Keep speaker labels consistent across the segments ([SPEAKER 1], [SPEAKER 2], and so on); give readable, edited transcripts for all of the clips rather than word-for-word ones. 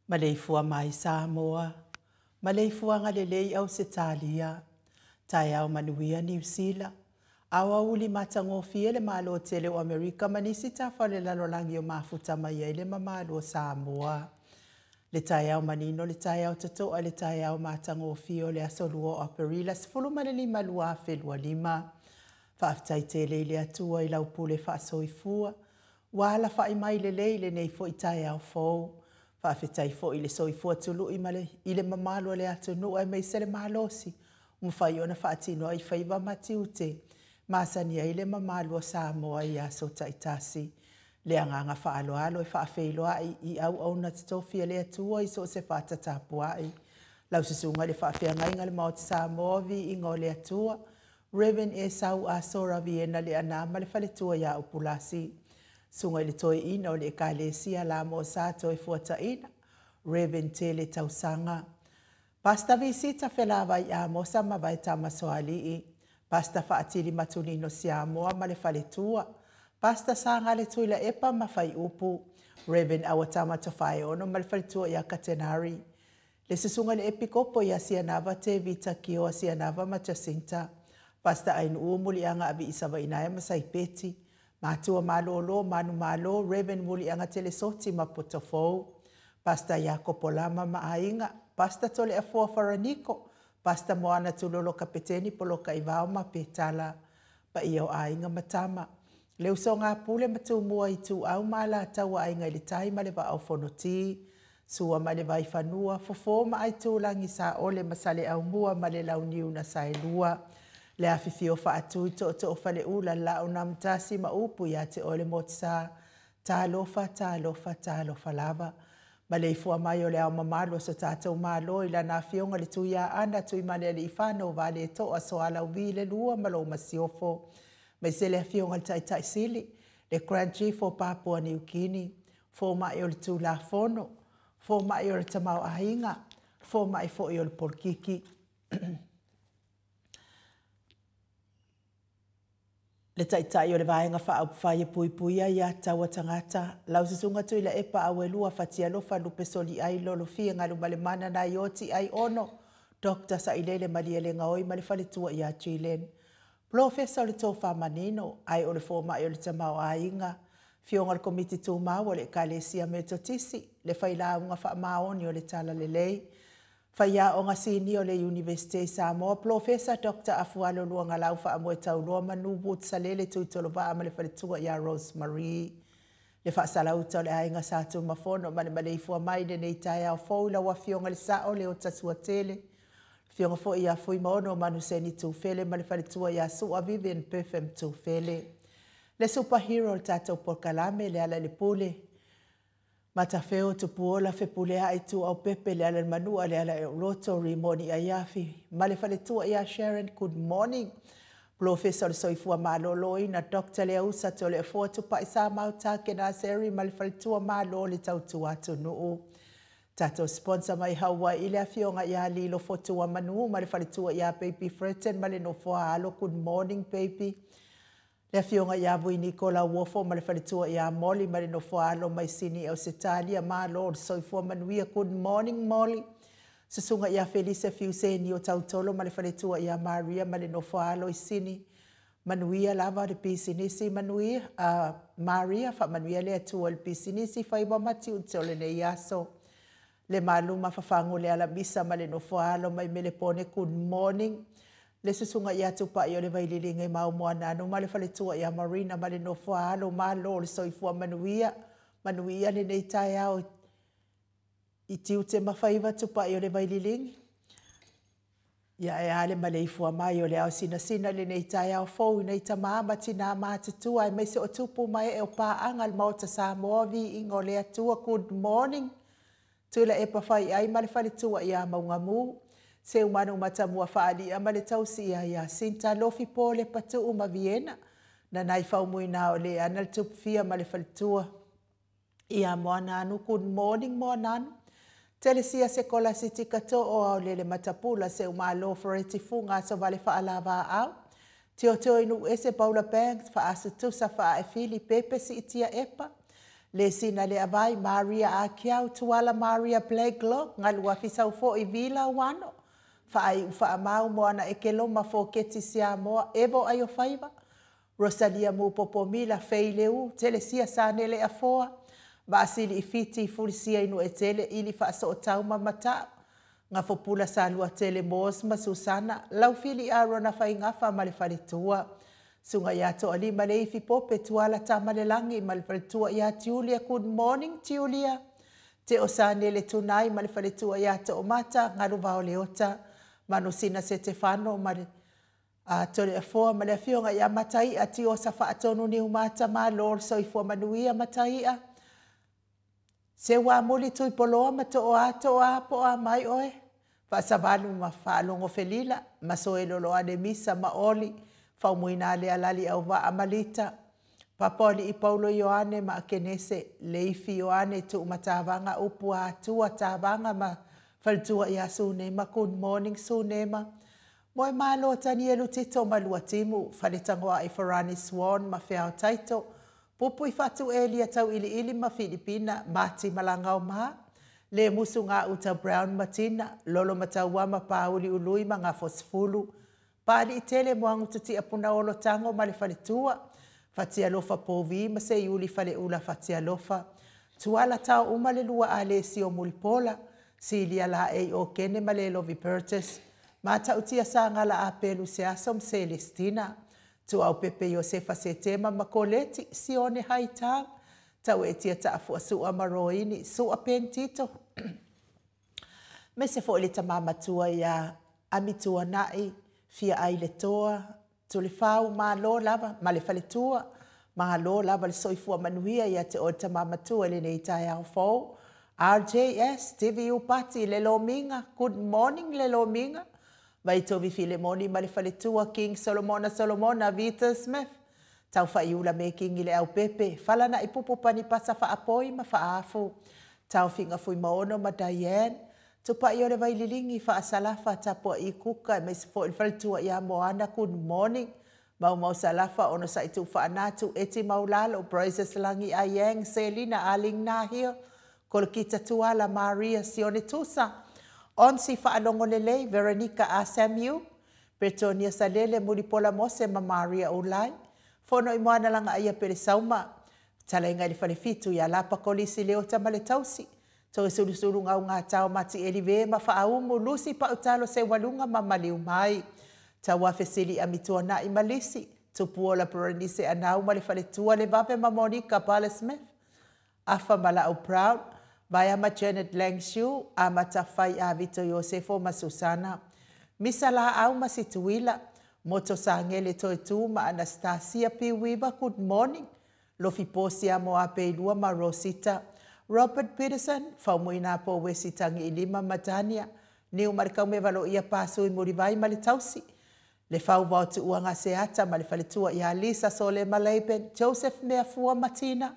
[SPEAKER 1] Maleifua mai Samoa, maleifua ngalelei au Setalia, tai au manuia New Zealand, Awa uli matangofia le malo tele o Amerika manisi tafale lalolangi o mafuta mai le mamalo Samoa. Le taiao manino, le taiao tatoa, le taiao matangofio le asolua o Perila sifulu manili malua felua lima. Whaafitai tele ile atua i laupule whaasoifua. Wala whaimai le leile nei fo i taiao fau. Whaafitai fo ile soifua tulu i male ile mamalo le atunu ai meisele malosi. Mwhai ona whaatino ai whaiva matiute. Masani ai le mamalo Samoa i aso taitasi. Le anganga whaaloalo e whaafeiloa i au na titofia le atua i so se whaatatapua ai. Lau susunga le whaafeangainga le maoti Samoa vi ingo le atua. Reven e sau a sora viena le anama le whaletua ia upulasi. Sunga le toi ina o le ekalesia la mo sato e fuata ina. Reven te le tausanga. Pasta visita whelava i a mosa ma vai tamasoali i. Pasta whaatiri matulino si a moa ma le whaletua. Pasta sanga le tuila epa ma whai upu. Reven awatama to whae ono ma le whaletua ia katenari. Le susunga le epikopo ia sianava te vita kioa sianava ma Jacinta. Pasta ainu umuli anga abi isawa inaya masai peti. Matua malolo, manu malo, Reven muli anga telesoti ma potofou. Pasta Jacopo Lama ma ainga. Pasta tole afua faraniko. Pasta moana tulolo kapeteni poloka ivao ma petala. Pa iau ainga matama. Leu so ngā pule matu mua i tu au mala taua ainga ili tai ma le va au fonoti. Sua ma le vai fanua. Fofo ma ai tu langi sa ole masale au mua ma le launiu na sailua. Le afifio fa atu to o fale ula la o namtasi ma upu ya te ole motsa ta lofa lava ma le fua mai o le au mamalo so tātou malo i lana fionga le tuia ana tui mane le ifano vale to a so ala uvile lua malo masiofo ma se le fionga le tai sili le Grand Chief o Papua New Guinea fo mai o le tu la fono fo mai o le tamau ahinga fo mai fo i o le polkiki Le taitai o le vaenga wha whaia pui pui ai a taua tangata. Lau sisunga tui la epa awe lua whatia lofa lupe soli ai lolo fia ngalu male mana na ioti ai ono. Dr. Sailele Maliele ngaoi male whale tua i a Chilen. Professor le tofa manino ai o le forma i o le tamau a inga. Fionga le komiti tu mau o le kalesia metotisi. Le whaila unga wha maoni o le tala le lei. Whaia o ngā sini o le University Samoa, Professor Dr. Afualo Luanga lau wha amoe tau loa manu wot salele tui tolo wa amale whaletua ia Rosemary. Le wha salauta o le ainga sātu mafono mane male i fua maide nei tai au fau la wa fionga le sao le o tasua tele. Fionga fo ia fui maono manu seni tu fele male whaletua ia sua Vivian Perfem tu fele. Le superhero le tātou porkalame le ala le pule. Matafeo tu puola fe pulea i tu au pepe le ala manua le ala e roto rimoni a iafi. Male fale tua ia Sharon, good morning. Professor soifua malolo ina Dr. Lea usa to le fua tu pa isa mauta ke na seri male fale tua malo le tau tu atu nuu. Tato sponsor mai Hawaii ile afionga ia lilo fotua manu male fale tua ia baby Fretten male no fua alo good morning baby. Le fionga ia vui Nicola Wofo ma le whaletua ia Molly ma le no whaalo mai sini au setalia ma lord soifua manuia good morning Molly. Susunga ia Felice Fiuseni o tautolo ma le whaletua ia Maria ma le no whaalo i sini. Manuia lava le pisinisi manuia Maria fa manuia le atua le pisinisi whaiba mati utole ne iaso. Le maluma whafangu le ala misa ma le no whaalo mai me le pone good morning. Le susunga ia tupa i o le vaililinga i mau moana anu ma le whaletua ia Marina ma le no whaalo ma lo le soifua manuia. Manuia le nei tai au i tiu te mawhaiva tupa i o le vaililinga. Ia e ale ma le ifua mai o le au sina le nei tai au fau i nei tamama tina mātutua e meise o tupu mai e o pāanga le mauta Samoa vi ingo le atua good morning. Tula e pawhai ai ma le whaletua ia maungamu. Se umanu matamua whaali ama le tausi ia Sinta lofi po le patu uma Viena. Na nai whaumui na o le ana le tupfia ma le whalitua. Ia moana anu, good morning moana anu. Telesia se kola si tikato o au le matapula se umalo foreti funga so vale whaalawa au. Tio inu ese Paula Banks whaasutusa wha e fili pepe si itia epa. Le sina le avai Maria Akiau tuala Maria Blaglo ngalua fisau fo i vila wano. Whaai mau moana e ke loma fo keti sia moa evo ai o whaiva. Rosalia Mupopomila Feileu, Telesia Sanele Afoa, Vasili Ifiti Fulisia inu etele ili fasa o tauma mata. Nga fopula sa lua tele Mosma Susana, laufili arona faingafa malefalitua. Sunga yato ali maleifi pope tuala tamalelangi malefalitua ya Julia. Good morning Julia. Te osanele tunai malefalitua yato omata ngaruva oleota. Manusina Setefano male tole afoa malefionga ya matai ati o safa atonu ni umata ma lor soifua manuia matai. Se wa muli tui poloa mato o ato a po a mai oe. Fasavalu mafalongo felila, masoelo lo ade misa maoli, faumuina le alali au va amalita. Papoli I Paulo Ioane ma akenese, leifi Ioane tu umatavanga upua atua tavanga ma faltua ia sunema, good morning sunema. Moe malo tani elu tito malua timu, faletangoa I Farani Swan ma feao taito. Pupu ifatu elia tau ili ma Filipina, mati malangau maa. Le musu nga uta Brown Matina, lolo mataua ma pauli ului ma nga fosfulu. Pali itele moangu tuti apuna olo tango ma le faletua. Fatia lofa povi ma se yuli fale ula fatia lofa. Tuala tau umale lua ale si o mulipola. Silia la ei o kene ma le lovi Pertes. Mata utia sa nga la apelu se asom Celestina. Tu au pepe Josefa se tema ma koleti si one haitang. Tau e tia taafu asua maroini, sua pentito. Me se fo le tamamatua ia amitua nai, fia ai le toa, tule fau ma lo lava, ma le faletua, ma lo lava le soifua manuia ia te o tamamatua le nei tai au fau. RJS, TV Upati, le lominga, good morning le lominga. Vai tovi file moni ma le faletua, King Solomona, Vita Smith. Tau whaiula making ile au pepe. Fala na ipupu pani pasa wha apoi ma wha afu. Tau finga fui maono ma Diane. Tupa i ore vai lilingi wha asalafa tapua I kuka. Me se fo ilfaltua ia moana good morning. Mau salafa ono sa itu wha anatu eti maulalo. Broises langi ayeng Selina aling na hio. Kolokita tuala Maria sione tusa. Onsi wha alongo lelei Veronica Asamiu. Bretonia salele mulipola mose ma Maria ulai. Fono I moana langa aia pere sauma. Talenga ili falefitu ya lapa kolisi leo tamale tausi. Toge sulu ngau ngā tau mati elive ma whaaumu lusi pa utalo se walunga ma maliu mai. Tawa fesili amitua na I malisi. Tupuola Peronise anau ma le faletua le vape ma Monica Bala Smith. Afa mala au proud. Vaya ma Janet Langshu. Ama tafai a Vito Yosefo ma Susana. Misala au ma situila. Moto sangele toi tu ma Anastasia Piwiva, good morning. Lofi posia mo apeilua ma Rosita. Robert Peterson, faumuina po wesitangi ilima matania. Niu marikau me valo ia pasu I murivai malitausi. Le fau vautu uanga seata ma le faletua ia Lisa Sole Maleben, Joseph Meafua Matina.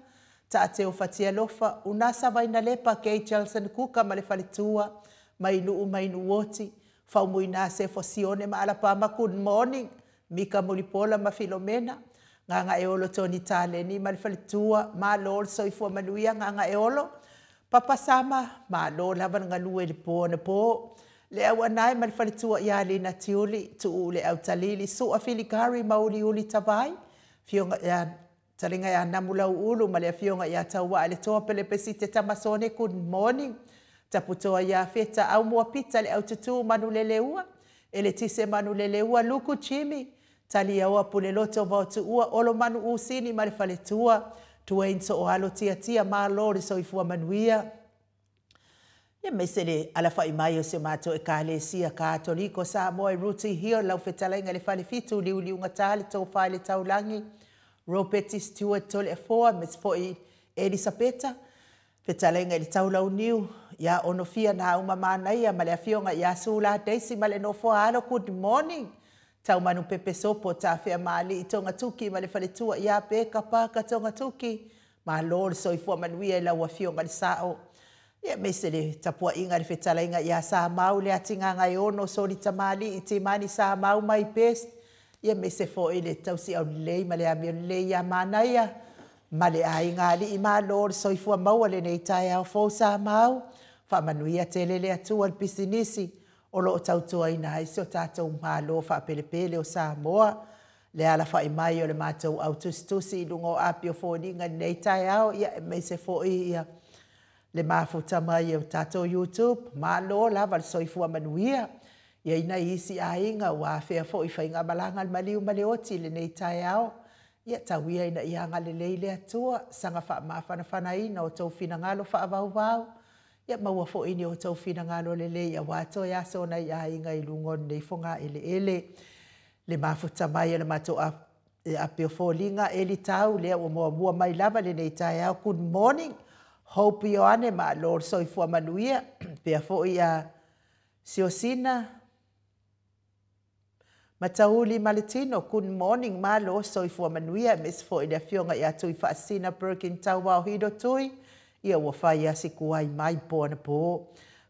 [SPEAKER 1] Taateo fatia lofa, unasa vaina lepa Kay Chelson Kuka ma le faletua. Mainu umainu woti. Faumuina se fosione ma alapama good morning. Mika mulipola ma Filomena. Nganga eolo toni tale ni malifalitua. Ma lol soifua manuia nganga eolo. Papa sama ma lol havan ngalue li po na po. Le awanai malifalitua ya li na tiuli. Tu le au talili. Su afilikari mauli uli tavai. Fionga ya talinga ya namula ulu. Male fionga ya tawa alitoa pelepesite tamasone good morning. Taputoa ya feta au muapita le au tutu manuleleua. Ele tise manuleleua luku chimi. Talia wa puleloto vautu ua olo manu usini marifaletua. Tuenso o halo tia maa lori soifua manuia. Ia mesele alafa imayo se mato e kalesia katoliko sa moe ruti hio lau fetalenga le fale fitu liuli unga tali tau fale taulangi. Ropeti Stewart tole efoa mesfoi Elisabeta. Fetalenga ili taulau niu. Ya onofia na umamana ia male afionga ya sula Daisy male nofo halo good morning. Tau manu pepe sopo tafea mali itonga tuki male faletua ya peka paka tonga tuki. Ma lor soifua manuia ila wafionga li sao. Ia mesele tapua inga li fetalenga ya saa mau le atinga ngai ono soli tamali itimani saa mau mai pest. Ia mese fo ile tausi au lei male amio lei ya mana ia. Male ai ngali ima lor soifua maua le neitai au fo saa mau. Whamanuia telele atua al pisinisi o loo tautua ina haisi o tātou malo whapelepele o Samoa. le ala whai mai o le mātou au tusi lungo apio fōninga nei tai au ia e mei se fōi ia le mafuta mai o tātou YouTube ma lo lava le soifua manuia ia ina isi a inga wa fea fōi whainga malanga le maliu male oti le nei tai au ia tawia ina ianga le leile atua sanga wha mawhanawhana ina o tau whina ngalo wha avau vau ia maua fōi ni o tau whina ngalo le le ia wato ia so na ia inga i lungo nei fonga ele le mafuta mai le mato a pio fōlinga eli tau lea o mua mai lava le nei tai au good morning hope yo ane ma lor soifua manuia pia fōi a siosina Matauli Maletino, good morning, malo, soifua manuia, mis fo i le fionga i atu i whaasina Birkin tau wau hido tui, ia wawhai a sikuai mai po na po.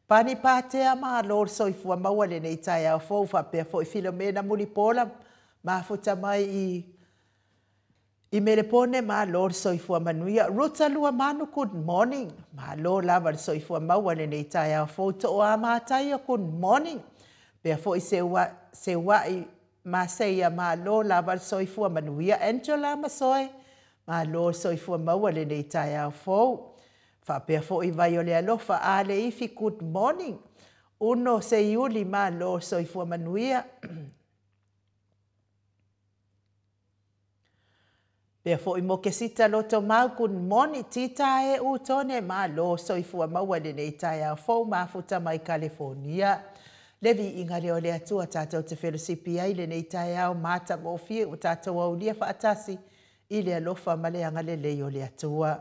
[SPEAKER 1] Pani pātea ma lor soifua maua le nei tai au fōu whapea fo i Filomena Mulipola, ma futa mai i melepone ma lor soifua manuia. Ruta lua manu, good morning, ma lor lava le soifua maua le nei tai au fōu to o a mātai good morning. Pea fo i sewa i Maseia ma lo lava soifua manuia Angela Masoe ma lo soifua maua le nei tai au fou. Whapea fo i vai o le alofa a le ifi good morning. Uno se iuli ma lo soifua manuia. Pea fo i mokesita loto mau good morning tita e utone ma lo soifua maua le nei tai au fou ma futa mai California. Levi inga leo le atua tātou te whelosipi ai le nei tai au māta ngofie o tātou au lia whaatasi i le alofa maleanga le leo le atua.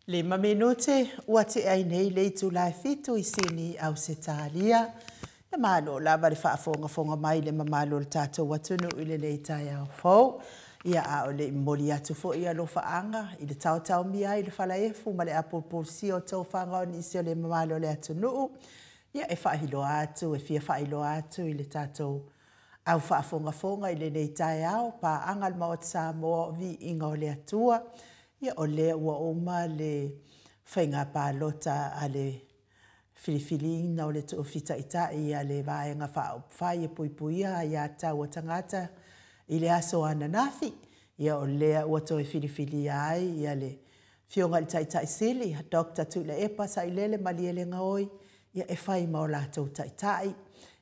[SPEAKER 1] Le maminute ua te ai nei le tu lai fitu I sini au se talia. E malo lava le whaafonga mai le mamalo le tātou watunu I le tai au fau. Ia a o le mori atu fo ia lo faanga I le tau mia I le whalaefu ma le apopolsi o tau whanga o nisi o le mamalo le atunu. Ia e whaahilo atu, e fia whaahilo atu I le tātou au whaafonga I le tai au pa angal maot sa mo vi inga o le atua. Ia o le ua oma le whainga pālota a le Filifilina o le tuofita ita ia le vaenga whai e puipuia ia tau o tangata I le aso ananafi. Ia o lea ua toi Filifili ai ia le fionga le taitai sili. Dr. Tula Epa sa ilele maliele ngaoi ia e whai mao lātou taitai.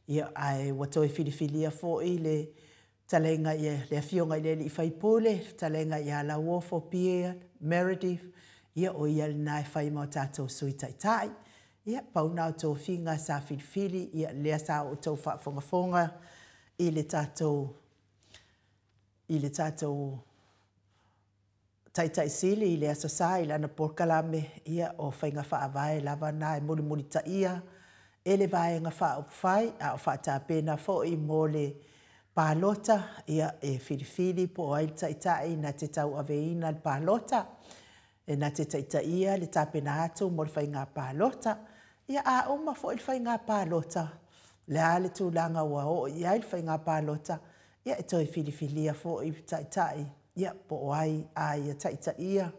[SPEAKER 1] Ia ai ua toi Filifilia fo I le talenga ia le fionga ile I whaipole, talenga ia la uofo Pierre, Meredith, ia o ia le nai whai mao tātou sui taitai. Ia paunau tō whinga sa Filifili, ia lea sa o tō whaafongafonga I le tātou taitai sili I le asasa I lana porkalame, ia o whainga whaavae lava nai muli ta ia, ele vaenga whaopwhai, a o whaatapena fo I mo le pālota, ia e Filifili po o ailta itai na te tau aveina le pālota, e na te taita ia le tāpena atu mo le whainga pālota, ia a oma fo I le whainga pālota, le ale tūlanga ua o ia I le whainga pālota, ia e toi Filifilia fo I taitai, ia po o ai a ia taita ia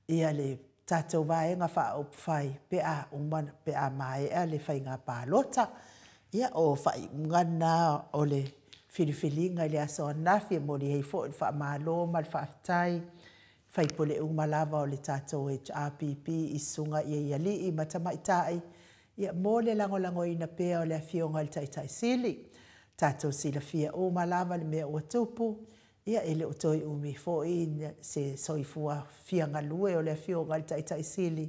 [SPEAKER 1] le tātou vaenga whaopwhai pe a umana pe a mai a le whainga pālota, ia o whai ngana o le Filifilinga I le aso anafi e mori hei fo I wha malo ma le whaafitai whai pole umalava o le tātou HRPP I sunga I ali I matamaitai ia mo le langolango ina pea o le afionga le taitai sili tātou sila fia umalava le mea ua tupu ia ele o toi umi fo I se soifua fia ngalue o le afionga le taitai sili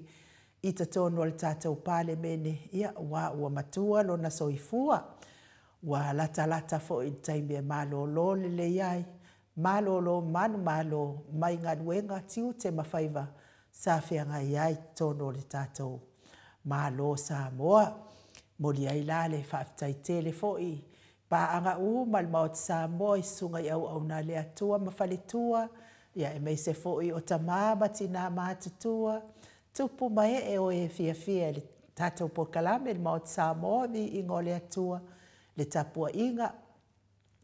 [SPEAKER 1] I tatono le tātou pale mene ia ua matua lo na soifua wa lata fo I taimi e malolo le iai. Malolo manu malo mai ngā nuenga tiu te mawhaiva sa whianga iai tono le tātou. Malo sa moa. Mori ai la le whaafitai tele fo I. Pa anga mal maot sa moa I sunga I au na le atua mawhaletua. Ia e mei se fo I o tamama tina mātutua. Tupu mai e o e fia le tātou pokalame le maot sa moa vi ingo le atua. Le tapua inga,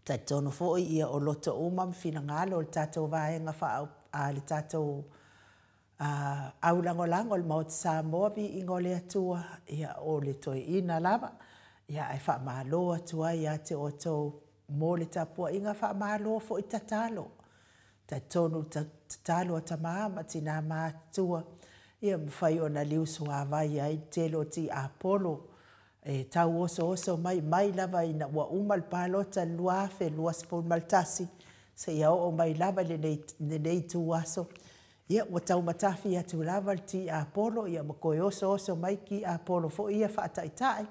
[SPEAKER 1] tai tono fo ia o loto umam fina ngalo le tātou vaenga wha a le tātou au langolango le maot sa moavi ingo le atua ia o le toi ina lava ia ai wha malo atua ia te o tau mo le tapua inga wha malo fo I tatalo. Tai tono tatalo a tamama tina mātua ia mwhai o na liusua vai ai telo ti Apollo. E tau oso mai lava ina ua umal pālota luafe luasfol maltasi se ia o mai lava le nei tu aso ia ua tau matafi atu lava le ti Apollo ia makoe oso mai ki Apollo fo ia whaataitai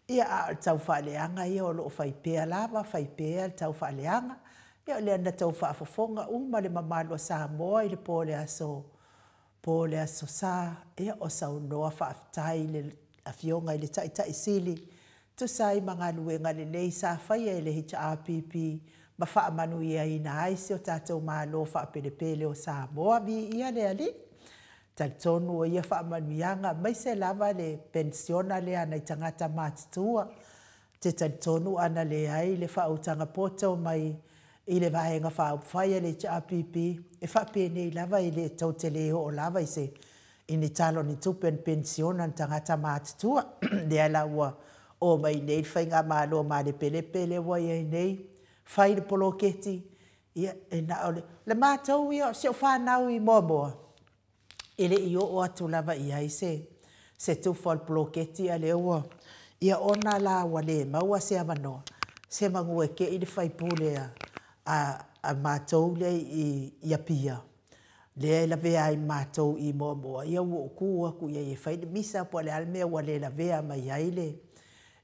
[SPEAKER 1] ia a tau whaaleanga ia o loo whaipea lava whaipea tau whaaleanga ia le ana tau whaafofonga le mamalo sa moa I le pole aso sa ia o sau noa whaafitai le a fionga I le taitai sili. Tu sai mga luenga le nei sa whaia le HRPP ma wha manu ia ina aisi o tātou malo wha pelepele o Samoa vi ia le ali. Tai tonu o ia wha manu ianga mai se lava le pensiona le ana I tangata mātutua. Te tai tonu ana le ai le wha utanga poto mai I le vahenga wha whaia le HRPP e wha pene lava I le tautele o lava I se ini talo ni tupen pensiona tangata mātutua. Lea la ua o mai nei whainga mālo ma le pele wa ia nei. Whai le poloketi. Ia e na ole. Le mātou ia se o whanau I momoa. Ele I o atu lava ia I se tufal poloketi a le ua. Ia ona la ua le maua se amanoa. Se mangue ke I le whaipule a mātou le I apia. Le la vea I mātou I moa ia ua kua ku ia I whaide misa po le almea ua le la vea mai ai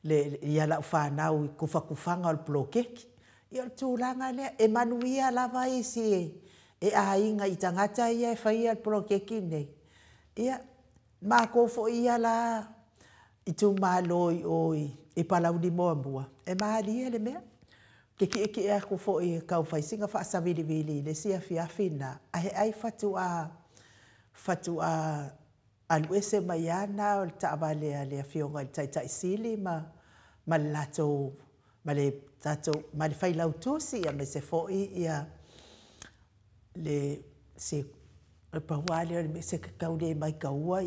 [SPEAKER 1] le ia lau whanau I kufanga o le plokeki. Ia tūranga lea e manuia lava I si e a inga I tangata ia e whaia le plokeki nei. Ia, mā ko fo ia la, I tu māloi oi, I palau ni moa mua. E maari ele mea. Ke ki e ko fo I kau whaisinga wha asawiri wili, le sia whiawhina. Ahe ai fatu a aluese mai ana, o le taawale a le fionga I tai sili, ma le lato, ma le whailau tusi, ia me se fo ia le se pauale o me se kaule mai kaua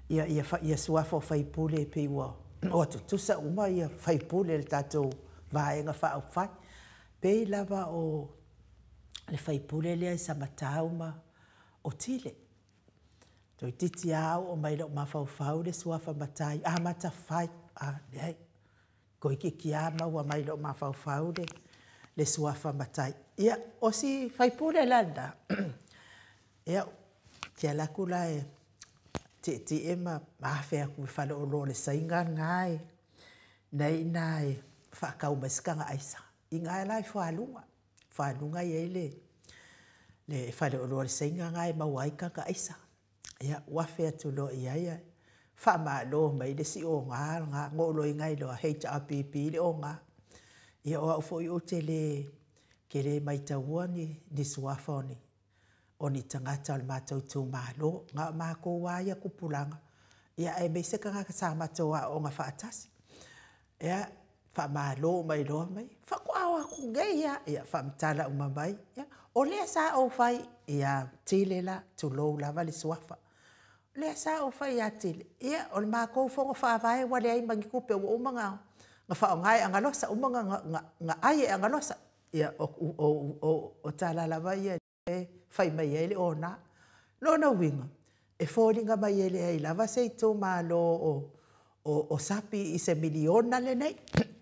[SPEAKER 1] ia suafo faipule pe ua o tusa uma ia faipule le tatou vaenga fa fai pe lava o le faipule le sa matauma o tile to titi au o mai lo mafau le suafa matai a mata fai a nei ko ki ama wa mai lo mafau le suafa matai ia o si faipule landa ia kia la kula ti ema mafea ku fala o lo le sainga ngai nei fa kau maskanga aisa inga lai falunga ye le fala o lo le sainga ngai ma waika ka aisa ia wafea tu lo ia fa ma lo mai le si o nga ngolo ngai lo HRPP le o nga ia o fo o tele kere mai tawani ni suafoni oni tangata al matou tu malo nga mako waya kupulanga ia e me seka nga sa matou o nga faatasi ia fa malo mai lo mai fa kwa ku ngeia ia fa mtala umamai ia o le sa o fai ia tilela tu lo lava le suafa le sa o fai ia tile ia o mako fo fa vai wa le ai mangi kupe o manga nga fa ngai angalosa o manga nga ai angalosa ia o tala lava ia fai mai ele ona no na winga e folinga mai ele ai lava sei to malo o sapi I se miliona le nei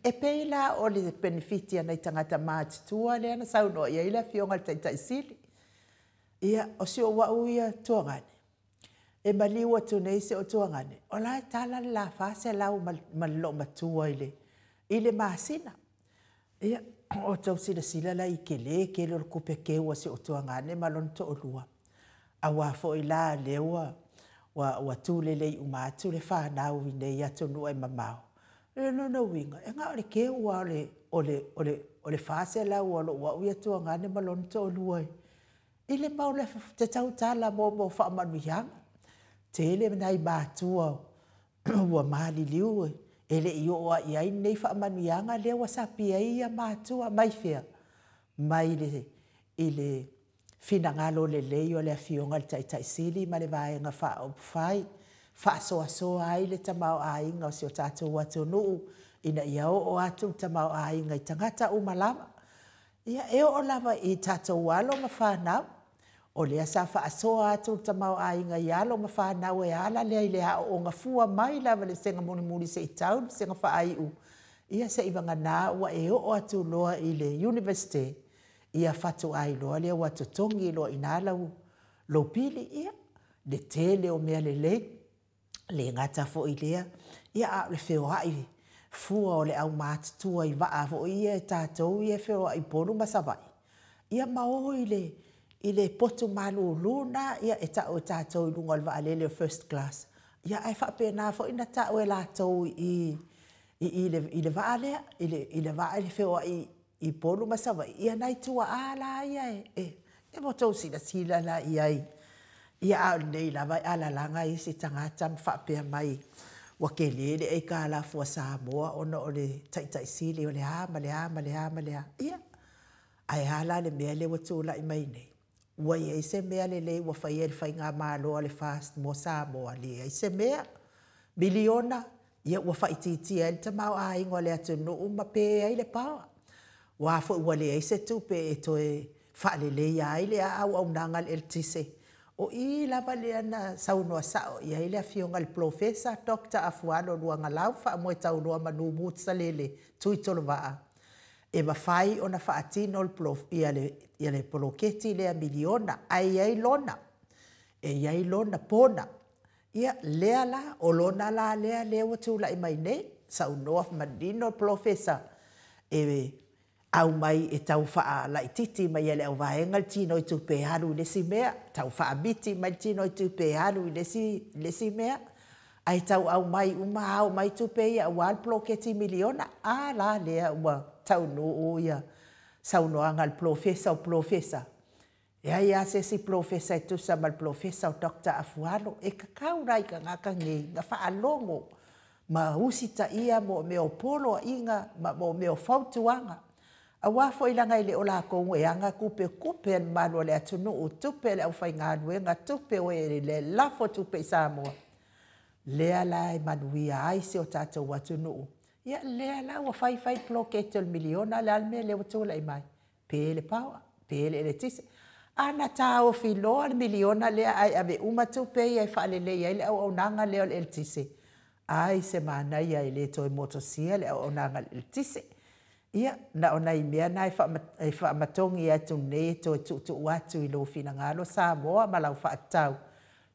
[SPEAKER 1] e peila o le benefitia nei tangata mati tua le ana sauno ia ila fionga tai sili ia o si o wau ia tuangane e maliwa tu nei se o tuangane o la tala la fase lau malo matua ile masina ia o tau sila la I ke lo kupe ke wa se o tuangane malon to olua a wa fo ila lewa wa tule le umatu le fa na u nei ya to no e mamao no winga e nga le ke wa le fa se la wa lo wa u tuangane malon to olua ile mau le te tau tala mo fa manu yang tele nai batua wa mali liu ele io o ia nei fa manianga le wa sapia ia matua mai fea mai ile fina ngalo le o le fionga tai sili ma le vai nga fa o fai fa so ai le tamau ai nga o tatu watu no ina ia o atu tamau ai nga tangata o malama ia o lava I tatu walo ma fa na o le sa fa so atu tamau ai nga yalo ma fa na we ala le o nga fua mai lava le senga moni se tau senga fa ai u ia se ivanga na wa o atu loa I le university ia fatu ai loa le wa totongi lo inala lo pili ia de tele o mea le ngata fo ilea ia a le feo ai fua o le au mati tua I va fo ia tatou ia feo ai polu masavai ia mao ile poto malu luna ia eta o tatou lunga le valele first class ia ai fa pena fo ina ta o la tou ile vale ile vale feo I polu masava ia nai tua ala ia e mo tou sila la ia a nei la vai ala langa I si tangata fa pe mai wa kelele e ka la fo sa moa ona o le tai sili o le ha ia ai ala le mele wa tu la I mai nei wa ia se mea le wa fai ngā malo le fast mo sa mo ali ia se mea miliona ia wa fai titi el tamau ai ngole atu no uma pe ai le pa wa fo wa le se tu pe to fa le ia ile au nangal el tise o I la vale na sau no sa ia ile fionga le professor doctor afuano luanga lau fa mo tau no manu mut salele tuitolva e ma fai ona fa atino il prof ia le poloketi le miliona ai lona e ai lona pona ia lea la o lona la le watu la I mai nei sa unoa madino professor e au mai e tau faa la ititi mai ele au vaenga tino i tupe haru le si mea tau faa biti mai tino i tupe haru le si mea ai tau au mai uma au mai tupe ia wal ploketi miliona a la lea ua tau no o ia sau noanga al profesa ia se profesa e tusa mal profesa o Dr. Afualo e kakau rai ka ngaka ngi nga faa longo ma usita ia mo meo polo inga mo meo fautuanga a wafo ilanga ile ola ko e anga kupe malo le atunu o tupe le au fai ngaduenga tupe o le lafo tupe Samoa lea la e manuia ai se o tatou atunu ia lea la wa fai ploketel miliona le alme le watola i mai pele pawa pele le tise ana tau filoa miliona le ai ave uma tupe ia fa le le au nanga le el tise ai se mana ia ile to motosia le au nanga el tise ia na ona i mea na e fa matongi atu nei to tu watu i lo fina ngalo Samoa ma lau fa tau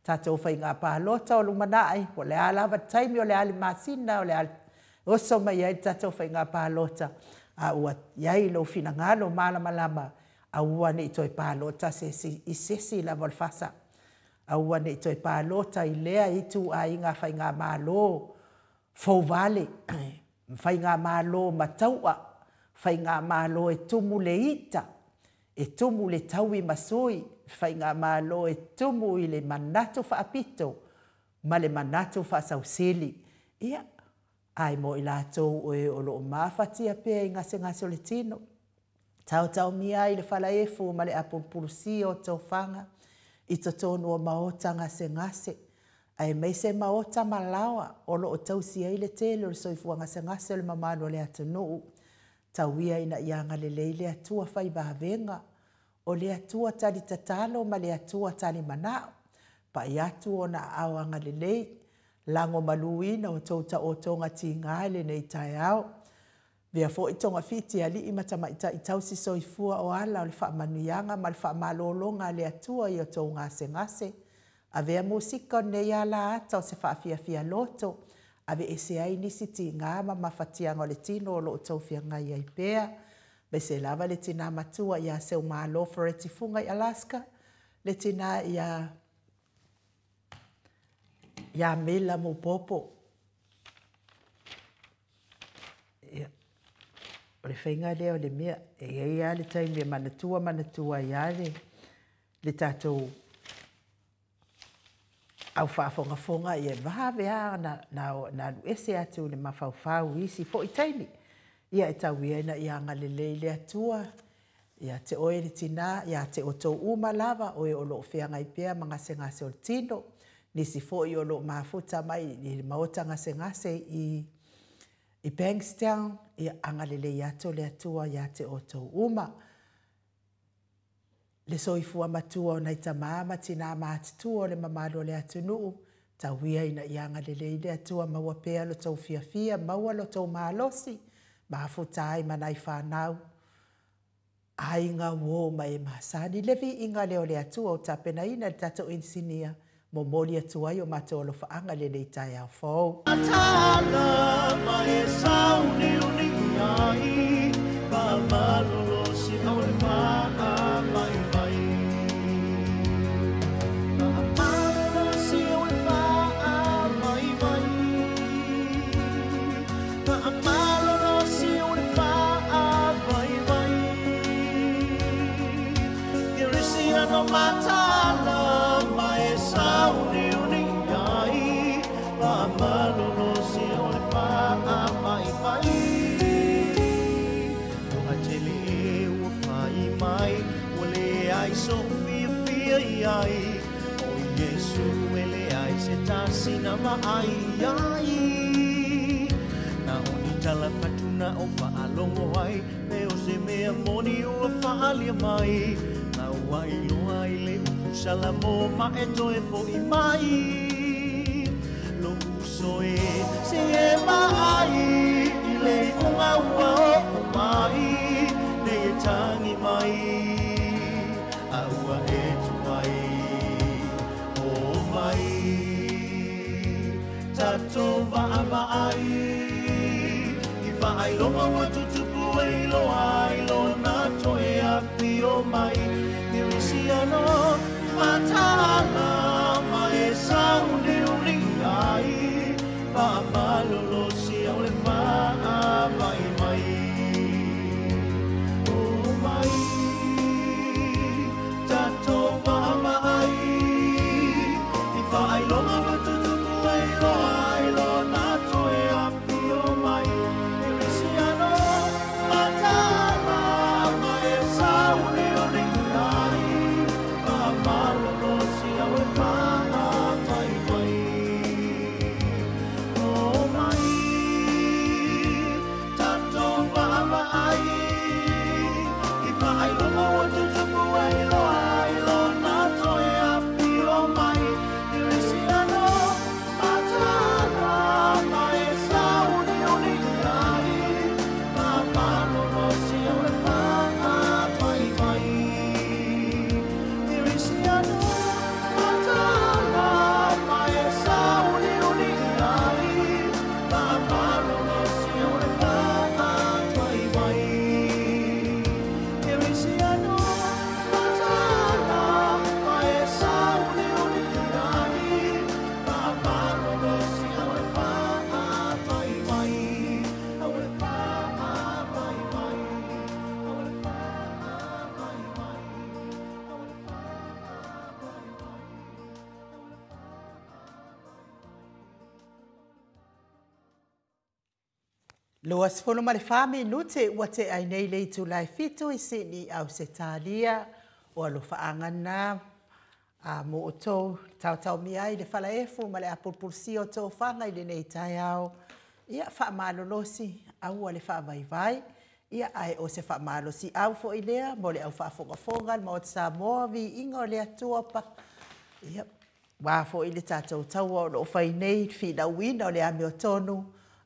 [SPEAKER 1] tatou fai ngā pālota o lumanai o le ala va taimi o le ali masina o le ali oso mai ai tatou fai ngā pālota a ua iai lo fina ngalo malama a ua nei toi pālota i sesi la volfasa a ua nei toi pālota i lea i tu a inga fai ngā malo fau vale fai ngā malo mataua fai ngā malo e tumu le ita, e tumu le taui masoi, fai ngā malo e tumu i le manatu whaapito, ma le manatu whaasausili. Ia, ai mo i lātou o e olo o mawhatia pēr i ngase o le tino. Tau mia i le whalaefu ma le apupurusi o tau whanga, i to tonu o maota ngase. Ai mei se maota malawa, olo o tau sia i le tele o le soifua ngase o le mamano le atunuu. Tauia ina ianga le leile atua fai vahavenga, o le atua tali tatalo ma le atua tali manao, pa i atu o na awanga le lei, lango maluina o tauta o tonga ti ngāle nei tai au. Vea fo i tonga fiti ali i matamaita i tausi soifua o ala o le wha manuianga ma le wha malolonga le atua i o tau ngase. A vea musika nei ala ata o se wha fia loto, ave ese ai nisi ti ngama mawhatianga o le tino o lo tau fia ngai ai pēr. Me se lava le tina matua ia se o malo foreti funga i Alaska. Le tina ia mela mo popo. O le whainga leo le mea. E ia le taimi manatua ia le tatou au whaafonga i e vahawea na ese atu le mawhauwhau isi fo i taimi. Ia e tau iena i anga le leile atua, ia te oe le tina, ia te o tau uma lava, oe o loo whea ngai pēr ma ngase o le tino, nisi fo i o loo mafuta mai i le maota ngase i Bankstown, ia anga le leile atu le atua, ia te o tau uma. Le soifua matua o nei tamama tina mātitua o le mamalo le atunuu, tauia ina ianga le leile atua maua pēr lo tau fia, maua lo tau malosi, mafutai manai whanau. Ainga wo mai masani levi inga leo le atua o tapena ina le tato insinia, mo moli atua i o mato lo whaanga le nei tai au fau.
[SPEAKER 2] Atala mai sauni uni ai, pa malolo si au le whaa mai. No matala mai sauni uni ai, pa malolo si ole fa mai mai. O atele e o fai mai, ole ai so fia ai. O Yesu ele ai se tasina mai ai. Na oni tala fatuna o fa alongo ai, me o se mea moni o fa alia mai. Wai loa i le usalamo ma e toe fo i mai. Lo uso e se e mai i le unga ua o mai. Ne e tangi mai a ua e tu mai o mai. Tato va ai i wha ai loa wa tutupu e loa ai loa. pio mai Mirisiano matala mai sauni uli ai pa malolo si ole pa mai mai o mai tato pa mai I fa ai lo ma tu ai lo na toe a pio mai Mirisiano matala mai sauni uli ai pa malolo si ole pa mai mai o mai tato pa mai I fa ai lo ma tu ai lo na toe a pio mai Mirisiano matala mai sauni uli ai pa malolo si ole pa mai mai Mirisiano matala mai sauni uli ai pa malolo si ole pa mai mai Mirisiano matala mai sauni uli ai pa malolo si ole pa mai mai ole pa mai mai ole pa mai mai
[SPEAKER 1] Loa sifolo ma le whame nute ua te ai nei lei tu lai fitu I sini au se talia o alo whaangana mo o tau tau mi ai le whala efu ma le apulpulsi o tau whanga I le nei tai au ia wha malolosi au a le wha vai vai ia ai o se wha malosi au fo I lea mo le au wha fonga ma o te Samoa vi ingo le atua pa ia wa fo I le tātou tau o lo whai nei whina wina o le ame o tonu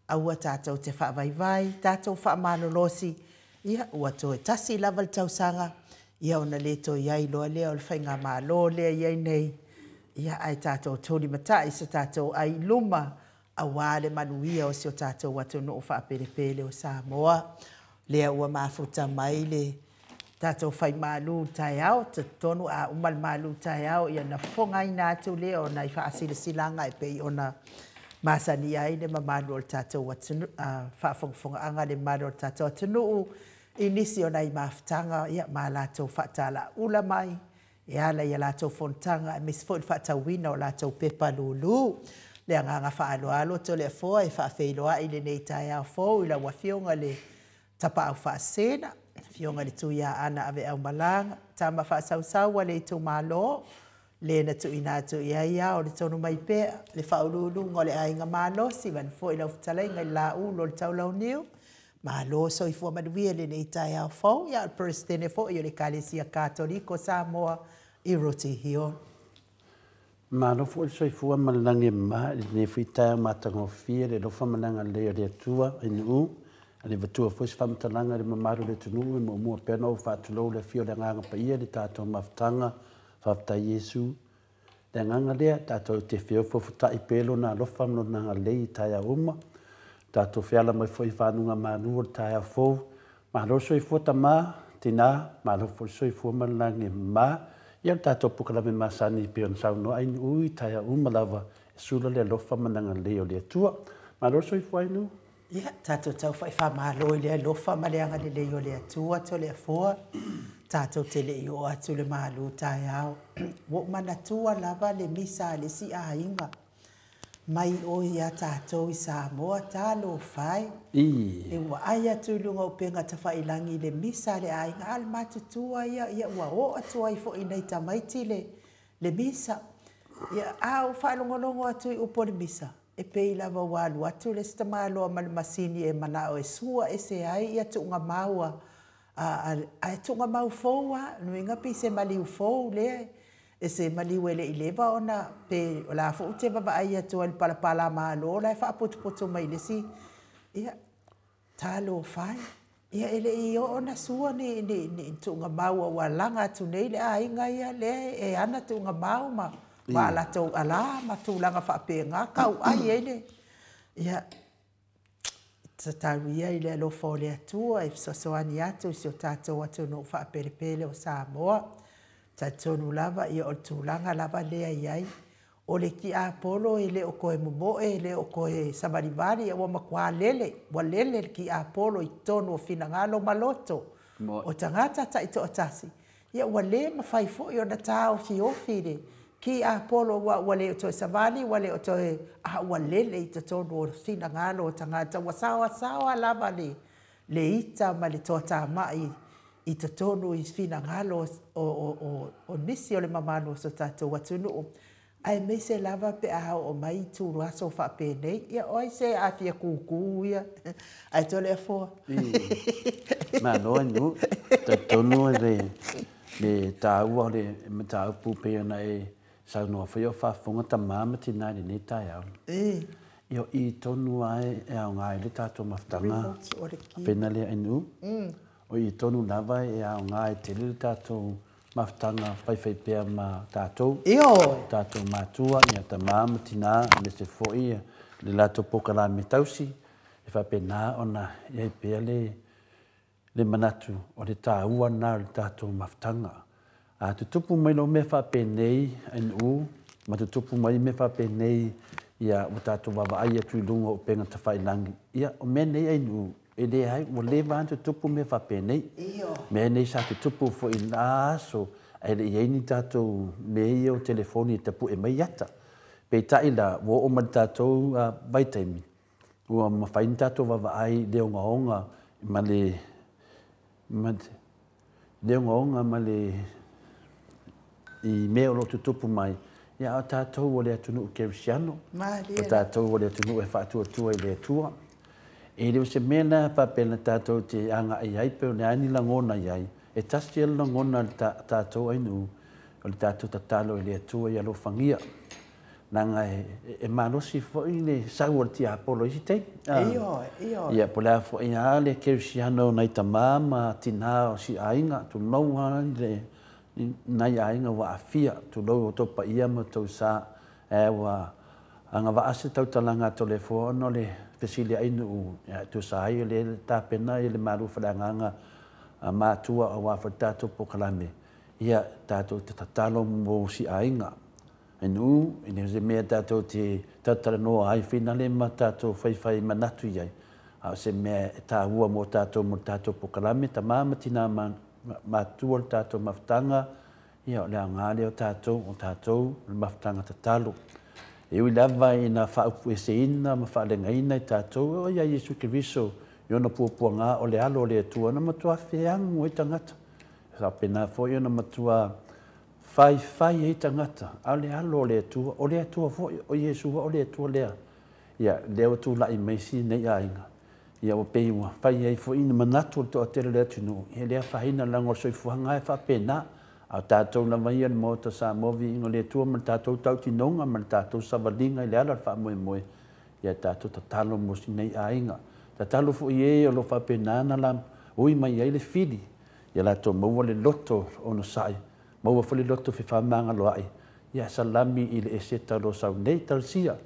[SPEAKER 1] Aua tātou te whaavaivai, tātou whaamalolosi, ia ua toe tasi lava le tausanga, ia ona le to iai loa lea o le whainga malo lea iai nei, ia ai tātou tōri matai sa tātou ai luma, awa le manuia o si o tātou atu no whaaperepele o Samoa, lea ua mafuta mai le tātou whai malu tai au, te tonu a umal malu tai au, ia na whonga ina atu lea o nai whaasila silanga e pei ona Masani ai le mamanu o tātou atunu, whaafonga anga le mamanu o tātou atunu, inisi o nei maftanga, ia ma lātou whaatala ula mai, ia lātou fontanga, mis fo whaatau wina o lātou pepa lulu, le anganga whaaloalo to le foa, e whaafeiloa I le nei tai au fo, ila wafionga le tapa au whaasena, fionga le tuia ana ave au malanga, tama whaasausaua le tu malo, le na tu ina tu ia o le tonu mai pe le faululu ngole ai nga malo si van fo ila futala nga la u lo tau lau niu malo so I fo madwi le nei tai au fo ya presidente fo yo le kalesia katoliko Samoa I roti hio
[SPEAKER 3] malo fo so I fo malange ma le fita matango fie le lo famananga le le tua inu ale vatua fo fa matalanga le mamaru le tunu mo mo peno fa tulo le fio le nga pa ia le tato maftanga Fafta Yesu, le nganga lea, tātou te whio fofuta I pelo na lofa mno nanga lei taia uma, tātou whiala mai fo I whanunga manu o taia fo, mahaloso I fota ma, tina, mahaloso I fo malange ma, ia tātou pukalame masani peo na sauno ainu ui taia uma lava, e sula le lofa mananga lei o le tua, mahaloso I fo ainu?
[SPEAKER 1] ia tātou tau whai whamalo I le lofa maleanga le lei o le atua to le afoa, tātou te le I o atu le malu tai au. Wo manatua lava le misa le si a inga. Mai o ia tātou I Samoa tālo whai. E ua ai atu lunga o penga ta whailangi le misa le a inga. Al matutua ia ua o atua I fo inai tamaiti le misa. Ia au whailongolongo atu I upo le misa. E pei lava walu atu le sta malo ma le masini e mana o e sua e se ai ia tu unga maua. A tunga mau foua, nuinga pi se maliu fou le, e se maliu ele I lewa ona, pe o la fo te baba ai atua il palapala malo, la e wha putu mai le si, ia, talo fai, ia ele I o ona sua ni tunga mau a walanga atu nei le a inga ia le, e ana tunga mau ma ala tau ala, ma tūlanga wha pe ngā kau ai ele, ia, Tatauia i le alofa o le atua e fesoasoani atu i si o tatou atu no faapelepele o Samoa. Tatonu lava ia o le tulaga lava lea iai. O le ki a polo e le o koe momoe, le o koe samarivali, ua makua lele, wa lele ki a polo i tonu o finangalo maloto. O tangata ta ito atasi. Ia ua le mawhai fo i o na tā ofi le. Ki a polo ua le o toi savali, ua le o toi ua lele i tonu o finangalo o tangata. Ua sawa lava le ita ma le toa mai i tonu i finangalo o nisi o le mamano so tatou watunu. Ai me se lava pe a o mai tu raso fa pe nei ia oi se a fia kuku ia ai tole fo
[SPEAKER 3] ma no nu to no le tau le tau pu pe na e sa no fa yo fa fonga ta mama ti na ni ta ya io I tonu ai e a ngai le tato maftanga pena le inu o I tonu lava e a ngai te le tato maftanga fai pea ma tatou. Tatou matua ia ta mama tina me se foi le lato pokala me tausi e fa pena ona ia pea le manatu o le taua na le tatou maftanga. A tutupu mai no me fa penei anu ma tutupu mai me fa penei ia o tatou baba ai tu lungo o penga ta fai langi. Ia o me nei anu e le ai o le van tutupu me fa penei. Me nei sa tutupu fo ina so e le ieni tatou me o telefoni tapu e mai ata. Pe taila wo o man tatou vaitaimi. Ua mawhain tatou baba ai leo ngaonga ma le leo ngaonga ma le I mea o lo tutupu mai. Ia o tātou o le atunu o Kerisiano. O tātou o le atunu e whaatua I le atua. E leo se mena whapena tātou te anga ai ai, pero ne ani langona ai. E tasi ala langona tātou ainu. O le tātou tatalo I le atua I alo whangia. Nanga e manosi fo I le sau o ti apolo isi tei. Ia po lea fo I a le Kerisiano nai tamā ma tina o si ainga. Tu noua le nai ainga wa afia tu lo to pa ia ma to sa e wa anga wa ase tau talanga telefono le fesilia inu tu sa ai le ta pena le maru fadanga ma tua wa fa tato pokalame ia tato tatalo mo si ainga inu ine ze me tato te tatara no ai finale ma tato fai manatu ia a se me ta ua mo tato pokalame tamama tina ma tua tato maftanga ia o le angale o tātou le maftanga tatalo. E ui lava ina whaupu e se ina ma whaalenga ina I tātou o ia Yesu Keriso I ona puapuanga o le alo o le atua na matua whiangu o I tangata. Sa pena fo I ona matua whai I tangata a le alo o le atua fo o Yesu o le atua lea. Ia leo tu lai meisi nei ainga. Ia o peiwa whai ai fo ina manatu o to atele le atunu. Ia lea whaina lango soifuanga e whapena. A tātou na mai an mo ta sa movi ingo le tua man tātou tau tinonga man tātou savalinga I le ala wha moe moe. Ia tātou tatalo mo si nei ainga. Tatalo fu I o lo wha penana lam. Ui mai ai le fili. Ia lato maua le loto o no sai. Maua fu le loto fi whamanga loai. Ia salami I le eseta lo sau nei talsia.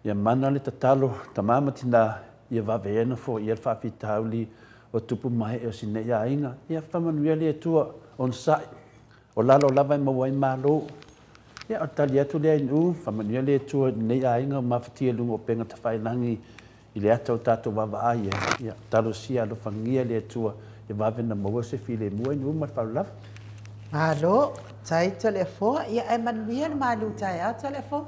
[SPEAKER 3] Ia mana le tatalo tamama tina ia waweena fo ia whawhitauli o tupu mai o si nei ainga. Ia whamanuia le tua on sai. O lalo lava mawai malo. Ia o tali atu lea inu, whamanuia lea tua nei ainga mawhatia lungo o penga ta whailangi I le ata o tātou wawa aia. Ia talo si alo whangia lea tua I wawena maua se while mua inu mat whaulawa.
[SPEAKER 1] Malo, tai telefo, ia e manuia le malu tai a telefo.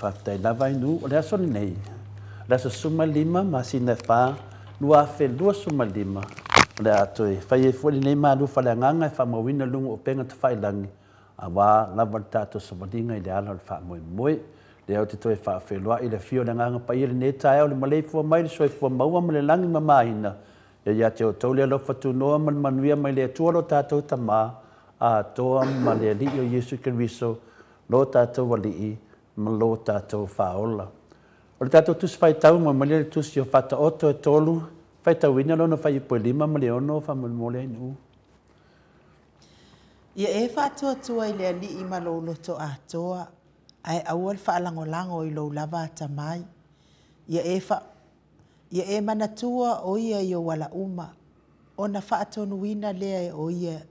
[SPEAKER 3] Whaftai lava inu, o lea soni nei. Lasa suma lima, masina wha, lua whelua suma lima. Le atoi fai e fuali nei malu whaleanganga e whamawina lungo o penga te whailangi. A wā lava tātou samadinga I le ala le whamoe moe. Le au te toi whawhelua I le fio le nganga pa I le ne tae au le malei fua mai le soi fua maua ma le langi mamaina. Ia te o tau le alo whatunoa man manuia mai le atua lo tātou tamā. A toa ma le ali o Yesu Keriso. Lo tātou wali ma lo tātou whaola. O le tātou tusi whai tau ma mali le tusi o whata oto e tolu. Fai tau ina lona fai po lima ma le ono fa mole inu.
[SPEAKER 1] Ia e whātua I le ali I maloloto atoa. Ai awal whaalangolango I lo lava tamai. Ia Ia e manatua o ia i o wala uma. O na whaatonu wina lea o ia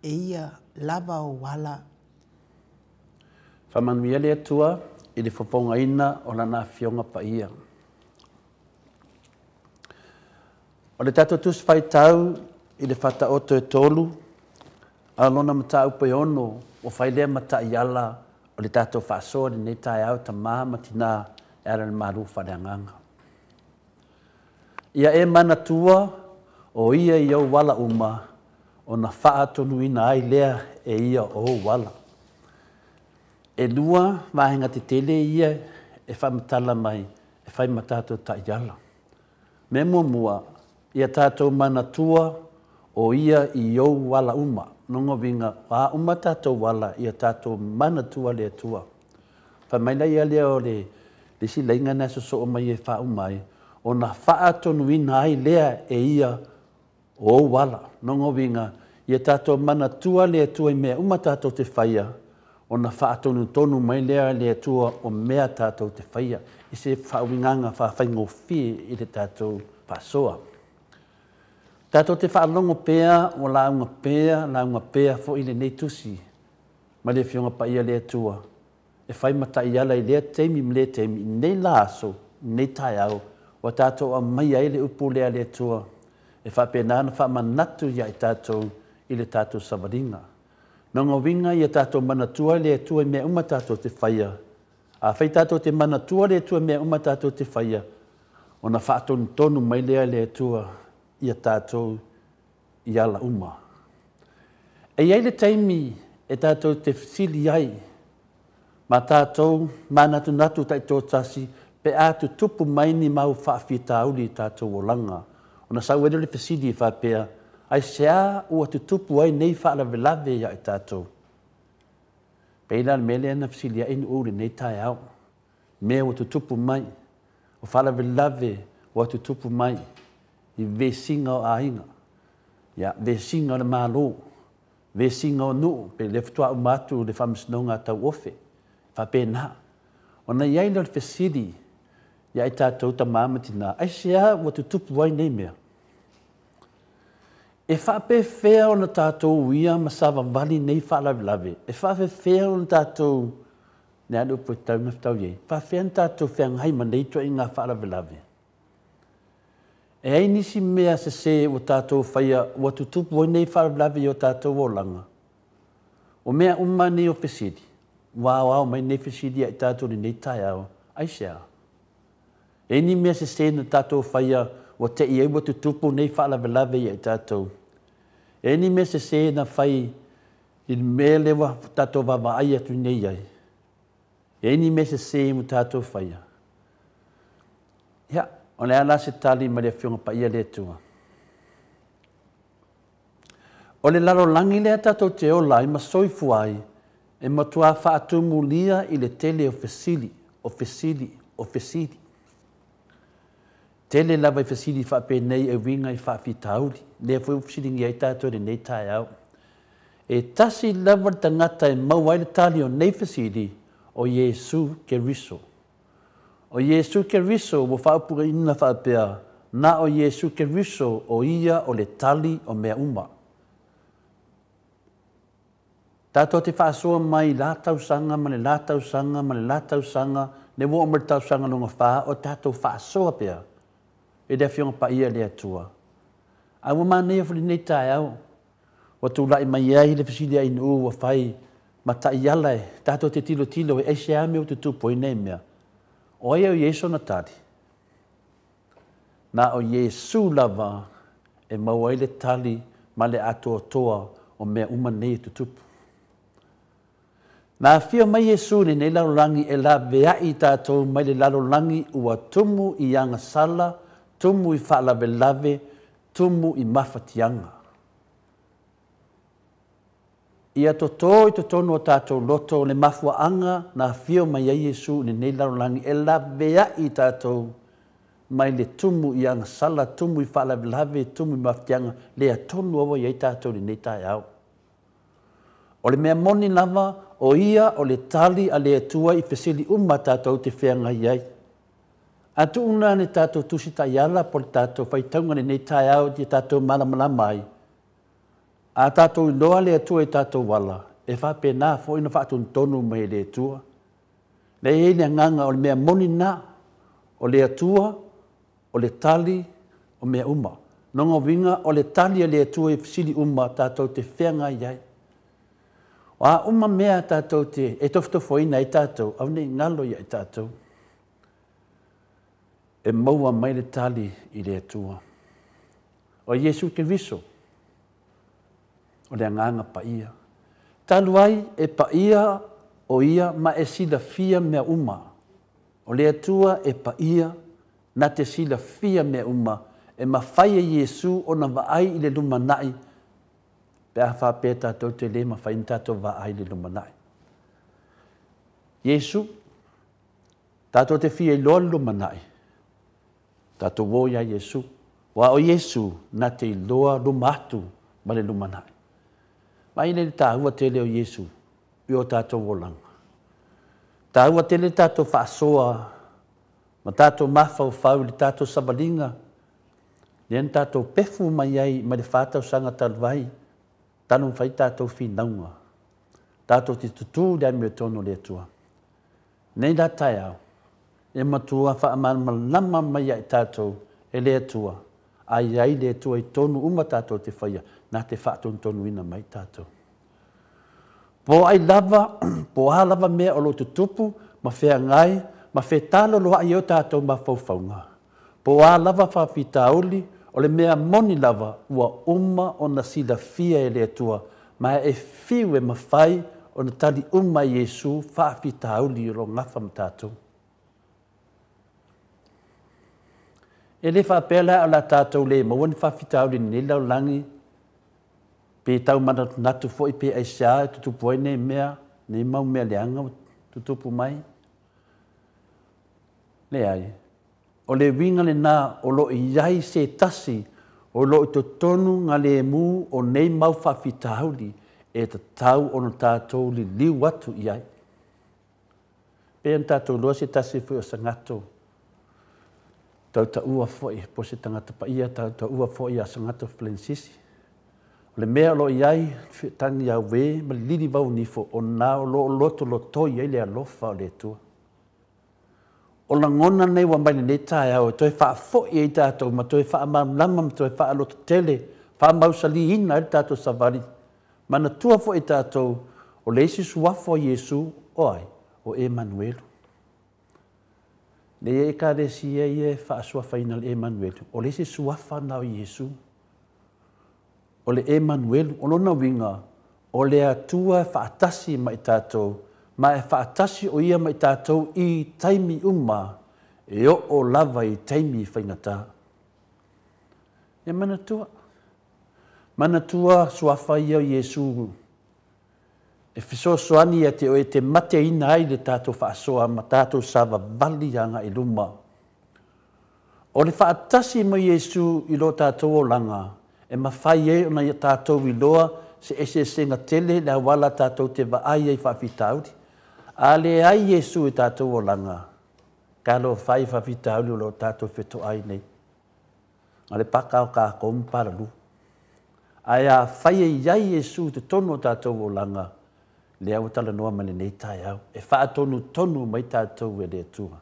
[SPEAKER 1] e ia lava o wala.
[SPEAKER 3] Whamanuia lea tua i le whaponga ina o lana whionga pa ia. O le tato tus whai tau i le whata oto e tolu, a lona mata upe ono o whai lea mata i ala o le tato whaasoa ni nei tai au ta maa matina e ara le maru whareanganga. Ia e mana tua o ia i au wala uma o na wha tonu ina ai lea e ia o wala. E lua mahenga te tele ia e whamatala mai e whai matato ta iala. Me mua ia tātou mana tua o ia i au wala uma. Nongo vinga a uma tātou wala ia tātou mana tua lea tua. Whamaila ia lea o le si lainga na so o mai e wha umai. O na wha tonu ina ai lea e ia o wala. Nongo vinga ia tātou mana tua lea tua i mea uma tātou te whaia. O na wha tonu mai lea tua o mea tātou te whaia. I se whauinganga whaingofi i le tātou whasoa. Tātou te whaalongo pēa o launga pēa fo i le nei tusi. Ma le whionga pa ia lea tua. E whai mata i ala i lea teimi mle teimi. Nei laso, nei tai au. O tātou a mai ai le upu lea tua. E whapena wha manatu ia i tātou i le tātou savaringa. Nonga winga ia tātou manatua lea tua i mea uma tātou te whaia. A whai tātou te manatua lea tua mea uma tātou te whaia. O na whaatonu tonu mai lea tua ia tātou i ala uma. E iai le taimi e tātou te sili ai. Ma tātou manatu natu tai tō tasi pe atu tupu mai ni mau whaafita auli tātou o langa. O na sau le fesidi whapea. Ai sea ua tutupu ai nei whaalavelave ia i tātou. Peila mele ana fesidi a inu uri nei tai au. Mea ua tutupu mai. O whaalavelave ua tutupu mai. I vesinga o ainga. Ia, vesinga o le malo. Vesinga o nuu. Pe le futua umatu le whamisnonga tau ofe. Whapena. O na iai le fesidi. Ia i tātou ta māmatina. Ai sea ua tutupu ai nei mea. E whape whea o na tātou uia ma sawa wali nei whaalavelave. E whape whea o na tātou ne anu po tau na whtau iei. Whape whea na tātou whea ngai ma nei tua i ngā whaalavelave. E ai nisi mea se o tātou whaia ua tutupu ai nei whaalavelave i o tātou o langa. O mea umma nei o fesidi. Wao mai nei fesidi ai tātou ni nei tai au. Ai sea. E ni mea se na tātou whaia o te iei ua tutupu nei whaalavelave i ai tātou. E ni me se na whai i mea lewa tātou wawa ai atu nei ai. E ni me se mu tātou whaia. Ia, o le ala se tali ma le whionga pa ia le tua. O le lalo langi lea tātou te ola i ma soifu ai e matua whaatumu lia i le tele o fesili. Tele lava i fesili whape nei e winga i whaafitauri. Lea fwoi fesili ngi ai tātou le nei tai au. E tasi lava tangata e mauai le tali o nei fesili o Yesu Keriso. O Yesu Keriso mo whaapura ina whaapea. Na o Yesu Keriso o ia o le tali o mea uma. Tātou te whaasoa mai lātau sanga, ma le lātau sanga, ma le lātau sanga. Ne wo o tau sanga longa wha o tātou whaasoa pea. E rea whionga pa ia lea tua. A wa manea fuli nei tai au. Wa tu lai mai ai le fesili ai nu wa whai. Ma ta i ala e. Tātou te tilo e eise ame o te tupo i nei mea. O ia o Yesu na tari. Na o Yesu lava e maua le tali ma le ato toa o mea uma nei te tupo. Na fia mai Yesu ni nei lalolangi e la vea i tātou mai le lalolangi ua tumu i anga sala, tumu i whaalavelave, tumu i mawhatianga. Ia toto i totonu o tātou loto le mafuaanga na fia mai a Yesu ni nei lalolangi e la vea i tātou mai le tumu i anga sala, tumu i whaalavelave, tumu i mawhatianga, le atonu awa i ai tātou ni nei tai au. O le mea moni lava o ia o le tali a le atua i fesili uma tātou te whenga iai. Atu una ne tātou tusi tai ala po le tātou whaitaunga nei tai au ti tātou malamala mai. A tātou loa le atua e tātou wala. E whapena fo ina whaatun tonu mai le atua. Le e le nganga o le mea moni na, o le atua, o le tali, o mea uma. Nonga winga o le tali le atua e sili uma tātou te whenga iai. Wa uma mea tātou te e tofitofo ina i tātou, au nei ngalo ia i tātou. E maua mai le tali i le atua. O Yesu ke viso, o le nganga pa ia. Taluai e pa ia o ia ma e sila fia mea uma. O le atua e pa ia na te sila fia mea uma. E ma fai e Yesu o na vaai i le lumanai. Pe a whapea tātou te le ma fai ni tātou vaai le lumanai. Yesu, tātou te fia i loa lumanai. Tātou wō ia Yesu. Wa o Yesu na te loa lumatu ma le lumanai. Mai le tāua te leo Yesu, i o tātou wolanga. Tāua te le tātou whaasoa, ma tātou mawhau le tātou savalinga, len tātou pefu mai ai, ma le whātau sanga talwai, tanu whai tātou whinaunga. Tātou te tutu le ame tono le atua. Nei la tai au, e matua whaamalama mai ai tātou e le atua. Ai le atua i tonu uma tātou te whaia, nā te whaatun tonu ina mai tātou. Po ai lava, po a lava mea o lo te tupu, ma whea ngai, ma whea tālo loa i o tātou ma whauwhaunga. Po a lava whawhita oli, o le mea moni lava, ua uma o na sila fia e le atua, ma e whiu e mawhai o na tali uma Yesu whawhita oli o lo ngafa ma tātou. E le whapela o la tātou le mawani whawhita oli ni lau langi, pe tau mana natu fo i pe aisha e tutupu ai nei mea, nei mau mea leanga tutupu mai. Le ai, o le winga le nā o lo i iai se tasi, o lo i to tonu ngā le mū o nei mau whawhitauli e ta tau o no tātou li liu atu iai. Pe an tātou loa se tasi fui o sangato, tau ta ua foi, po se tangata pa ia, tau ta ua foi a sangato Flensisi. Le mea lo iai, tangi au we, ma lili vau nifo, o nā o lo loto lo toi iai le alofa o le tua. O la ngona nei wa mai le tai au, toi wha fo i ei tātou, ma toi wha lama, ma toi wha loto tele, wha mausali ina i tātou savari. Mana tua fo i tātou, o le isi suafo Yesu, oi, o Emanuelu. Le e ka le si e wha suafa ina le Emanuelu, o le isi suafa na o Yesu. O le Emanuel, o lona winga, o le atua whaatasi mai tātou, ma e whaatasi o ia mai tātou i taimi uma, e o lava i taimi whaingata. E manatua. Manatua suafa ia o Yesu. E whiso soani a te o e te mate ina ai le tātou whaasoa, ma tātou sawa vali anga i luma. O le whaatasi mai Yesu i lo tātou o langa, e mawhai e ona i tātou i loa se ese senga tele le wala tātou te waai ai whawhitauri. A le ai Yesu i tātou o langa. Ka lo whai whawhitauri o lo tātou wheto ai nei. A le pakao ka kompara lu. A ea whai e iai Yesu te tonu o tātou o langa. Le au tala noa mani nei tai au. E wha tonu mai tātou e le tua.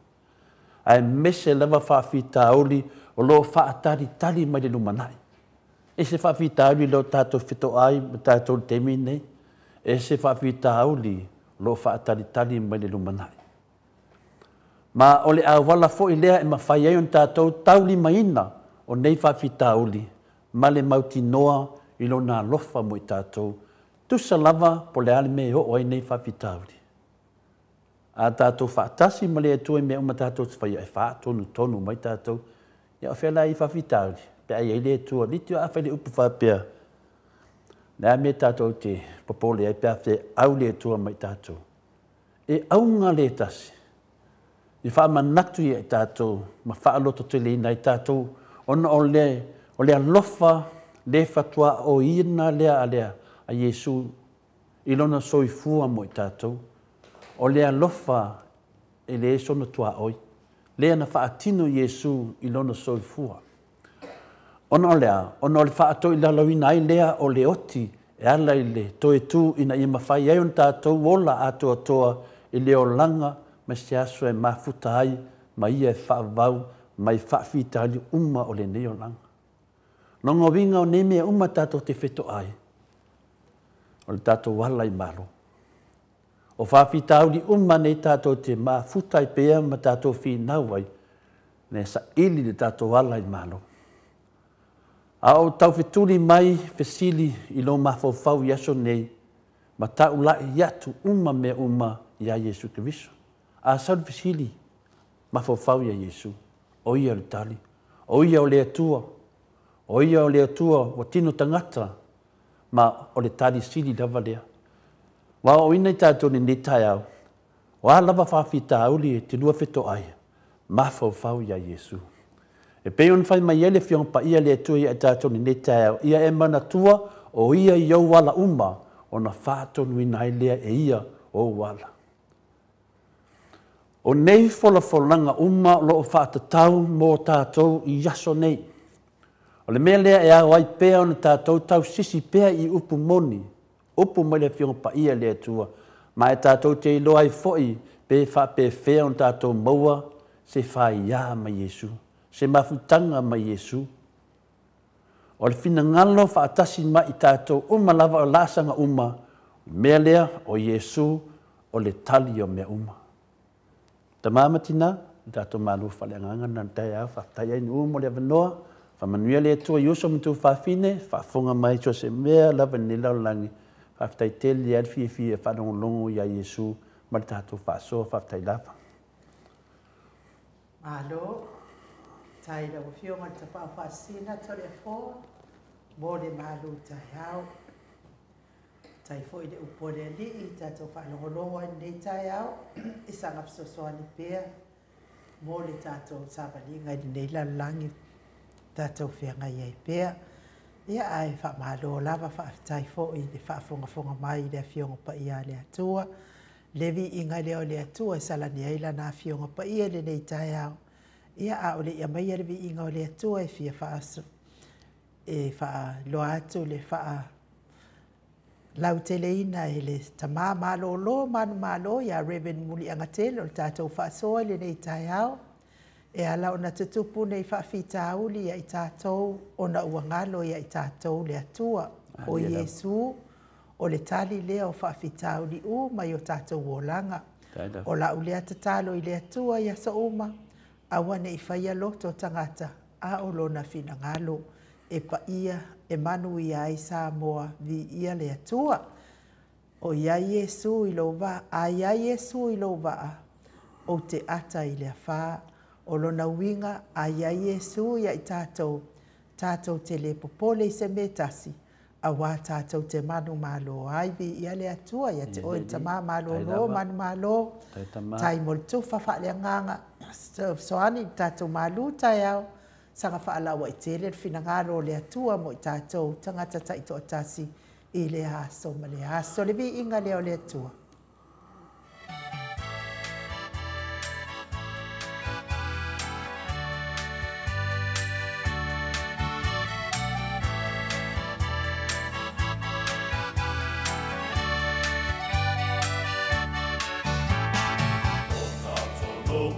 [SPEAKER 3] A e mese lava whawhitauri o lo whaatari tali mai le lumanai. E se whawhitauli lo tātou whito ai, tātou temi nei. E se whawhitauli lo whaatari mai le lumanai. Ma o le awala fo i lea e mawhai ai on tātou tauli maina o nei whawhitauli. Ma le mauti noa i lo nā lofa mo i tātou. Tusa lava po le ale me o ai nei whawhitauli. A tātou whaatasi ma le atua me uma tātou whai ai whaatonu mai tātou. Ia o whela i whawhitauli. Pe ai ele tua liti a fele upu whapea. Nā me tātou te popole ai pia whe au le tua mai tātou. E au ngā le tasi. I wha manatu i tātou, ma wha aloto te le ina i tātou. Ona o le alofa le whatua o ina lea a Yesu. I lona soifua mo i tātou. O le alofa e le sono tua oi. lea na whaatino Iesu i lona soifua. Ona lea, ona le whaato i lalawina ai lea o le oti e ala i le toe tū ina i mawhai ai on tātou ola ato atoa i leo langa ma se aso e mafuta ai ma ia e whaavau mai whaafita ali uma o le neo langa. Nonga winga o neme uma tātou te wheto ai. O le tātou wala i malo. O whaafita ali uma nei tātou te mafuta i pea ma tātou whinau ai. Ne sa ili le tātou wala i malo. A o tau wheturi mai whesili i lo mawhauwhau i aso nei, ma tau lai iatu uma me uma i a Jesu Kristo. A sau whesili mawhauwhau i a Jesu. O ia le tali, o ia o le atua, o ia o le atua o tino tangata, ma o le tali sili lava lea. Wa o ina i tātou ni netai au, wa lava whawhita auli e te lua wheto ai, mawhauwhau i a Jesu. E pe on fai mai ele fiong pa ia le atua i a tātou ni netai au, ia e mana tua o ia i au wala uma, o na whātonu i nai lea e ia o wala. O nei wholawholanga uma lo o whātatau mō tātou i yaso nei. O le mea lea e au ai pēa o na tātou tau sisi pēa i upu moni. Upu mai le fiong pa ia le atua. Ma e tātou te ilo ai foi pē wha pē whea o na tātou maua se whai ia ma Jesu. Se mafutanga ma Jesu. O le fina ngalo whaatasi ma i tātou uma lava o lasanga uma. Mea lea o Jesu o le tali o mea uma. Ta mamatina, tātou malu whaleanganga nan tai au, whaftai ai ni umo le avanoa, whamanuia le atua iuso mtu whawhine, whafonga mai tua se mea lava nila o langi, whaftai teli ad fie e whanongolongo i a Jesu, ma le tātou whasoa whaftai lava.
[SPEAKER 1] Malo, tai la wafionga te whawhasina tore fōa, mō le malu tai au. Tai foi de upore ali i tātou whanongolongo nei tai au, i sanga psosoa ni pēa, mō le tātou sāwalinga i nei lalangi, tātou whianga iei pēa. Ia ai whamalo lava whaafitai foi de whaafonga mai le fionga pa ia le atua. Levi inga leo le atua salani aila na fionga pa ia le nei tai au. Ia a ole ia mai levi inga o le atua e fia whaasu. E wha loatu le wha lau teleina e le tamā malo lo manu malo ia Reverend Muli Angatele o le tātou whaasoa le nei tai au. E ala ona tutupu nei whaafita auli ia i tātou ona uangalo ia i tātou le atua o Iesu o le tali lea o whaafita auli mai o tātou wolanga. O la ulea tatalo i le atua ia sa uma awane i whaia loto tangata a o lona fina ngalo e pa ia e manu ia ai sa moa vi ia le atua. O ia Iesu i lo va, a ia Iesu i lo va, o te ata i le wha, o lona winga a ia Iesu ia i tātou, tātou te le popole i se metasi, a wā tātou te manu malo ai vi ia le atua, ia te oe tamā malo lo, manu malo, tai moltu whawha nganga, soani tātou malu tai au, sanga whaalawa i tele whinangaro le atua mo i tātou tangata taito atasi i le aso ma le aso. Le vi inga leo le atua.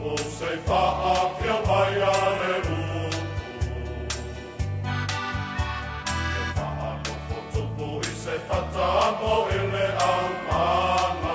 [SPEAKER 4] O se whaapia mai a le upu. E whaano fotupu i se whatamo i le au mana.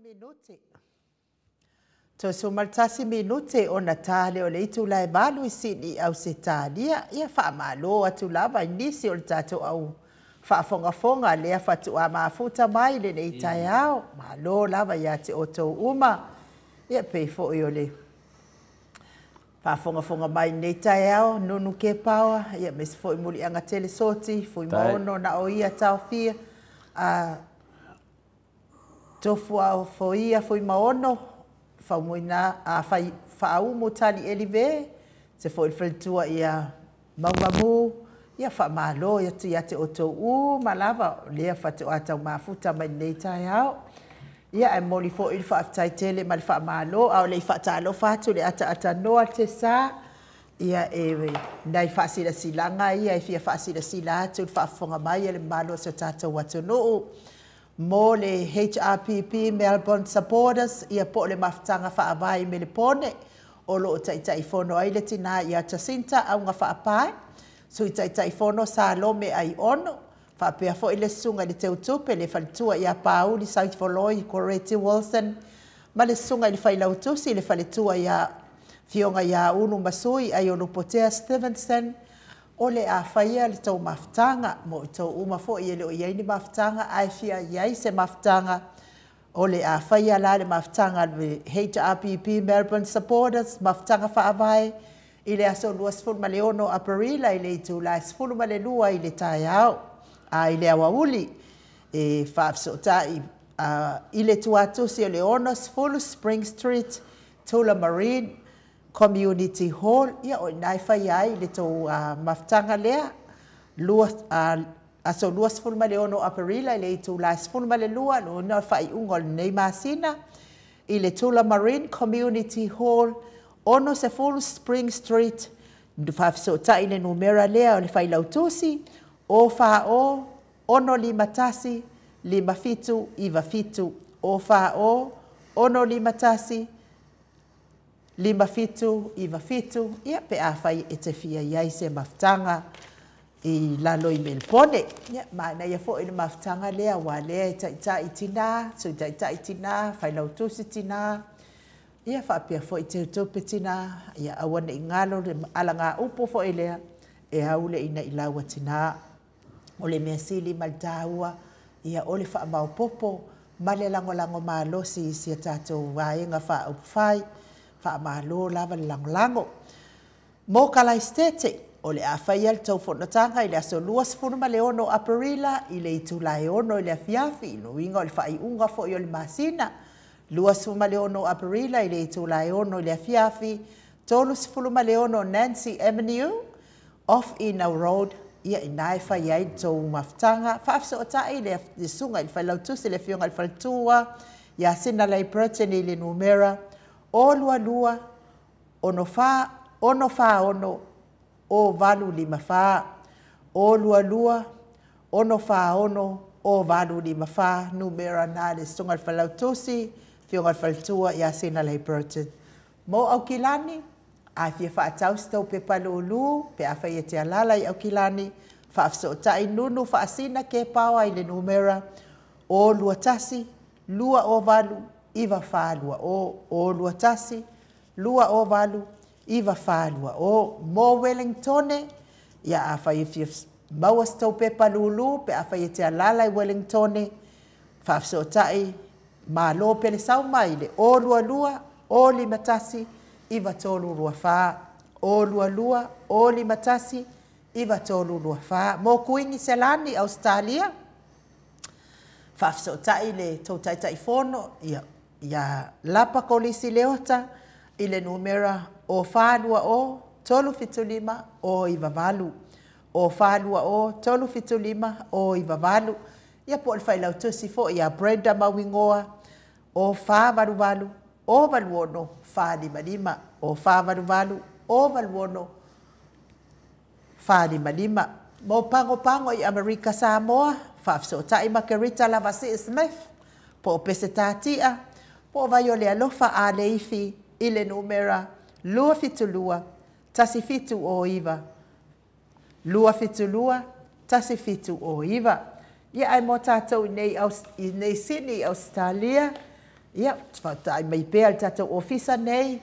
[SPEAKER 1] Minute. To sumaltasi minute o na tale o le itu lai malu isini au se talia ia wha malo atu lava inisi o le tato au wha fonga lea whatu a mafuta mai le nei tai au malo lava ia te oto uma ia peifo i o le wha fonga mai nei tai au nunu ke paua ia mesi fo i muli anga tele soti fo i maono na o ia tau fia tofu au foia foi maono fa moina a fa umo tali elive se foi feltua ia maumamu ia fa malo ia te oto u malava le fa te ata mafuta mai nei tai au ia e moli fo il fa tai tele mal fa malo au le fa talo fa tu le ata no te sa ia e dai fa silanga ia e fia fa sila tu fa fonga mai le malo se tata watu no mo le HRPP Melbourne supporters ia po le maftanga whaavai me le pone o lo tai fono ai le tina ia Jacinta au nga whaapai so i tai fono sa lo me ai ono whaapea fo i le sunga le teutupe le whalitua ia Pauli South Foloi Corretti Wilson ma le sunga le whailautusi le whalitua ia fionga ia unu masui ai o Lupotea Stevenson o le a whaia le tau maftanga mo i tau uma fo i ele o iei ni maftanga ai fia iei se maftanga o le a whaia la le maftanga le HRPP Melbourne supporters maftanga whaavai i le aso lua sfulu ma le ono aparila i le i tu la sfulu ma le lua i le tai au a i le awauli e whaafsotai i le tuatusi o le ono sfulu Spring Street Tula Marine Community Hall ia o nai fai ai le tau maftanga lea lua aso lua sfulu ma le ono aparila i le i tu la sfulu ma le lua no na fai ungol nei masina i le Tula Marine Community Hall ono se full Spring Street fafso ta i le numera lea o le fai lautusi o fa o ono limatasi limafitu ivafitu o fa o ono limatasi lima fitu, iwa fitu, ia pe a whai e te fia iai se maftanga i lalo i Melbourne. Ia, maana ia fo i le maftanga lea wa lea i tai tina, so i tai tina, whai lau tusi tina, ia whapia fo i te utope tina, ia awana i ngalo le alanga upo fo i lea, e haule ina i laua tina. O le mea sili maltaua, ia ole wha mau popo, male lango maalosi si a tātou waenga wha upwhai, wha malo lava le lango. Mo kala estete, o le a whai al tau whanatanga i le aso luas funu ma le ono aparila, i le itu lai ono i le afiafi, no inga o le whai unga fo i o le masina, luas funu ma le ono aparila, i le itu lai ono i le afiafi, tolus funu ma le ono Nancy Avenue, off Inau Road, ia i nai whai ai tau maftanga, whaafso o tai le sunga i whai lautusi le fionga i whaltua, ia sina lei Britain i le numera, o lua ono fa ono o valu lima fa o lua lua ono fa ono o valu lima fa numera na le sungal falautusi fiongal faltua ya sina lei Burton mo au kilani a fia fa tau sto pe palulu pe a fa te alala au kilani fa so tai nunu fa asina ke pawa ile numera o lua tasi lua o valu iva fa lua o lua tasi lua o valu iva fa lua o mo Wellingtone ya a fa fia maua sto pe palulu pe a fa te alala Wellingtone fa so tai ma lo pele sau mai le o lua lua o lima tasi iva tolu lua fa o lua lua o lima tasi iva tolu lua fa mo kuingi selani Australia fa so tai le to tai fono ya lapa kolisi leota ile numera o fa lua o tolu fitulima o iva valu o fa lua o tolu fitulima o iva valu ia po fai lau tusi fo ia Brenda mawingoa o fa valu valu o valuono fa lima lima o fa valu valu o valuono fa lima lima mo pango i Amerika Samoa fa so tai makarita lava Smith po pese tatia po vai ole alofa a leifi ile numera lua fitulua tasi fitu o iva lua fitulua tasi fitu o iva ia ai mo tātou nei Sydney, Australia. Ia, tai mai pēr tātou ofisa nei.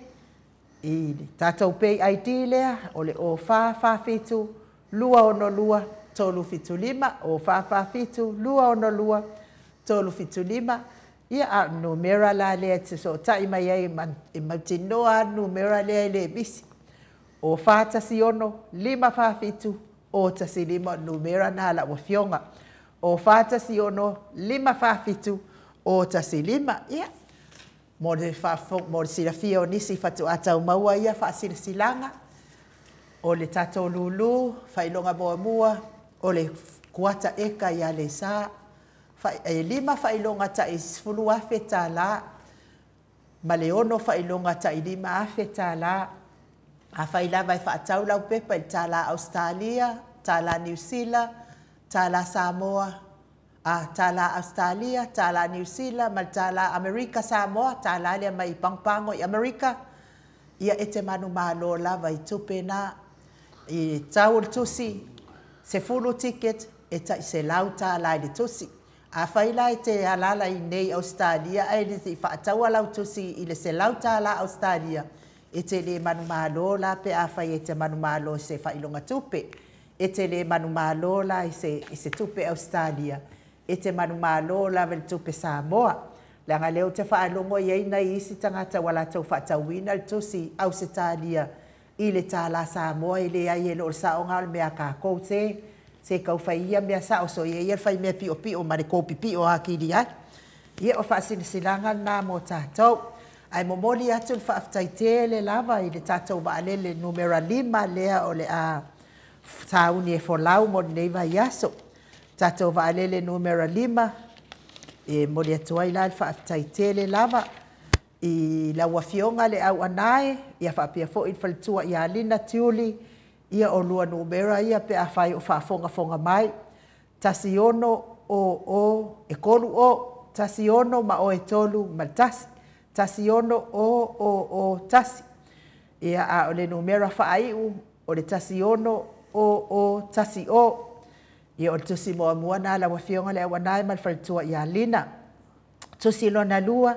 [SPEAKER 1] I tātou pei ID lea, ole o wha fitu, lua ono lua, tolu fitu lima, o wha fitu, lua ono lua, tolu fitu lima. Ia a numera la lea te so tai mai ai matinoa numera lea le bisi. O wha tasi ono, lima wha fitu, o tasi lima numera na la wafionga. O fata si ono lima fafitu o tasi lima ia mo de mo sila fia o nisi fatu atau maua ia fa sila silanga o le tato lulu fa ilonga mua o le kuata eka ia le sa fa lima fa ilonga ta isfulu afeta la ma le ono fa ilonga ta lima afeta la a fa ilava fa atau lau pepa ta la Australia ta la New Zealand tala Samoa, tala Australia, tala New Zealand, mal tala Amerika Samoa, tala le mai pangpango i Amerika. Ia ete manu malo lava i tupe na i taul tusi, se fulu ticket, eta i se lau tala i tusi. A faila e te alala i nei Australia, ai le te whaataua lau tusi i le se lau tala Australia. E te le manu malo la pe a fai e te manu malo se whailonga tupe. E te le manu malo la i se tupe Australia. E te manu malo la vel tupe Samoa. Langa leo te whaalongo i eina i isi tangata wala tau whaatawina le tusi au se talia. I le tala Samoa i le ai e lo sa o ngal mea kako se kau whaia mea sa o so i e whai mea pio ma le kōpi pio a kiri ai. Ie o whaasinsilanga nā mo tātou. Ai momoli atu le whaaftai te le lava i le tātou waalele numera 5 lea o le a tauni e folau mo nei vai aso. Tātou waalele numera 5 e moli atua i la le whaaftai te le lava i la wafionga le au anae ia whaapia fo i whalitua i alina tiuli ia o lua numera ia pe a whai o whaafonga mai. Tasi ono o e kolu o tasi ono ma o e tolu ma tasi. Tasi ono o tasi. Ia a o le numera whaaiu o le tasi ono o tasi o. Ia o le tusi moa muana la wafionga le awanae mal whalitua i alina. Tusi lona lua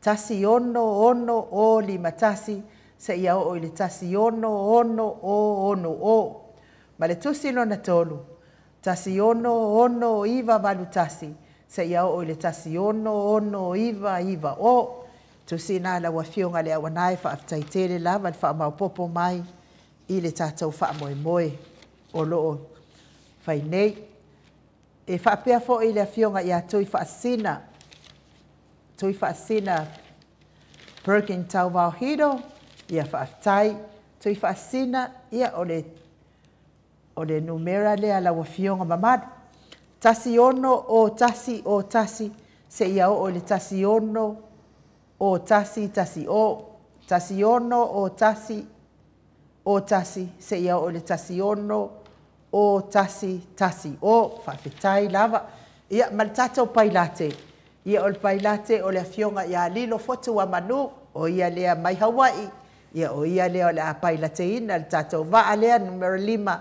[SPEAKER 1] tasi ono o lima tasi. Se ia o le tasi ono o. Ma le tusi lona tolu. Tasi ono iva valu tasi. Se ia o le tasi ono iva o. Tusi nā la wafionga le awanae whaaftai tere lava le wha maupopo mai i le tātou wha moe o loo whai nei. E whaapea fo i le awhionga i a tui whaasina Perkin Tau Wauhiro ia whaaftai tui whaasina ia o le numera lea la wafionga mamadu. Tasi ono o tasi se ia o le tasi ono o tasi o tasiono o tasi se ia o le tasiono o tasi o whawhetai lava. Ia maltato pailate. Ia o le pailate o le afionga ia lilo fotu wa manu o ia lea mai Hawaii. Ia o ia lea o le a pailate ina le tato waa lea numero 5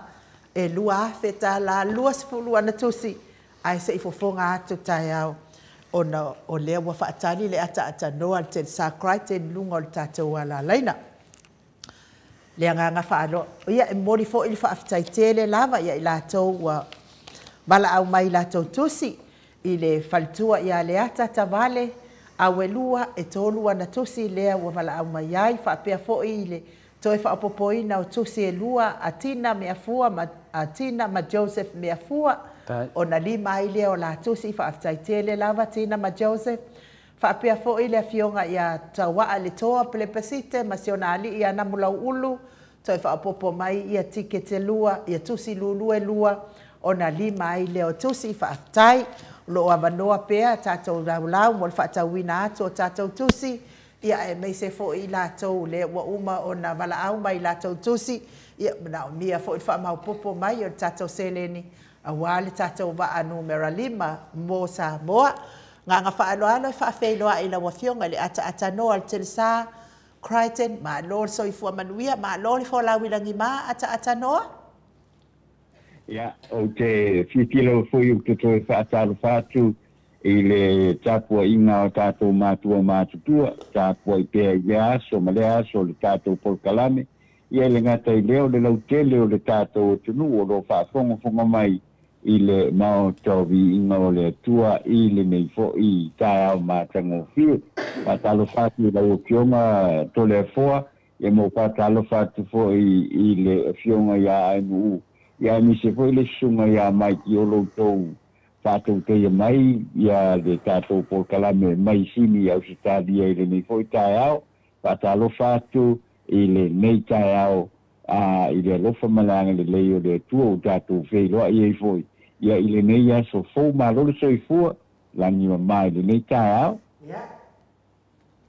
[SPEAKER 1] e lua afe ta la lua sifulu ana tusi. Ai se ifofonga atu tai au. O lea wa whaatani le ata noa te sakrai te lunga o le tato wa la laina. Lea nganga whaalo. Ia e mori fo ili whaafitai tele lava ia i lātou wa mala au mai lātou tusi. I le faltua ia le ata tavale au e lua e tolua na tusi lea wa mala au mai ai. Whaapea fo i le toi whaapopoina o tusi e lua atina mea fua atina ma Joseph mea fua. O na lima ai lea o la tusi whaafitai tele lava tina ma Joseph. Whaapea fo i le afionga ia tawaa le toa pelepesite masionali ia namulau ulu. Toi whaapopo mai ia tike te lua, ia tusi lulu e lua. O na lima ai leo tusi whaafitai. Lo a manoa pea tātou laulau mo le whaatauina atu o tātou tusi. Ia e mei se fo i lātou le wa uma o na wala au mai lātou tusi. Ia na o mia fo i whaamaupopo mai o tātou seleni. A wale tātou waa numera 5 mo sa moa. Ngā ngā whaaloalo e whaafeiloa i la wafionga le ata noa al Telsa, Crichton, ma lor so i fua manuia, ma lor i fua lawilangi ma ata noa?
[SPEAKER 5] Ia, o te whitilo fui u te toi whaatalo whātu i le tāpua inga o tātou mātua mātutua, tāpua i pēa i aso, ma le aso le tātou polkalame, ia le ngata i leo le lautele o le tātou o tunu o lo whaafonga mai i le mao towi inga o le tua i le nei fo i tae au mātango whiu. Patalo whātu la o kionga tole foa, e mo patalo whātu fo i le fionga ia ainu u. Ia ni se fo i le sunga ia mai ki o lo tou tātou teia mai, ia le tātou polkalame mai sini au si tādia i le nei fo i tae au. Patalo whātu i le nei tae au. I le lofa malanga le leo le tua o tātou wheiloa i ei foi. Ia i le nei aso fau malole so i fua, langi ma mai le nei tae au.
[SPEAKER 1] Ia.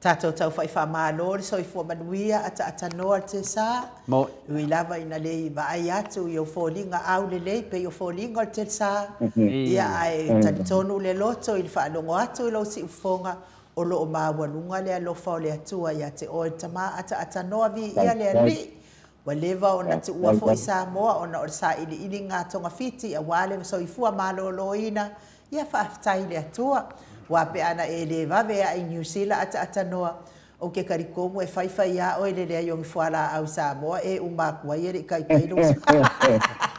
[SPEAKER 1] Tātou tau whai wha malole so i fua manuia ata noa te sā.
[SPEAKER 3] Mo.
[SPEAKER 1] Ui lava ina le i vaai atu i o fōlinga au le lei pe i o fōlinga o te sā. Ia ai tanitonu le loto i le whaanongo atu i lo si ufonga o lo o māwanunga le alofa o le atua ia te oe tama ata noa vi ia le ali. Wa leva o na te ua fo i Samoa o na o sa ili ngā tonga fiti a wale so i fua malolo ina ia whaafitai le atua. Wa pe ana e le vave a i New Zealand ata noa o ke karikomu e whaiwhai a o ele lea yongi fuala au Samoa e umakua i ere kai kailo.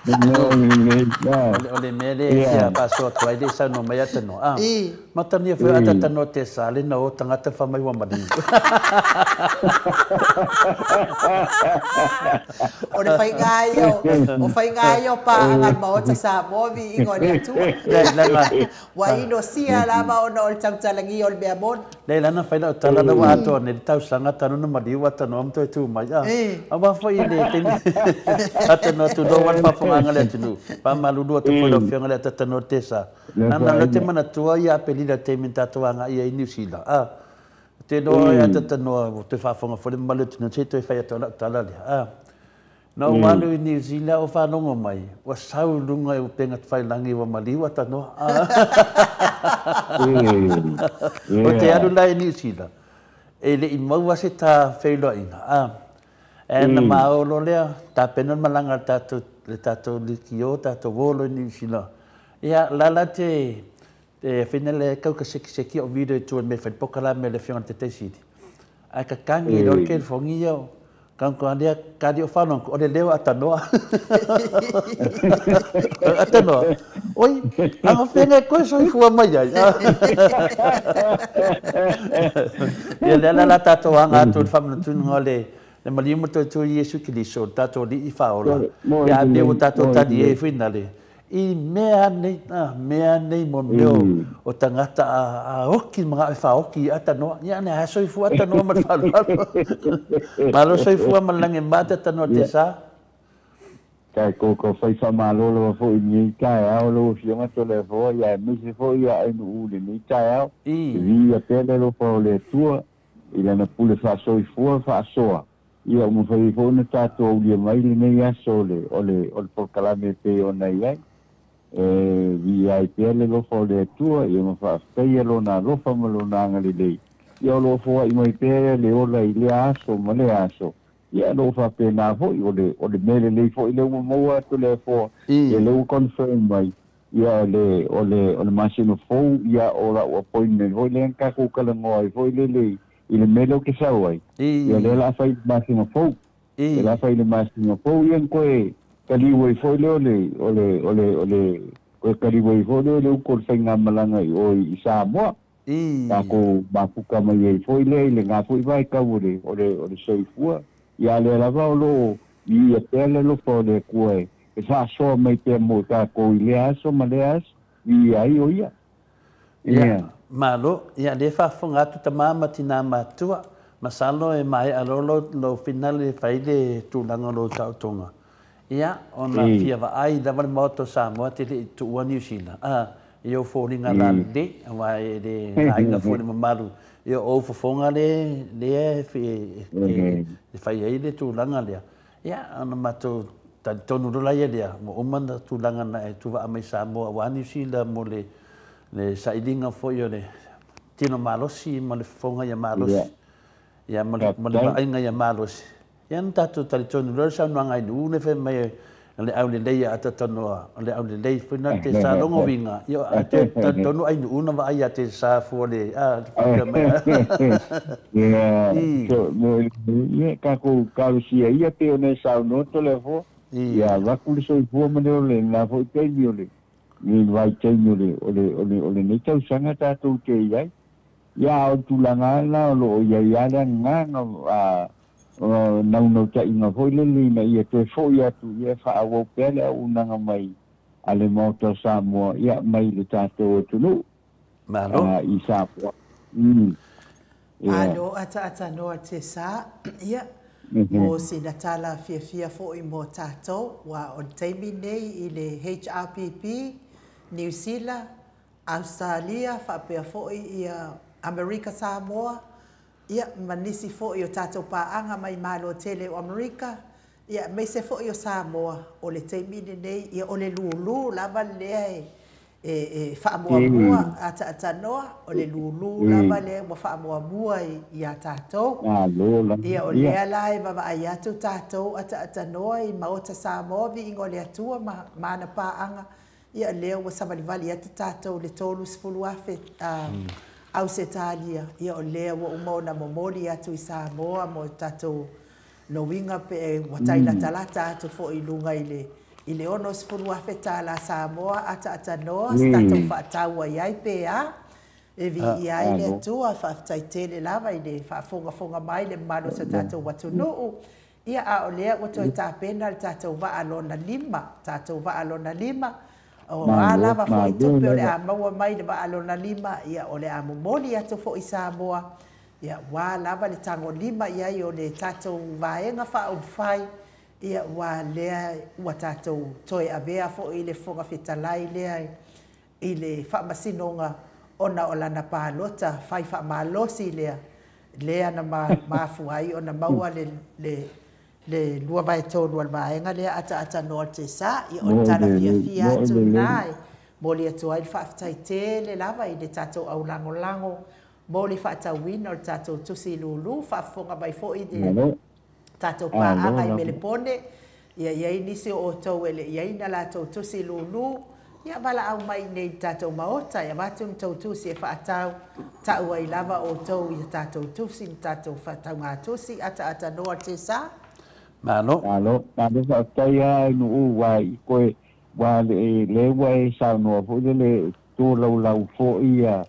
[SPEAKER 3] O le mele kia paso tuai de sa no mai ata no. Matania foi ata no te sale na o tangata whamai wa mani.
[SPEAKER 1] O le whai ngaio pa anga maota Samoa vi ingo le atua. Wa ino sia lava o na o le tautalangi o le mea mon.
[SPEAKER 3] Leila na whaina o tala na wa ato ne tau sanga tanu na mari wa tanu am to tu mai. Awa foi le teni ata no tu do wan pa ngale tunu pa malulu te foi lo fianga le tata no tesa nana lo te mana tua ia pelida te minta tua nga ia New Zealand te no ia tata no te fa fonga foi malu tunu te te fa to tala le no malu New Zealand o fa longo mai wa sau lunga o penga fai langi wa mali wa tano o te alu la New Zealand ele in mau wa se ta feilo ina na maolo lea ta penon malanga le tato likio tato volo ni sila ia lala te finale kau ka seki o video tu me fa pokala me le fiona te sidi ai ka kangi lo ke fongia kan ko dia kadio fanon o le leo atanoa atanoa oi anga fene ko so fu mai ya ia la tato anga tu famno tu ngole le malimo to Yesu Kristo tato di faola ya devo tato tadi e finale i mea nei mo meu o tangata a oki mga fa oki ata no ya ne ha soi fu ata no ma falo malo soi fu ma lange mata ta no te sa
[SPEAKER 5] kai ko fai fa malo lo fo ni kai a lo fi ma to le fo ya mi se fo ya ai no le ni kai a vi a pele lo fo le tua ila na pule fa'asoifua fa'asoa ia uma fai fo na tatou lia mai lenei aso ole polokalame pe ona iai vi ai pe le lofa o le atua ia ma fa'afeia lona alofa ma lona agalelei ia o lo'o foa'i mai pe le ola i le aso ma le aso ia lo'o fa'apena fo'i o le mea lelei fo'i le uma maua atu le afoa e leu confirm mai ia ole masino fou ia o la'u appointment fo'i le kakou kalagoa ai fo'i lelei i le mele o ke sau ai ia le la fai masino fou e la fai le masino fou ia koe kaliu ai fo'i le ole koe kaliu ai fo'i le uko le whainga malanga o i Samoa tako mapuka mai ai fo'i le ngā fo'i vai kau ole soifua ia le lava o lo i a pele lo fo le koe e whaasoa mai te mo tako i le aso ma le aso i ai o ia
[SPEAKER 3] malo ia le whaafonga atu ta mama tina matua masalo e mai alolo lo finale faile tūlanga lo tautonga ia ona fia va ai dava moto Samoa te tu New Zealand io foringa la de vai de ainga fori mamaru io o fofonga le fai ai le tūlanga le ia ona mato ta tonu la ia le mo umanda tūlanga na e tuva mai Samoa wa New Zealand mo le sailinga foi ole tino malosi mo le fonga ya malosi ya mo le ainga ya malosi yan tatu talitonu lo sa no ngai du ne fe mai le au le lei ata tono le au le lei foi na te sa longo vinga yo ate tonu ai nu na va ai ate sa fo le
[SPEAKER 5] so ye ka ko si ia te one sa no to le fo ya va ku so fo mo le na fo te le ni vai tenyo ole ne tau sanga tatu ke ia ia o tulanga la lo ia la nga no ta inga foi le na ia te fo ia tu ia fa awo pele unanga mai ale moto Samoa ia mai le tatu tu no
[SPEAKER 3] malo
[SPEAKER 5] isa po
[SPEAKER 1] alo ata no te sa ia mo sina tala fia fo i mo tato wa o taimi nei i le HRPP New Zealand, Australia, whapea fo'i ia Amerika Samoa, ia manisi fo'i o tātou pāanga mai malo tele o Amerika, ia mai se fo'i o Samoa, o le teimine nei, ia o le lulu, lava lea whaamuamua ata noa, o le lulu, lava lea mo whaamuamua ia tātou. Ia o lea lai vava ai atu tātou ata noa i maota Samoa, vi ingo le atua mana pāanga, ia leo wa samalivali atu tātou le tolu sifulu afe au se talia ia o leo wa umona momoli atu i Samoa mo tātou no winga pe wataila talata atu fo i lunga i le ono sifulu afe tala Samoa ata noa tātou whaataua iai pe e vi iai le atua whaaftaitele lava i le whaafonga mai le malo sa tātou watu nuu ia a o lea wa toi tāpena le tātou waalona lima o alava fo i tupe o le a maua mai le waalona lima ia o le a momoli atu fo i Samoa ia wā lava le tango lima ia i o le tātou vaenga wha o whai ia wā lea ua tātou toi avea fo i le fonga whetalai lea i le whaamasinonga ona o lana pālota whai whaamalosi lea na mafuai ona maua le lua vai tonu al vaenga lea ata no te sa i o tala fia atu nai mo le atu ai whaaftaitele lava i le tātou au lango mo le whaatawina o le tātou tusi lulu whaafonga mai fo i le tātou pāanga i melepone ia iai nisi o tau ele iai na la tau tusi lulu ia wala au mai nei tātou maota ia watu tau tusi e whaatau tau ai lava o tau i tātou tusi tātou whaatau ngā tusi ata noa te sa
[SPEAKER 3] Malo
[SPEAKER 5] sa taya no wa ko wa le wa sa no fo le to lau fo ia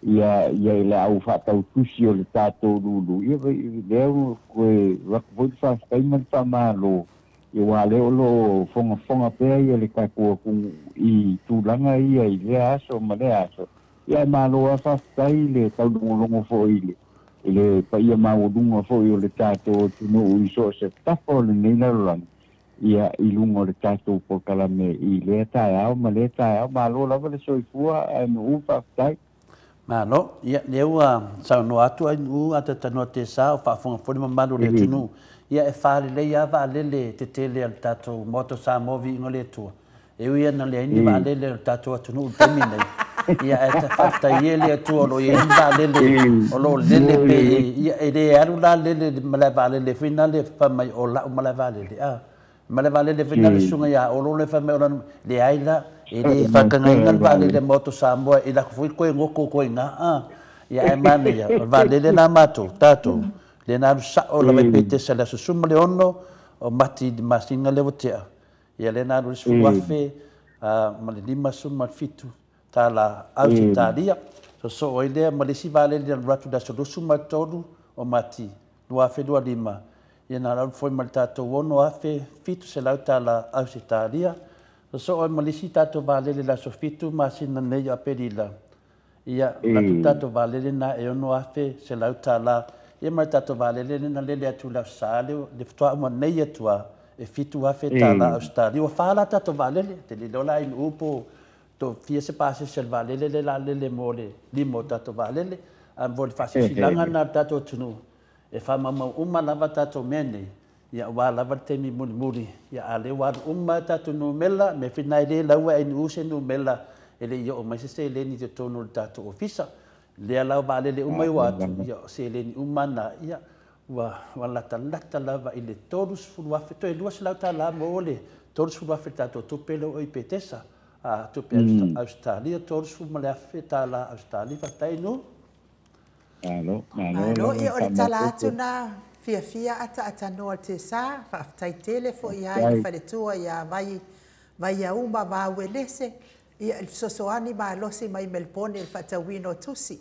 [SPEAKER 5] la au fa tau tusi o le tato lulu ia le ko wa ko fa statement fa malo i wa le lo fonga pe ia le ka ko i tu langa ia i le aso ma le aso ia malo fa stai le tau longo fo ile pa ia maudunga fo i le tato tino i so se tafo le nina ran ia i lungo le tato po kalame i le tae au ma lo lava le soifua no ufa tai
[SPEAKER 3] Malo, ia leu sa no atu ai u ata tano te sa fa fonga fo ma malu le tunu. Ia e fa le ia va le te tele al tato moto sa movi ngole tu. E ia na le ni va le tato tunu termine. Ia e fa ta ile tu lo ia va le o lo le pe ia e de aru la le mala va le finale fa mai o la mala va le mala va le finale sunga ia o lo le fa mai le aila e le whakangaingan vale le moto Samoa i la kufui koe ngoko koe ngā ia e mana ia vale le nā mātou tātou le nā sao la mai pete sa la susuma le ono o mati di masinga le wotea ia le nā rulis fuafe ma le lima suma fitu tā la auti tāria so o ilea ma le si vale le ratu da solusu ma tolu o mati lua fe lua lima ia nā rau foi ma le tātou ono afe fitu se lau tā la auti tāria so o malisi tato valele la sofitu masina nei a perila ia la tato valele na e ono afe se la utala e ma tato valele na lele atu la sale le ftoa mo nei atua e fitu afe tala australia o fala tato valele te le lola in upo to fie se passe se valele le la lele mole limo tato valele am vol fasi silanga na tato tunu e fa mama uma lava tato mene ia wa lava temi muri ia ale wa umma tatu no mela me finai le lawa in use no mela ele yo mai se le ni to no tatu ofisa le la va le umma wa ia se le ni umma na ia wa la talata lava ile todos fu afe to e luas la tala mole todos fu afe tatu to pelo oi petesa a to pe Australia todos fu male afe tala Australia fa tai no
[SPEAKER 5] alo
[SPEAKER 1] ia o tala tuna fia ata noa te sa whaftai tele fo ia i whaletua ia vai a uma va welese ia il sosoani ma losi mai Melbourne il whatawino tusi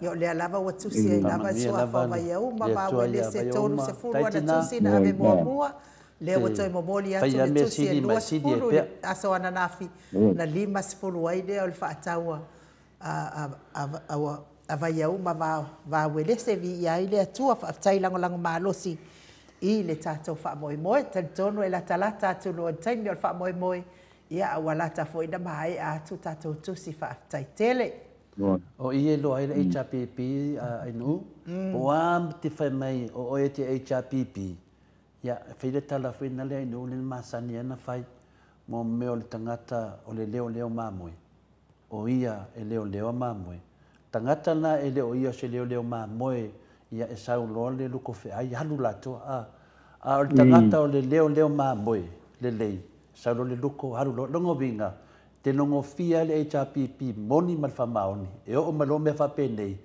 [SPEAKER 1] ia lea lava wa tusi ai lava sua fa vai a uma va welese tonu se fulu ana tusi na ave mua lea wa toi momoli atu le tusi e lua sifulu aso ana nafi na lima sifulu ai lea o le whaataua a vai au ma va welese vi ia ile atua whaftai lango malosi i le tātou whamoimoe tatono e la talata atu no taimi o le whamoimoe ia a walata fo ina mai atu tātou tusi whaftai tele
[SPEAKER 3] o ie lo ai le HRPP inu o am te whai mai o e te HRPP ia while tala whina lea inu le masani ana whai mo meo le tangata o le leo mamoe o ia e leo mamoe tangata na e leo ia se leo mamoe ia e sau loa le luko fe ai halu lato o le tangata o le leo mamoe le lei sau lo le luko halu loa longo vinga te longo fia le HRPP moni malfamaoni e o malo me fa penei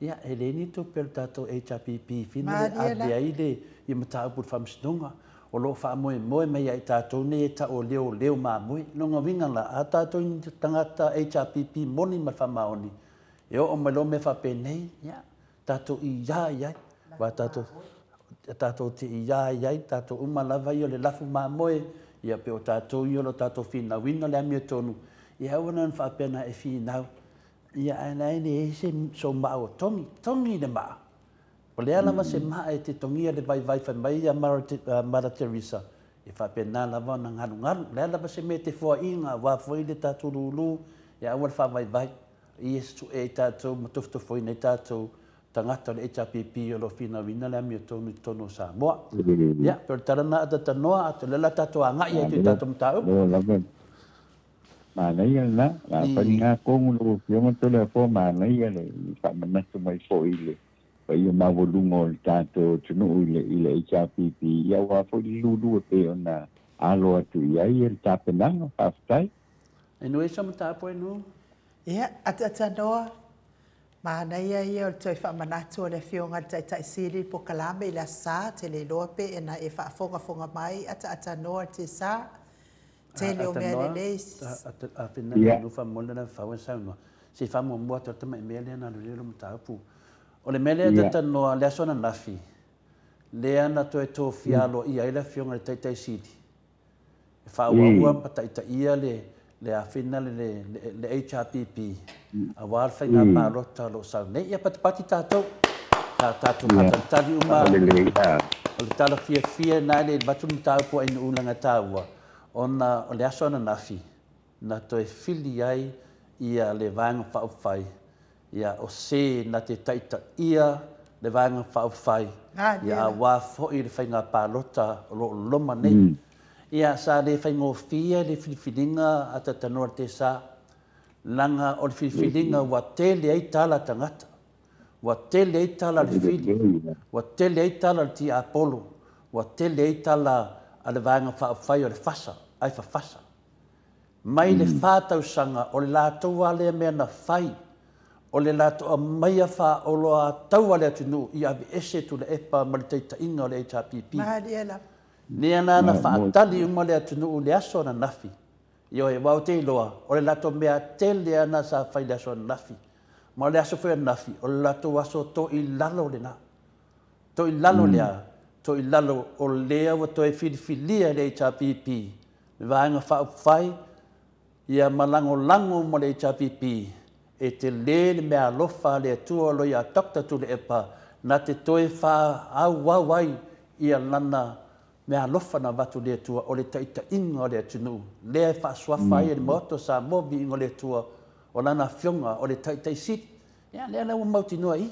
[SPEAKER 3] ia e le ni to pel tato HRPP fina le ai le i mata put famstunga o lo fa moe mai ai tato ne ta o leo mamoe longo vinga la a tato tangata HRPP moni malfamaoni e o malo me fa penei ia tato i ia wa tato te ia tato uma lava i le lafu mamoe ia pe o tato i lo tato fina wina le ami tonu ia ona fa pena e fina ia ana ni se so ma o tongi de ma o le ala se ma e te tongi le vai fa mai ia Mara Teresa e fa pena lava na ngalu le ala se me te fo inga wa foi le tato lulu ia wa fa vai i e tātou matofto foi nei tātou tangata le HRPP o lo fina wina le ami tonu tono Samoa. Ia, pero tarana ata tanoa ata lela tātou anga ia tu tātou mtau.
[SPEAKER 5] Mana ia la paringa kongu lo fioma tole fo mana ia le whamanasu mai fo ile. Pa ia mawolungo le tātou tunu ile HRPP ia wa fo i lulu pe ona alo atu ia le tāpenanga whaftai.
[SPEAKER 3] E nui sa mtau po e nu?
[SPEAKER 1] Ia, ata noa. Mana ia o toi whamanatu o le whionga tai siri po kalame i la sā, te le lope e na e whaafonga mai, ata noa te sā, te leo mea le leis.
[SPEAKER 3] A whina le nufa mole na whaua saunga. Se whamua mua te tama i mea lea na lulelo mtaupu. O le mea lea tata noa lea sona nafi. Lea na toi tō whialo ia i la whionga le tai siri. E whaua ua pata ia le afina le HRPP a wal fai nga marota lo sa ne ia pati tātou katantari uma o le tala fia na le batu mtau po ina ulanga tāua ona o le aso ana nafi na toi fili ai ia le vanga whaufai ia o se na te taita ia le vanga whaawhai. Ia wā fōi le whainga pālota o loma nei. Ia sa le whaingo fia le whiwhiringa a ta tanoa te sa. Langa o le whiwhiringa wa tele ei tala tangata. Wa tele ei tala le whiri. Wa tele ei tala le ti Apollo. Wa tele ei tala a le vanga whaawhai o le whasa. Ai whawhasa. Mai le whātau sanga o le lātou a lea mea na whai. O le lātou a maia wha o loa tau a lea tunu i avi ese tu le epa ma le teita inga o le HRPP.
[SPEAKER 1] Mahari e la.
[SPEAKER 3] Nea nana whaatali uma lea tunu u le aso na nafi. Io e wau te iloa. O le lātou mea tele ana sa whai le aso na nafi. Ma le aso whai nafi. O le lātou aso to i lalo le na. To i lalo lea. To i lalo o lea wa to e whiliwhilia le HRPP. Me vaenga whai ia malango mo le HRPP e te le mea lofa le tua lo ia dokta tu le epa na te toe wha au wawai ia lana mea lofa na watu le tua o le taita inga o le tunu. Le wha swafa ia le moto sa mobi inga le tua o lana fionga o le taita isit. Ia lea lau mauti noa i.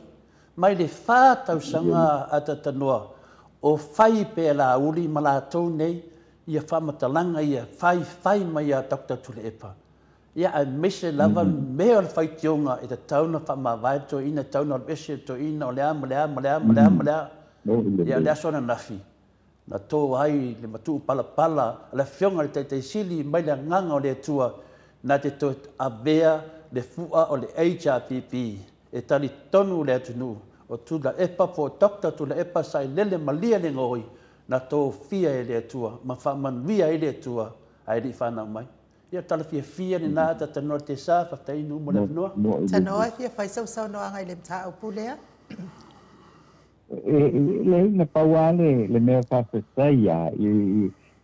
[SPEAKER 3] Mai le whātau sanga atata noa o whai pe la uli ma la tau nei ia whamatalanga ia whai mai a dokta tu le epa. Ia a mese lava mea le whai tionga e te tauna whamawai to ina tauna o bese to ina o lea. Ia lea sona nafi. Na tō ai le matu pala le whionga le teitei sili mai le nganga o le tua na te to avea le fua o le HRPP e tali tonu le atunu o tu la epa po dokta tu la epa sai lele malia le ngoi na tō fia e le tua ma whamanuia e le tua ai li whanau mai. Ia tala fia ni nā ta tanoa te sā whaftai nu mo le whanua.
[SPEAKER 1] Tanoa fia whaisau noa ngai le mta au pulea.
[SPEAKER 5] Le ina pauale le mea whawhasai a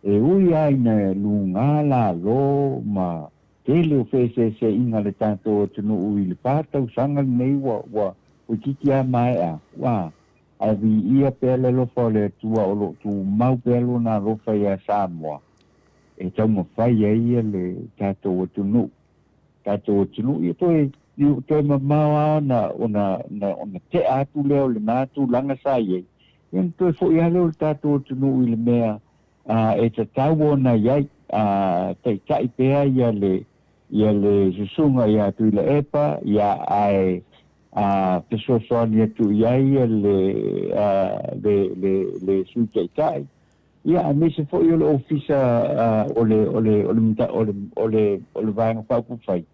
[SPEAKER 5] e ui ai na lunga la lo ma tele o whese inga le tātou tunu ui le pātau sanga nei wa ukikia mai a wa a vi ia pele lo fa le tua o lo tu mau pelo na lo fa ia Samoa e tau mo fai ia le tātou tunu ia toi to ma mawa na ona te atu leo le na tu langa sai e to fo ia le tātou tunu i le mea e te tau na iai te tai pea ia le susunga ia tu le epa ia ai te sosoani tu iai le sui tai ia a me se fo ia le ofisa ole vanga papu fai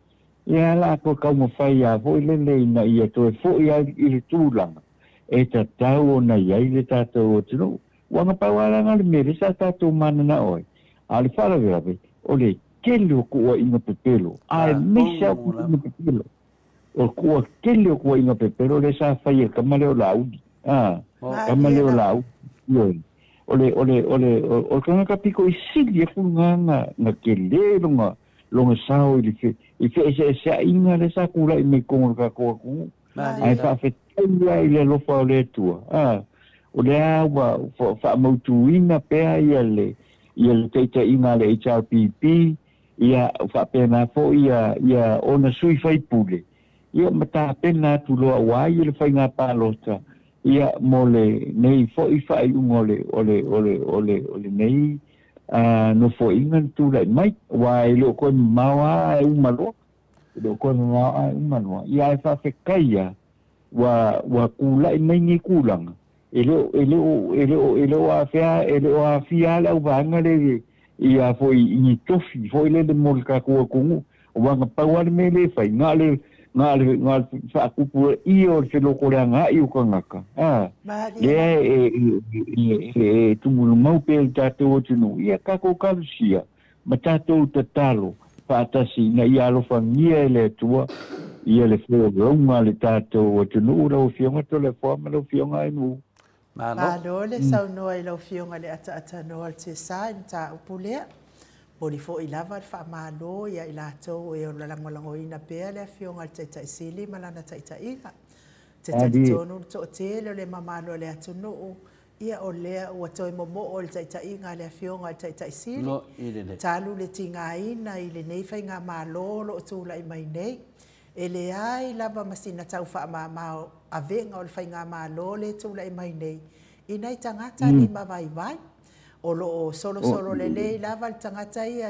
[SPEAKER 5] ia la ko ka mo fai a fo le na ia to fo ia i le tulanga e ta tau na iai le tātou tunu wanga pawala ngal me sa tātou mana na oi ali fala verabe ole kelo ko inga pepelo ai me sa ko inga pepelo o kua kele o kua inga pepero le sa fai e kamaleo lau kamaleo lau ole kanga kapiko i sili e funga na kele longa sao i fe se inga le sa kula i me kongo ka kua kungu ai fa fetelia i le lofa o le tua o le awa fa mautuina pea ia le teita inga le HRPP ia fa pena fo ia ona sui fai pule ia mata pena tu loa wai le whainga pālota ia mole nei fo i whai ungole ole nei no fo ingan tu lai mai wai lo koe mawa e umaloa ia e whawhekaia wa kula i mai ngi kulanga ele o a fia lau vanga le ia fo i ni tofi fo i le mol ka kua kungu wanga pawale me le whainga ngal fa kupu io se lo ko nga i ko ngaka le tu mu mau pe tātou tunu ia ka ko kalusia ma tātou tatalo fa tasi na ia lo fangia le tua ia le fo ronga le tātou tunu ro fionga to le forma lo fionga i nu
[SPEAKER 1] malo le sau no i lo fionga le ata no al te sa ta upulea Poli fo i lava fa malo ia i latou e o langolangoina pea le afioga le taʻitaʻisili ma lana taʻitaʻiga te talitonu le toʻatele o le mamalo le atunuu ia o lea ua toe momoo o le taʻitaʻiga a le afioga le taʻitaʻisili talu le tigāina i lenei faigā malo loo tulaʻi mai nei e le ai lava masina tau whaamamao a venga o le whainga mālo le tūla i mai nei. I nei tangata ni mawai vai. O lo o solo le le lava le tangata ia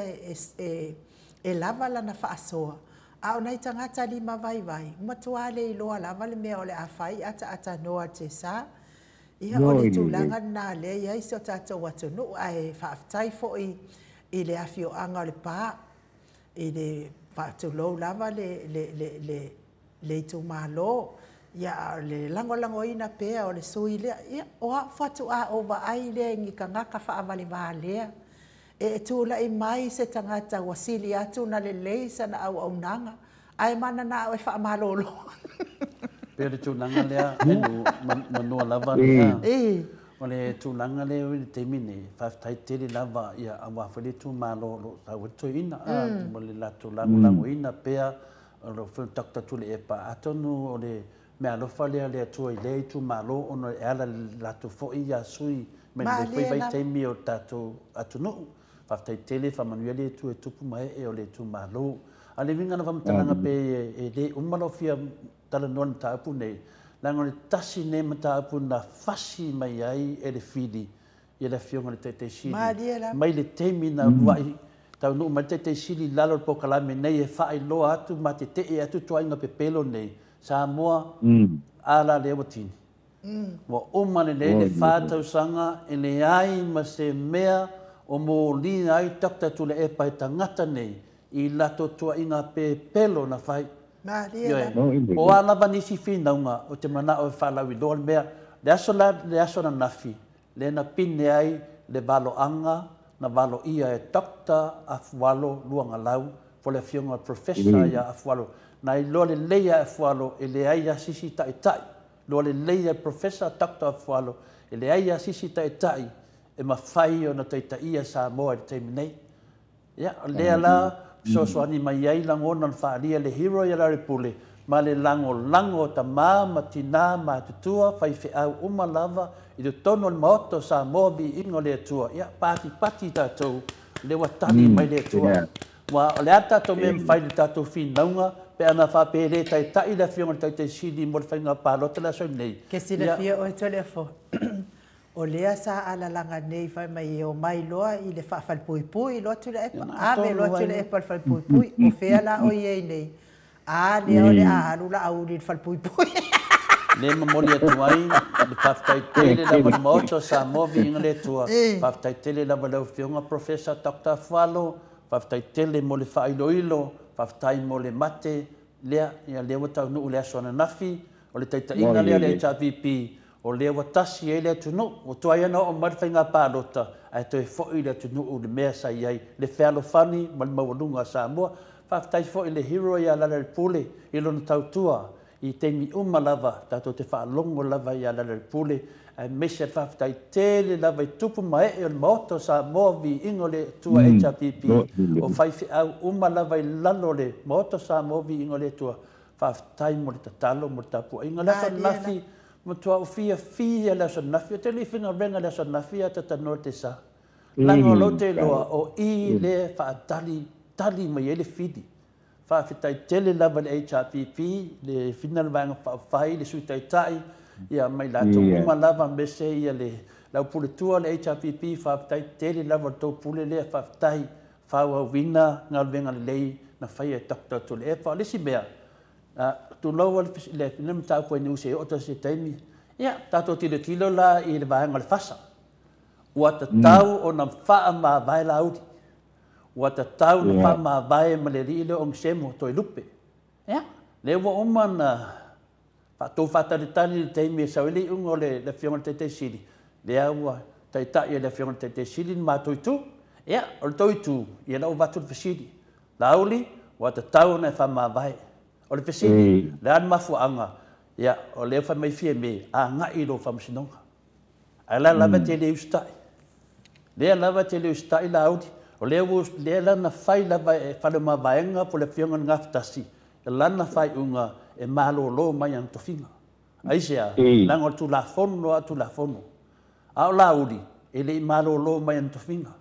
[SPEAKER 1] e lava lana whaasoa. A o nei tangata ni mawai vai. Matua le iloa lava le mea o le awhai ata noa te sa. Ia o le tūlanga nā le ia isi o tātou atunu ai whaaftai fo i le awhio anga o le pā. I le whaatulou lava le tu malo. Ia le lango ina pea o le sui lea. Ia o a whatu a o wa ai lea ngi ka ngaka whaavali wā lea. E tūla i mai se tangata wasili atu na le leisa na au nanga. Ai mana na au e whaamalolo.
[SPEAKER 3] Pere tūlanga lea, manua lava lea. O le tūlanga lea o le teimine, whaftai tere lava ia a wawhare tū malolo. Tau e toi ina, mo le la tūlango ina pea, o le whuntakta tūle e pa atonu, o le mea lofa lea lea tua i lea tū malo, ono e ala la tu fo i a sui, me le whai teimi o tātou atunu. Whaftai tere, whamanuia lea tu e tupu mai e o le tū malo. A le vingana whamtalanga pe e le umalofia tala non tāpu nei. Lango le tasi ne ma tāpu na fasi mai ai e le whiri. I le whionga le teitei siri. Mai le teimi na wai. Tau nuu mai teitei siri lalo le pokalame nei e whaai loa atu ma te te e atu tuainga pe pelo nei. Sa moa ala le watini. Wa umane nei le whātau sanga e le ai ma se mea o mo lina ai takta tu le e pai tangata nei. I lato tuainga pe pelo na whai. O alava nisi whinaunga o te mana o e whalau i loa mea. Le aso na nafi. Le na pine ai le valo anga, na valo ia e takta a fualo luanga lau. Po le fionga professor ia a fualo. Na i loa le leia e fualo e le ai a sisi tai tai. Loa le leia professor takta a fualo e le ai a sisi tai tai. E ma whai o na teita ia sa moa i te minei. Ia, lea la... So ani mai ai lango nan whaaria le hero ia rare pule. Ma le lango ta ma tina ma tutua whai au lava i te tono le maoto sa mobi ingo le atua. Ia pati tātou le watani mai le atua. Wa le ata to me whai le tātou whinaunga pe ana whapere tai le whionga tai sidi mo le whainga pālota la soi nei.
[SPEAKER 1] Ke si le whia o e tole fo. O lea sa ala langa nei whai mai o mai loa i le whawhalpui loa tula epa. Ame loa tula epa le whalpui. O whea la o iei nei. A lea o le aharu la au li whalpui.
[SPEAKER 3] Le mamoli atu ai, le whaftai tele la wale moto sa movi inga le tua. Whaftai tele la wale whionga professor Dr. Fualo. Whaftai tele mo le whailoilo. Whaftai mo le mate. Lea, ia lea watau nuu lea sona nafi. O le taita inga lea le HRVP. O lea watasi e lea tunu, o tuai ana o marwhainga pālota, ai toi fōi lea tunu o le mea sa iai, le whealo whani, mali mawalunga Samoa, whaftai fōi le hero ia lala le pule, i lona tautua, i teimi lava, tātou te whaalongo lava ia lala le pule, ai mese whaftai tele lava i tupu mai e o le maoto Samoa vi ingo le tua HRPP, o whaifi au lava i lalo le maoto Samoa vi ingo le tua, whaftai mo le tatalo, mo le tapu, ingo lasa nafi, Matua o fia la sa nafi te li finga renga la sa nafi ta tano te sa. Lango lo te loa o i le fa tali mai ele fidi. Fa fitai tele lava le HRPP le final vanga fa fai le sui tai ia mai la to uma lava mese ia le la puletua le HRPP fa fitai tele lava to pule le fa fitai fa wa wina ngal venga le na fai e takta to le fa le si bea. Tu loa le nem ta ko ni use o se taimi ia tato tilo la i le vaenga le fasa ua tatau o na faa ma vai la uti ua tatau na faa ma vai ma le rile o semo to lupe ia le wa omana fa to fata de tani le taimi sa weli ungo le fionga te sili le ua taita ia le fionga te sili ma to tu ia o to tu ia la vatu fasili lauli ua tatau na faa ma vai o le pesini le an mafuanga ia o le fa mai fie me a ngai lo fa msinonga ala lava te le ustai le lava te le ustai la audi o le la na fai lava e fa le mavaenga po le fionga ngaftasi la na fai unga e malo lo mai an tofinga ai sia lango tu la fono a la audi e le malo lo mai an tofinga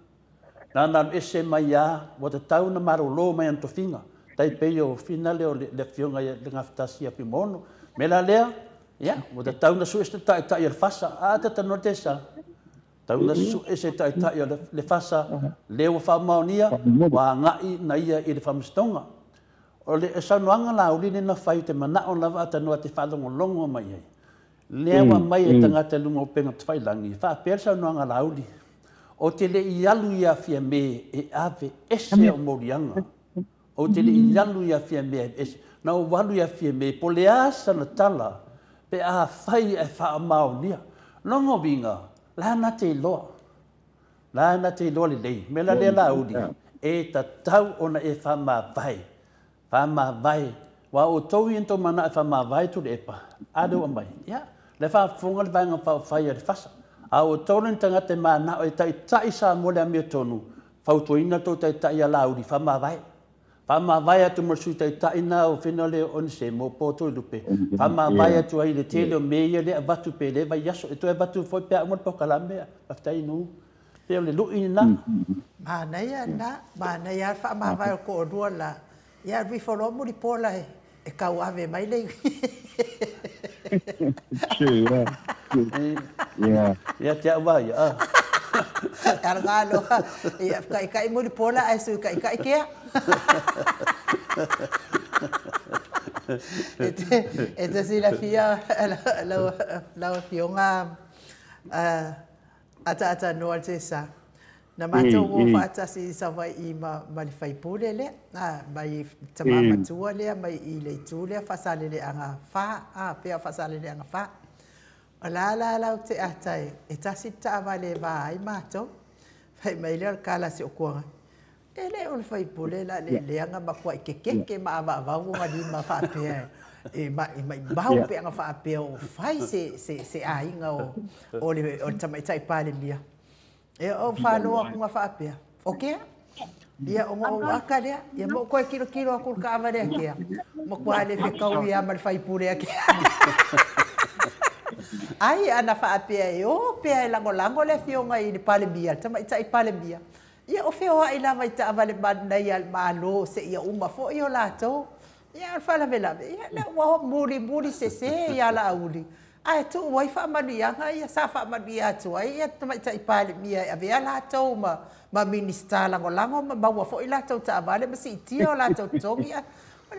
[SPEAKER 3] na ese mai ya wa te tau na malo lo mai an tofinga tai pe yo finale o le fionga le ngafitasi a pimono me la lea ia mo te tauna su este tai tai le fasa a te tano te sa tauna su ese tai tai le fasa le wa fa maonia wa ngai na ia i le famstonga o le sanuanga la uli na fai te mana o lava tano te falongo longo mai ai le wa mai e tanga te lungo penga tfai langi fa per sanuanga la uli o te le ialu ia fia me e ave ese o morianga o te le ialu ia fia me ese na o walu ia fia me po le asa na tala pe a fai e fa maonia longo vinga la na te lo le lei me la le la uli e ta tau ona e fa ma vai wa o tau into mana e fa ma vai tu le pa ado mai ya le fa funga le vanga fa fai le fasa a o tōren tanga te mana o e tai sa mole a mea tonu fautuina tō tai a lauri fa ma vai atu marsu tai na o whenale o ni se mo poto i lupe fa ma vai atu ai le tele o meia le a batu pe le vai yaso e to e batu foi pe a umar pokalamea aftai nu pe o le lui na
[SPEAKER 1] mana ia fa ma vai o ko dua la ia vi folo mo di pola e kau ave mai le
[SPEAKER 3] ya te vai
[SPEAKER 1] Cargalo, kai mo di pola ai su kai kia. Esta si la fia la fionga ata no alsa. Na mato wo fata si sa vai I ma li fai pule le mai tama matua le mai I le tule fa sale le anga fa pe fa sale le anga fa. La te atai e tasi ta vale vai mato fai mai le kala si okuanga ele o fai pule la le anga ma kwa ke ma va di ma fa pe e mai bau pe anga fa pe o fai se ainga o le o tamai tai pale mia e o fa no ku fa pe okay ia o mo akale ia mo ko kilo ku ka vale ke mo kwa le fe ka ia ma fai pule ke ai ana fa apia o pe lango le fionga I pale bia tama I pale bia ia o feo ai la vai ta vale bandai al malo se ia uma fo io lato ia fa la vela ia le wa muri se ia la uli ai tu wai fa madia ia sa fa madia tu ai ia tama I pale bia ave lato ma minister lango ma wa fo ila to ta vale ma si tio lato tongia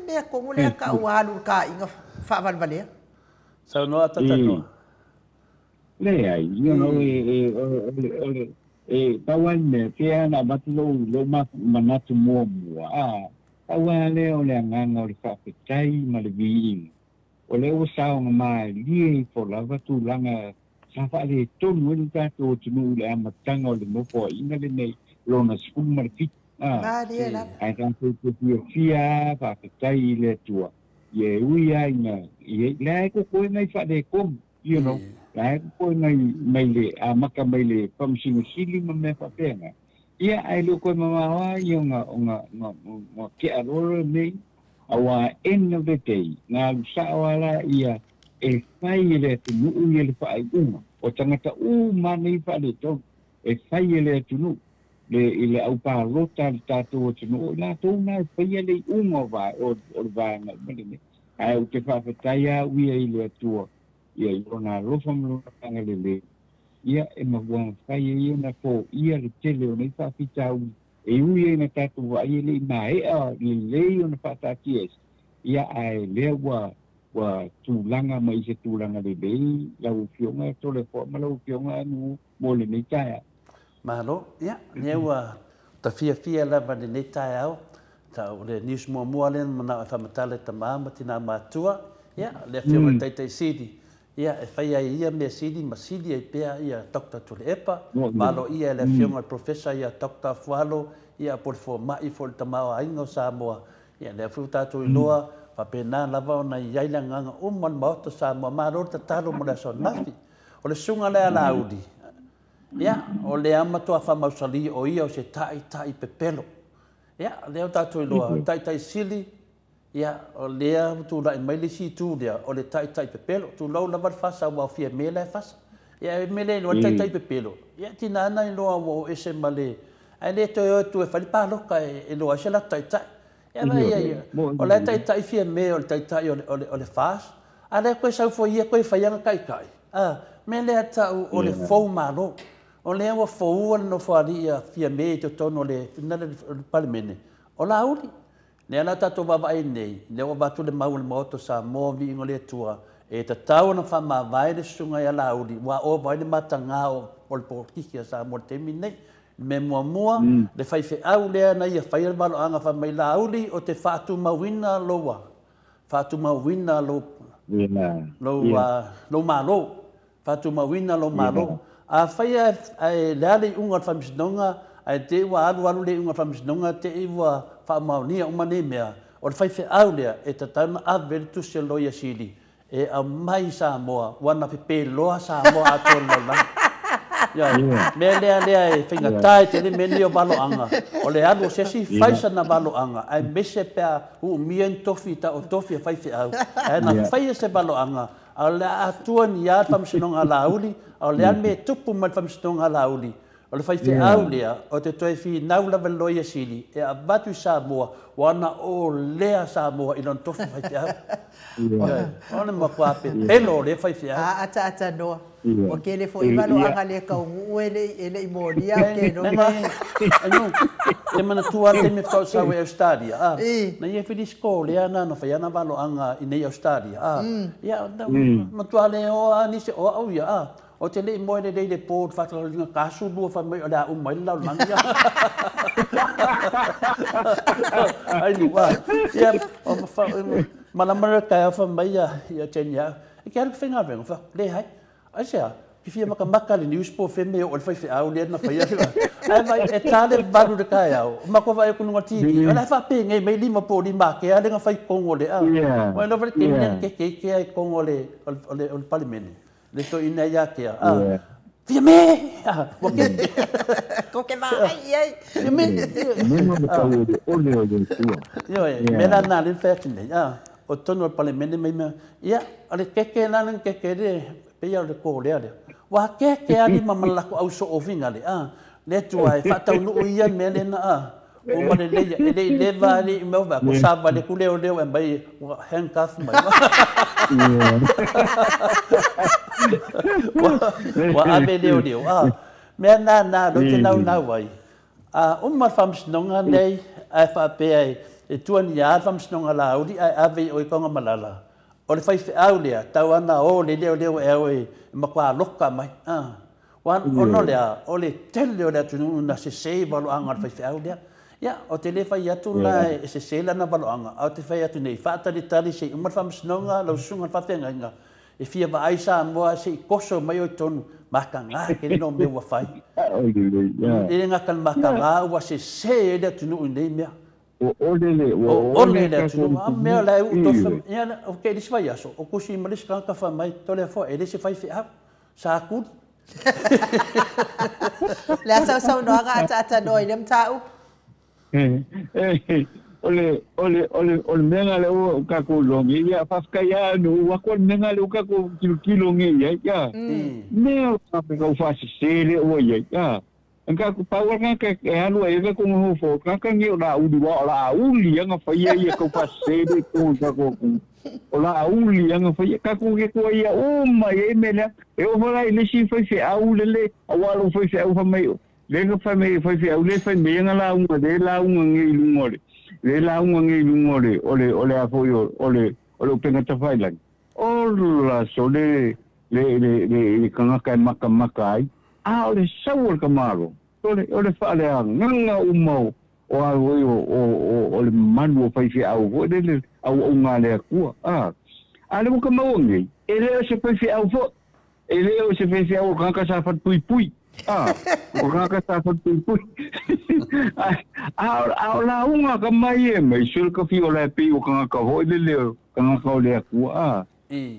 [SPEAKER 1] me ko mole ka walu ka inga fa vale
[SPEAKER 3] so no atata no
[SPEAKER 5] le ai you know tawan me kia na batlo lo manatu mo tawan le o le nganga o le fapetai ma le vi o le o sao ma li for la batu langa sa fa le tonu ni ka to tunu le amatanga o le mo po ina le nei lo na sku ma fit ai kan to fia fapetai le tua ye uia ina ye le ko nei fa de kom you know lai ko mai le a maka mai le pam sili me fa pena ia ai lo ko mama yo nga ke aro me awa end of the day na sa wala ia e fai le tu le fa ai o tangata mani fa le to e fai le tu le ile au pa rota ta to tu la to na fai le va o va na me ai o te fa taya wi ile tu ia ona rofam tanga le ia e mabuang fai ia na ko ia le tele o nei fa pitau e ui na tatu wa ia le mai a le ona fa ta ties ia ai le wa tulanga mai se tulanga le bei la u fionga to le fo ma la u fionga nu mo le nei taia
[SPEAKER 3] malo ia newa ta fia la va le nei taia au ta o le news mo le mana fa matale ta mama tina matua ia le fionga tai sidi ia e fai ai ia me sidi masidi e pea ia Dr. Tulepa malo ia le fionga professor ia Dr. Fualo ia por mai for tamao aingo Samoa ia le fruta tu loa fa pena lava na ia nganga man moto Samoa malo talo mo le sonafi o le sunga le ala udi ia o le ama to fa mausali o ia o se tai pepelo ia le tatu loa tai sili ia o lea tu la mai le si tu dia o le tai pepelo tu lo la fasa wa fia mele fasa ia mele no tai pepelo ia tina na lo o ese male ai le to tu e fali pa lo ka e lo ase la tai O le tai fia me o tai o le fast. A le koe sau foi koe whaianga kai. Me le ata o le fou malo. O le awa fou no whaari ia fia me te tono le palimene. O la uli. Le ana tato wawai nei. Le awa batu le mau le maoto sa mo vi ingo le tua. E ta tau na whama vai le sunga ia la uli. Wa o vai le matanga o le pokikia sa mo temi nei. Me mua le whaife au lea na ia whaia walo anga whamai la uli o te whātu mawina loa. Whātu mawina lo malo. Whātu mawina lo malo. A whaia e leale unga whamisinonga, a te iwa alu le unga whamisinonga, te iwa whamaunia umane mea. O le whaife au lea e ta tauna a veritu se loia sili. E a mai Samoa, wana pepe loa Samoa a tōna la. Me lea e whinga tai te le meni o waloanga. O le alu se si whaisa na waloanga. Ai mese pea mien tofi ta o tofi a whaife au. E na whaia se waloanga. A le atua ni a whamsinonga la uli. A le me tupu mai whamsinonga la uli. O le whaife au lea o te toi whi naulawa loia sili. E a batu Samoa. Wana o lea Samoa i non tofi whaife au. Ona makwape. Pelo le whaife au.
[SPEAKER 1] Ata noa. O ke le fo iwalo anga le kaungu ele imoria ke no
[SPEAKER 3] te mana tua te me tau sa we Australia na ye fi skole ya na no fa ya na valo anga i nei Australia ya ma tua le o ni se o ya o te le mo le port fa tro nga kasu du fa me da mai la langa ai ni wa ya o fa malamara ka fa mai ya tenya ke ar finga venga fa le hai Asia, ki fia maka le news po fe me o le fai au le na fai ai vai e tale balu de kai au mako vai ku nunga tiki ala fa pe ngai me lima po di ma ke ale nga fai kongo le a wa no vai ke ai kongo le o palimene le to ina ya ke a fia me wa ke
[SPEAKER 1] ko ke vai ai
[SPEAKER 3] fia me
[SPEAKER 5] mo ka o le tua
[SPEAKER 3] yo me na le fa tine o tono palimene me ya ale ke na ke de pea le ko le ale wa ke ali mamala ko au so ofinga le le tua e fata no ia me le na o ma le va le me va ko sa va le ku le e mai handcuff mai wa ave le me na do te na vai uma fams nonga nei fa pe e tuan ya fams nonga la udi ave o ko malala o le whaife au lea, tau ana o le leo e au e makua loka mai. Wan ono lea, o le tele o lea tunu na se sei walo anga le whaife au lea. Ia, o te le whai atu na e se sei lana walo anga. O te whai atu nei, whaatari tari se umar whamsinonga, lau sunga whawhenga inga. E fia wa aisa moa se i koso mai o tonu, maka ngā ke no me wa whai. E ngaka maka ngā ua se sei e lea tunu i nei mea.
[SPEAKER 5] O
[SPEAKER 3] le tu me la u to ya o ke dis vai aso o kusi malis kan ka fa mai to le fo e dis fai fi sa ku
[SPEAKER 1] la sa no ga ata no ilem tau
[SPEAKER 5] ole menga le o ka ko lo ngi ya fa ka ya no wa ko menga le o ka ko kilo ngi ya me o ka fa se le o ya Engkau ku power kan ke anu ai ke ku mo fo kan ngi la u di wa la u li nga fa ye ku fa se de ku ka ko la u li nga fa ye ka ku ke ku ya o ma ye me la e o la ile si fa se au le wa lu fa se au fa me le nga fa me fa se au le fa me nga la u de la u ngi lu ngore le la u ngi lu ngore ole a fo yo ole penga ta fa lan o la so le kan ka maka ai ole saul ka malo ole fa le nga umau o le manu fa fi au o le au nga le ku ale mo ka mau ngi ele se fa fi au fo ele se fa fi au ka sa fa pui o ka sa fa pui la unga ka mai me sul ka fi o le pi o ka ho le ka le ku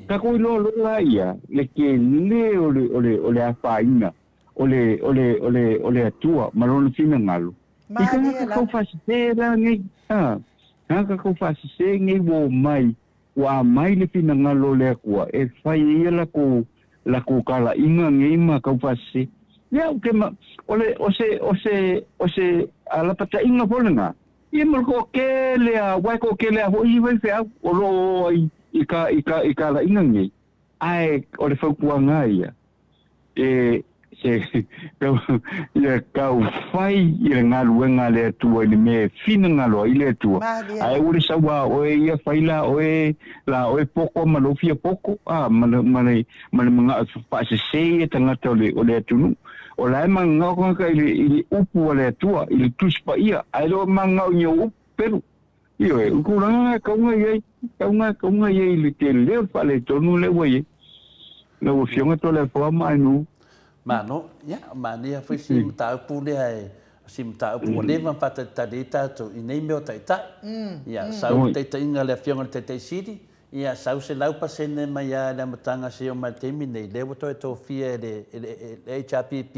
[SPEAKER 5] ka ko lo la ia le ke le ole fa ina ole atua malona fina ngalo ika ka fa se ra ngi ka fa se ngi wo mai wa mai le fina ngalo le ku e fa ia la ku kala inga ngi ma ka fa se ya ke ma o se ala pata inga polanga Ia mo ko ke lea, wai ko ke lea ho i wai fea, o lo i ka la inga ngai. Ai, o le whaupuanga ia. Ia kau whai i le ngaluenga le atua ni me fina ngaloa i le atua. Ai uri sawa oe ia whaila oe la oe poko malofia poko. Mane mga whaasesei e tangata o le atunu. O la e mga ngaka ili upu o le atua, ili tuspa ia. Ai lo mga o nyo upu peru. Iyo e, ukuranga kaunga iei li te leo whale tonu le wai. Na o fionga to le wha mai nu.
[SPEAKER 3] Mano, ya, mania foi si mta pule ai si mta pu leva pata tadita to inei meu taitai. Ya, sau te inga le fionga te siri. Ya, sau se lau pasene mai ya le matanga se o mai temi nei le to to fie le HRPP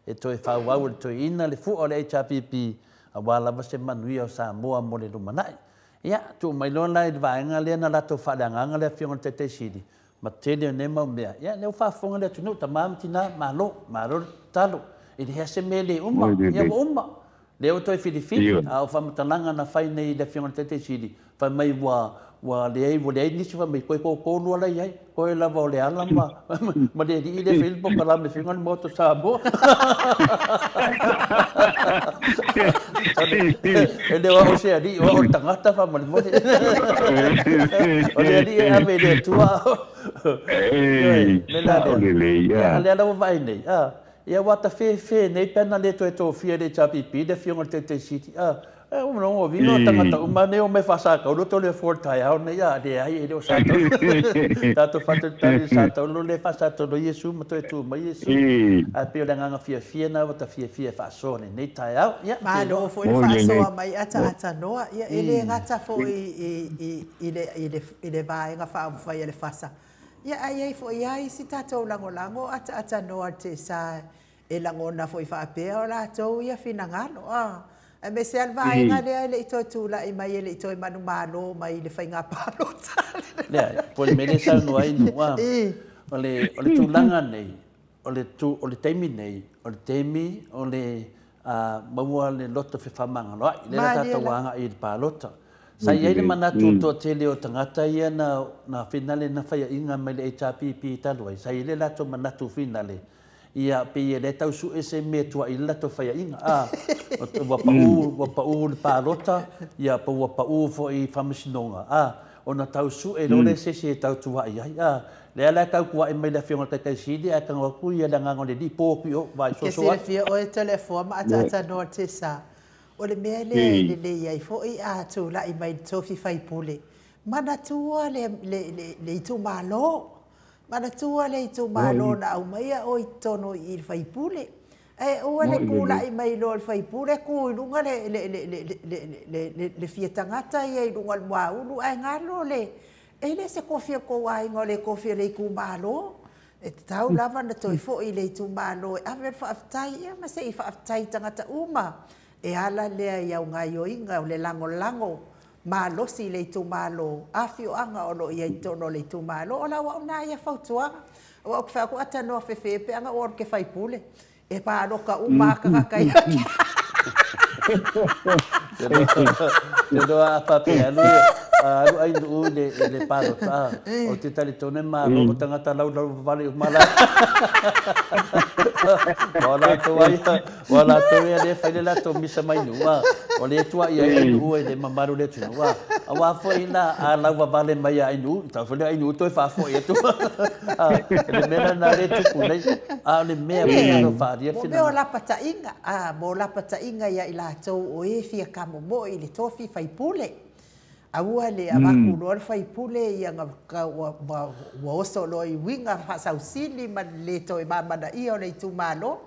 [SPEAKER 3] e to fa wau to ina le fu o le HRPP a wala va se manui o sa moa mo le lumanai. Ya, tu mai lona i vaenga le na la to fa nganga le fionga te siri. Ma tele ne mau mea. Ia, leo whaafonga le tunu, ta maamitina, malo talo. I le hese mele uma, ia uma. Leo toi Filifini, au whamatananga na whai nei le whionga tete siri. Whai mai wa leai, nisi wha mai koe kōlua lai ai. Koe lava o le ala ma le ri le whilpo ka la me whionga ni moto sa mo. E le wa o se ari, wa o tangata wha mani mone. O le ari e ame le tua. Le ala wa vai nei. Ia wata whewhe nei pena le to e tō whia le chapipi, le whionga te siti. O vino tangata umane o me whasaka, o roto le fortai au nei a le ai e leo sato. Tato whatu tari sato, lo le whasato no Iesu, mato e tū ma Iesu. A peo le nganga whia na wata whia whasone, nei tai au.
[SPEAKER 1] Ma lo fo i whasoa mai ata noa, ia ele ngata fo i le vaenga whaamwhai le whasa. Ia ai fo ia si tatou lango ata noa te sa e langona fo i whaapea o la tau ia finangalo. E me se alvaenga lea le ito tula i mai le ito i manu malo mai le whainga palo tale.
[SPEAKER 3] Lea, po le mele sa nua i nua. O le tūlanga nei, o le teimi nei, o le teimi, o le maua le loto whewhamanga loa. Le la tatawanga i le palota. Sa iai le manatu to te leo tangata ia na finale na whaia inga mai le HRPP taluai. Sa iai le lato manatu finale. Ia pe ia le tau su ese me tua i lato whaia inga. Wapau le pārota, ia pa wapau fo i whamasinonga. O na tau su e lore se se tau tua i ai. Le ala kau kua i mai le whionga kai sidi, a kanga waku ia le ngango le di pōpi o vai so so.
[SPEAKER 1] Ke se fia o e telefona ata noa te sa. O le mea le iai fo i a tū la i mai tofi whaipule. Mana tua le i tū malo. Mana tua le i tū malo na au maia o i tono i whaipule. E ua le kula i mai lo le whaipule ku i runga le fia tangata i ai runga le mua ulu ai ngalo le. E le se kofia ko ai ngā le kofia le i ku malo. E te tau lava na toi fo i le i tū malo. E awe whaaftai ia ma se i whaaftai tangata uma. E ala lea i au ngai o inga o le lango. Malo si le tu malo. Afio anga o lo i ai tono le tu malo. O la wa una ia fautuanga. O au kwha ku ata noa whewhepe anga o ke whaipule. E pa alo ka umaka kai aki.
[SPEAKER 3] Te doa a pape alu ai nuu le parota. O te tali tone malo o tangata lau vale o mala. Wala to ia le whaile la to misa mai nua. O le tua ia ai nuu e le mamaru le tunua. A wafo ina a lau vale mai ai nuu. Tau whale ai nuu toi whafo e tu. Le mena na le tuku nei. A le mea mea no whaaria
[SPEAKER 1] whina. Mo meo lapata inga. Mo lapata inga ia i la tau o e fia kamo mo i le tofi whaipule. Aua le avaku loa le whaipule i anga wa oso lo i winga hasau sili ma le to e mamana i o le tu malo.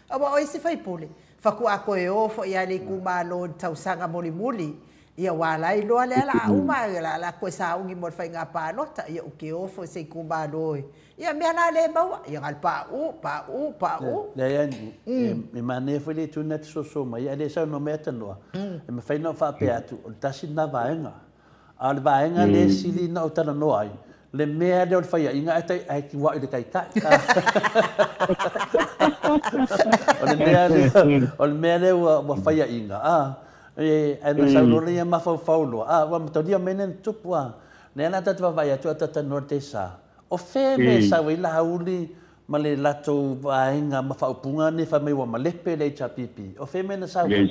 [SPEAKER 1] Awa o isi whaipule. Whaku ako e ofo i ale ku malo tausanga muli. Ia walai loa le ala uma la koe sa ungi mo whainga pālota. Ia uke ofo se ku malo e. Ia mea la le maua. Ia ngal pa u.
[SPEAKER 3] Le ia me mane foi le tuna te soso mai. Ia le sa no mea tanoa. E me whaina whape atu. O tasi na vaenga. A le vaenga le sili na o tana noa ai. Le mea le o le whaia inga ai ki wa i le kai. O le mea le wa whaia inga. ana saulona ia mafaufaulo ua matolia mena tupu le ana tatu vai atu tata norte sa o fe me sa we la uli ma le latou vaenga mafaupunga ne fa mai wa malepe le chapipi o fe mena sa we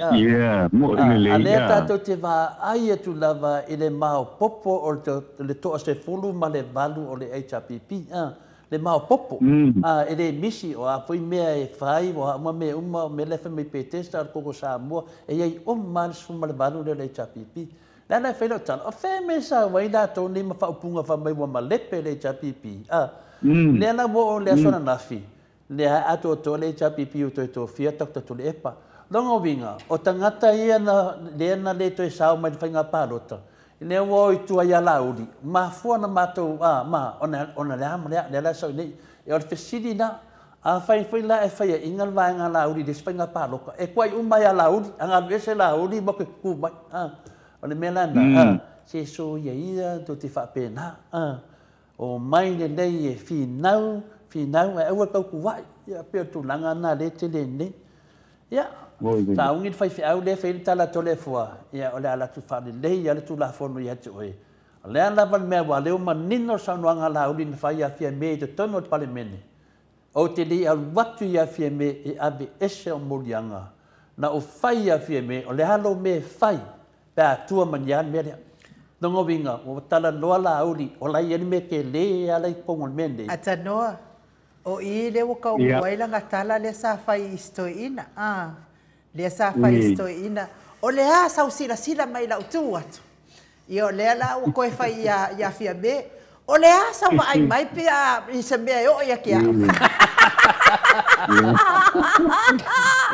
[SPEAKER 5] mo le
[SPEAKER 3] le tatu te va ai atu lava ile mau popo o le to se fulu ma le valu o le HPP le mau popo ele misi o a foi mea e fai o uma me le fa me petesta ko sa mo e ai o man suma le valu le HPP la na felo tan o fe me sa wai da to ni ma fa upunga fa mai wa malepe le HPP le na bo le sona nafi le ato to le HPP o to fia tok to le epa longo vinga o tangata ia na le to sa mai fa nga palota le wo tu ya laudi ma fu na mato ma ona le la so ni e o fesidi na a fai la e fai ingal va nga laudi de spenga paloka e kwai uma ya laudi anga vese laudi mo ku ba o le melanda se so ia ia to te fa pena o mai le nei e finau e o ka ku vai ia pe tu langa na le te le ne ia ta ungin fai au le fai tala to le fua ia o le ala tu fa le ia le tu la fono ia te oe le ala van me wa le o manino sa no anga la ulin fai a fia me te tono te pale mene o te li al watu ia fia me e ave ese o molianga na o fai a fia me o le halo me fai pa tua manyan me dongo vinga o tala loa la uli o la ia me ke le ala i pongo mende
[SPEAKER 1] ata noa o i le o ka uai langa tala le sa fai istoina le sa fai istoina o le a sa sila mai la utu atu i o le la o koe fai ia fia me o le a sa mai mai pe a i se me o ia kia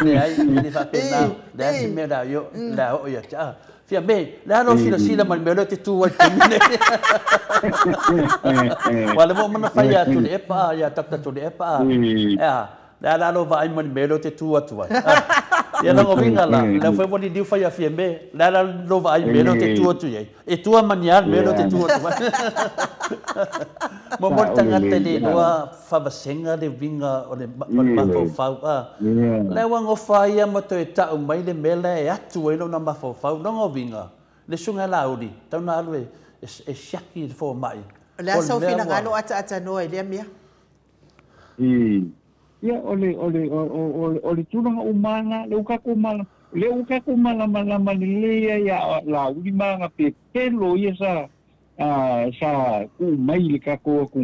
[SPEAKER 3] le ai ni fa pena le si me da yo la o ia cha fia me la no sila mai me lo te tu ai mine wala mo mana fai atu le pa ya takta tu le pa la lo vai mai me lo te tu atu ai ia la ngovinga la foi boni diu fai a fia me la lo vai me lo te tu atu ai e tu manial me lo te tu atu mo mo tanga te le loa fa basenga le vinga o le mafau le wango fai a mo te ta mai le mele e atu e lo na mafau no ngovinga le sunga la udi tau na alwe e shaki fo mai
[SPEAKER 1] le so fina ngalo ata no e le mia
[SPEAKER 5] ia ole tunanga umana le ukaku mala le ia la ulima nga pe pelo ia sa ku mai le kako ku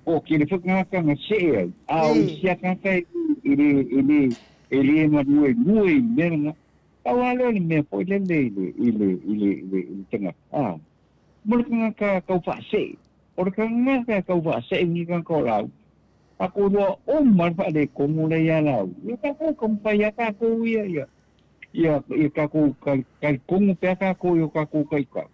[SPEAKER 5] ko kile fuka nga se o sia ka ele ma nui menga awale me po le tenga mulka ka fa se or ka nga ka fa se ni ka ko la aku dua umar pak de komule ya la ya ka kompa ya ka ko ya ka ko kai kongu pe ka ko yo ka ko kai ka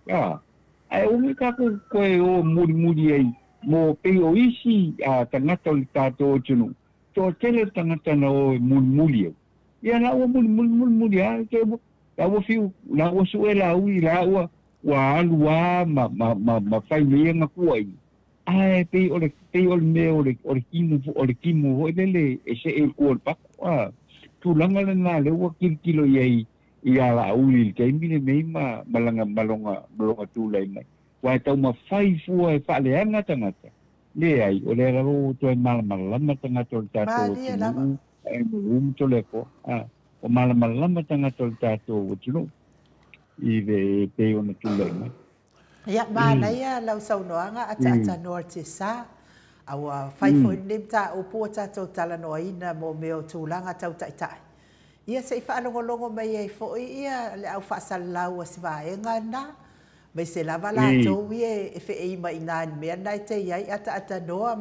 [SPEAKER 5] ai umi ka ko o muri ai mo pe o isi tangata o tato tunu to tele tangata no muri ya la o muri ya ke la o fiu la o suela ui la wa ma fai me ku ai ai pe o me o le kimu le ese el cuerpo tu langa na le wa kilo ye ia la uli ke mine me malonga tu lai mai wa tau ma fai fu e fa le anga tangata le ai o le ro to malama tangata o tato to le ko o malama tangata o tato o tino i ve pe o na tu lai mai
[SPEAKER 1] ia mana ia lau saunoanga ata norte sa awa fai foi nemta o po tato tala noina mo meo tulanga tau tai ia se fa longo mai e foi ia le au fa salau as vaenga na mai se lava la to e fe e mai na me nai te ia ata noa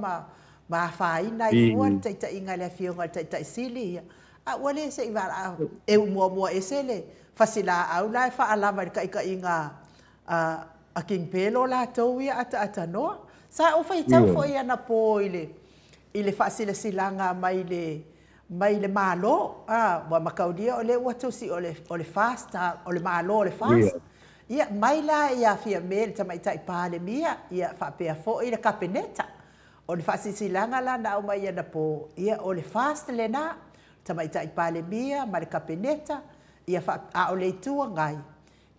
[SPEAKER 1] ma fai nai fuan tai inga le fionga tai sili a wale se va e mo esele fasila au la fa alava ka inga a king pelo la to ia ata no sa o fai tau foi ana po ile fasile silanga mai le malo wa makaudia ole watu si ole fast ole malo ole fast ia mai la ia fia mel tamai tai pale mia ia fa pe fo ile kapeneta ole fasile silanga la na mai ana po ia ole fast le na tamai tai pale mia ma le kapeneta ia fa a o le tua ngai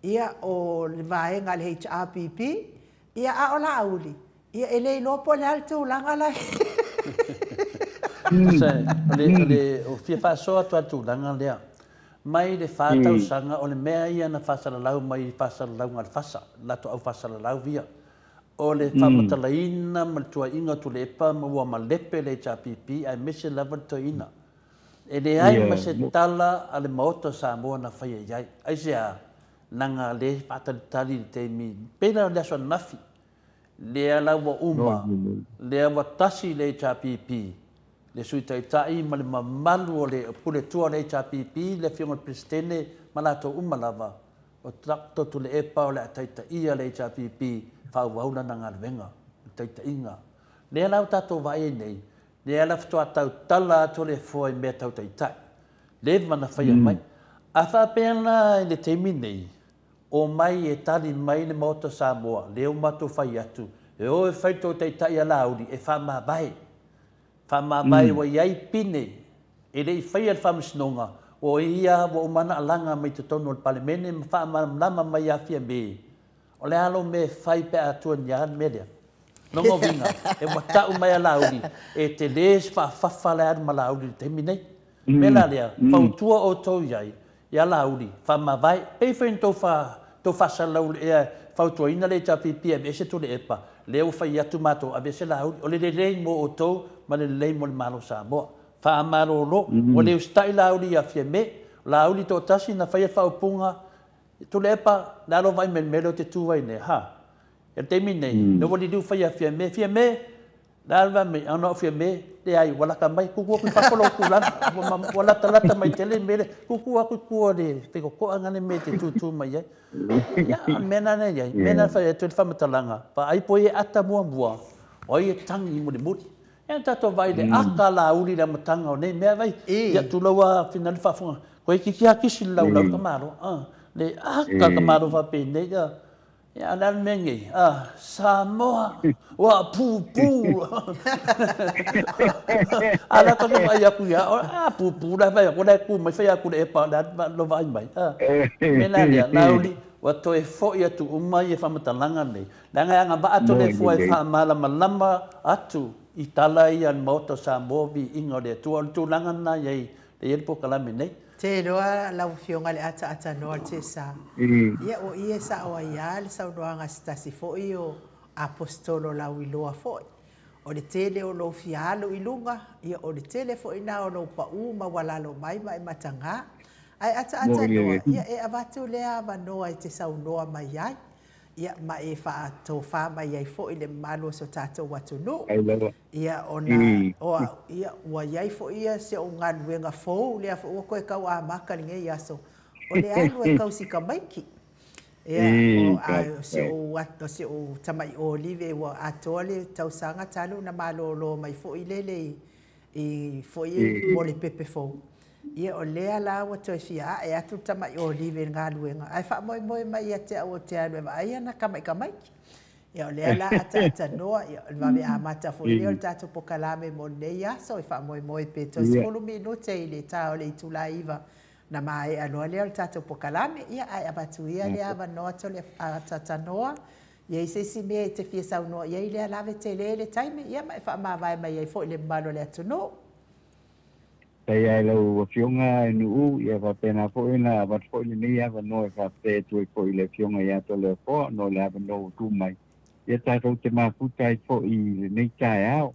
[SPEAKER 1] ia o le vaenga le HRPP ia a o la auli ia ele lopo le alto langa la
[SPEAKER 3] le o fia fa so atu langa lea mai le fa tau sanga o le mea ia na fa sala lau mai fa sala lau ngal fasa la to au fa sala lau via o le fa matalaina mal tua inga tu le pa ma wa malepe le HRPP ai mission level to ina e le ai ma se tala ale moto sa mo na fa ia ai sia nanga le fatalitali te mi pena le so nafi le ala wa uma le wa tasi le HRPP le sui tai ma le mamalu o le pule tua le HRPP le fionga presidente malato uma lava o trakto tu le epa o le taita ia le HRPP fa wauna nanga venga taita inga le ala tato vai nei le ala fto atau tala to le foi me tau taita le mana fai mai a fa pena le temi nei o mai e tali mai le moto Samoa le o mato fai atu e o e fai to taita ia laudi e fa ma bai wa iai pine e le fai al famasnonga o ia o mana alanga mai te tono al palemene ma fa lama mai a fia me o le alo me fai pe atu nyan media nongo vinga e wata mai a laudi e te les fa le ad malaudi te minei mela lea fautua o tau iai ia laudi fa ma vai pe fen to fa salau e fautua ina le HRPP e se to le epa le o fai atu mato a se laudi o le mo o tau ma le lei mo le malo Samoa fa amaro lo o le stai laudi a fia me laudi to tasi na fai fa upunga to le pa la lo vai melo te tu vai ne ha e te mine no voli du fai a fia me la va me ano fia me le ai wala ka mai ku ku fa lo ku la wala tala mai tele me ku de te ko angane me te tu mai ya mena ne ya mena fa te fa matalanga pa ai poi ata mua oi tangi mo de mut e tato vai le akala uli la matanga ne me vai ya tu lawa final fa funga ko ki kisi lau ka maro le aka ka maro fa pe ne ya dan mengi Samoa wa pu ala ko vai ya ku ya pu da vai ko da ku mai fa ya ku e pa da lo vai mai mena dia lauli wa to e fo ya tu umai e fa matalanga ne danga nga ba ato le fo e fa malama atu itala ia moto Samoa vi ingo de tu langa na yai le po kala menei
[SPEAKER 1] te roa la fionga le ata no te sa ia o ia sa o ia le sa doanga stasi fo io apostolo la wiloa fo o le tele o lo fialo ilunga ia o le tele fo ina o lo pa uma wala lo mai matanga ai ata no ia e avatu le ava no ai te sa no mai ai ia ma e fa to fa mai ai fo ile malo so tato watu no ia ona o ia wa ai fo ia se o ngan wenga fo le fo ko ka wa maka nge ia so o le alu e ka usika maiki ia o se o wato se o tamai olive wa atole tau sanga talo na malo lo mai fo ile le e fo ia mo le pepe fo ia o lea la wa to fia e atu tama o live nga luenga ai fa moi mai ate o te anu ai na kamai ia o lea la ata no ia va me amata fo ia o tato pokalame mo leia so fa moi pe to solo minuto ile ta o le tulaiva na mai alo lea o tato pokalame ia ai abatu ia le ava no to le ata noa ia se si me te fia sa no ia ile la ve tele le time ia mai fa ma vai mai fo le malo le atu no
[SPEAKER 5] Saya lau fionga nu ia va pena fo ina va fo ni ia va no fa te tu fo ile fionga ia to le fo no le va no tu mai ia ta ro te ma fu tai fo i nei tai ao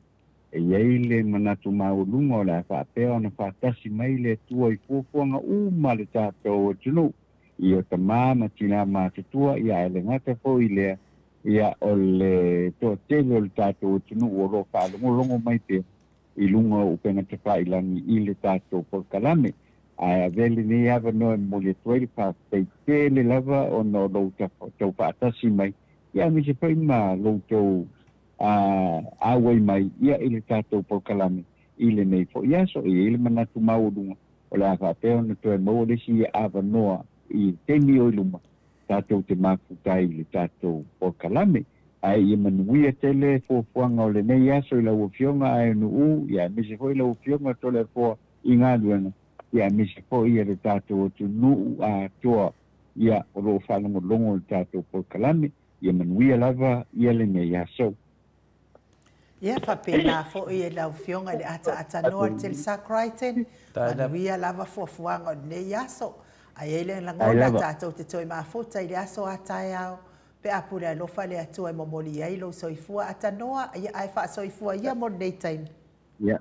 [SPEAKER 5] e ia ile mana tu ma u lungo la fa pe ona fa tasi mai le tu i fo fonga ma le ta to tunu ia ta ma tina ma tu ia le ngata fo ile ia o le to te lo ta to tunu o ro fa longo mai pe I lunga o penga te whailangi I le tātou por kalame. Ai a vele ni ava no e mole tueri pa te le lava o no lo tau whaatasi mai. Ia mi se pai ma lo tau awai mai ia I le tātou por kalame. I le nei fo ia so I le manatu mau lunga. O le ava peo na tu e mau le si ava noa I temi o iluma. Tātou te mafutai le tātou por kalame. Ai ia manuia tele fo fuanga o le nei aso I la ufionga ai nu ia mi se foi la ufionga to le fo inga duena ia misi po ia le tātou tu nuu a toa ia o lo whanongolongo le tātou po kalame ia manuia lava ia le nei aso.
[SPEAKER 1] Ia whapena fo i e lau fionga le ata noa te sakraiten, manuia lava fuafuanga o nei aso. Ai ele langona tātou te toi mafuta i le aso atai au, pe apure alofa le atua e momoli ai lo soifua ata noa, ia ai wha soifua ia mo nei taimi.
[SPEAKER 5] Ia,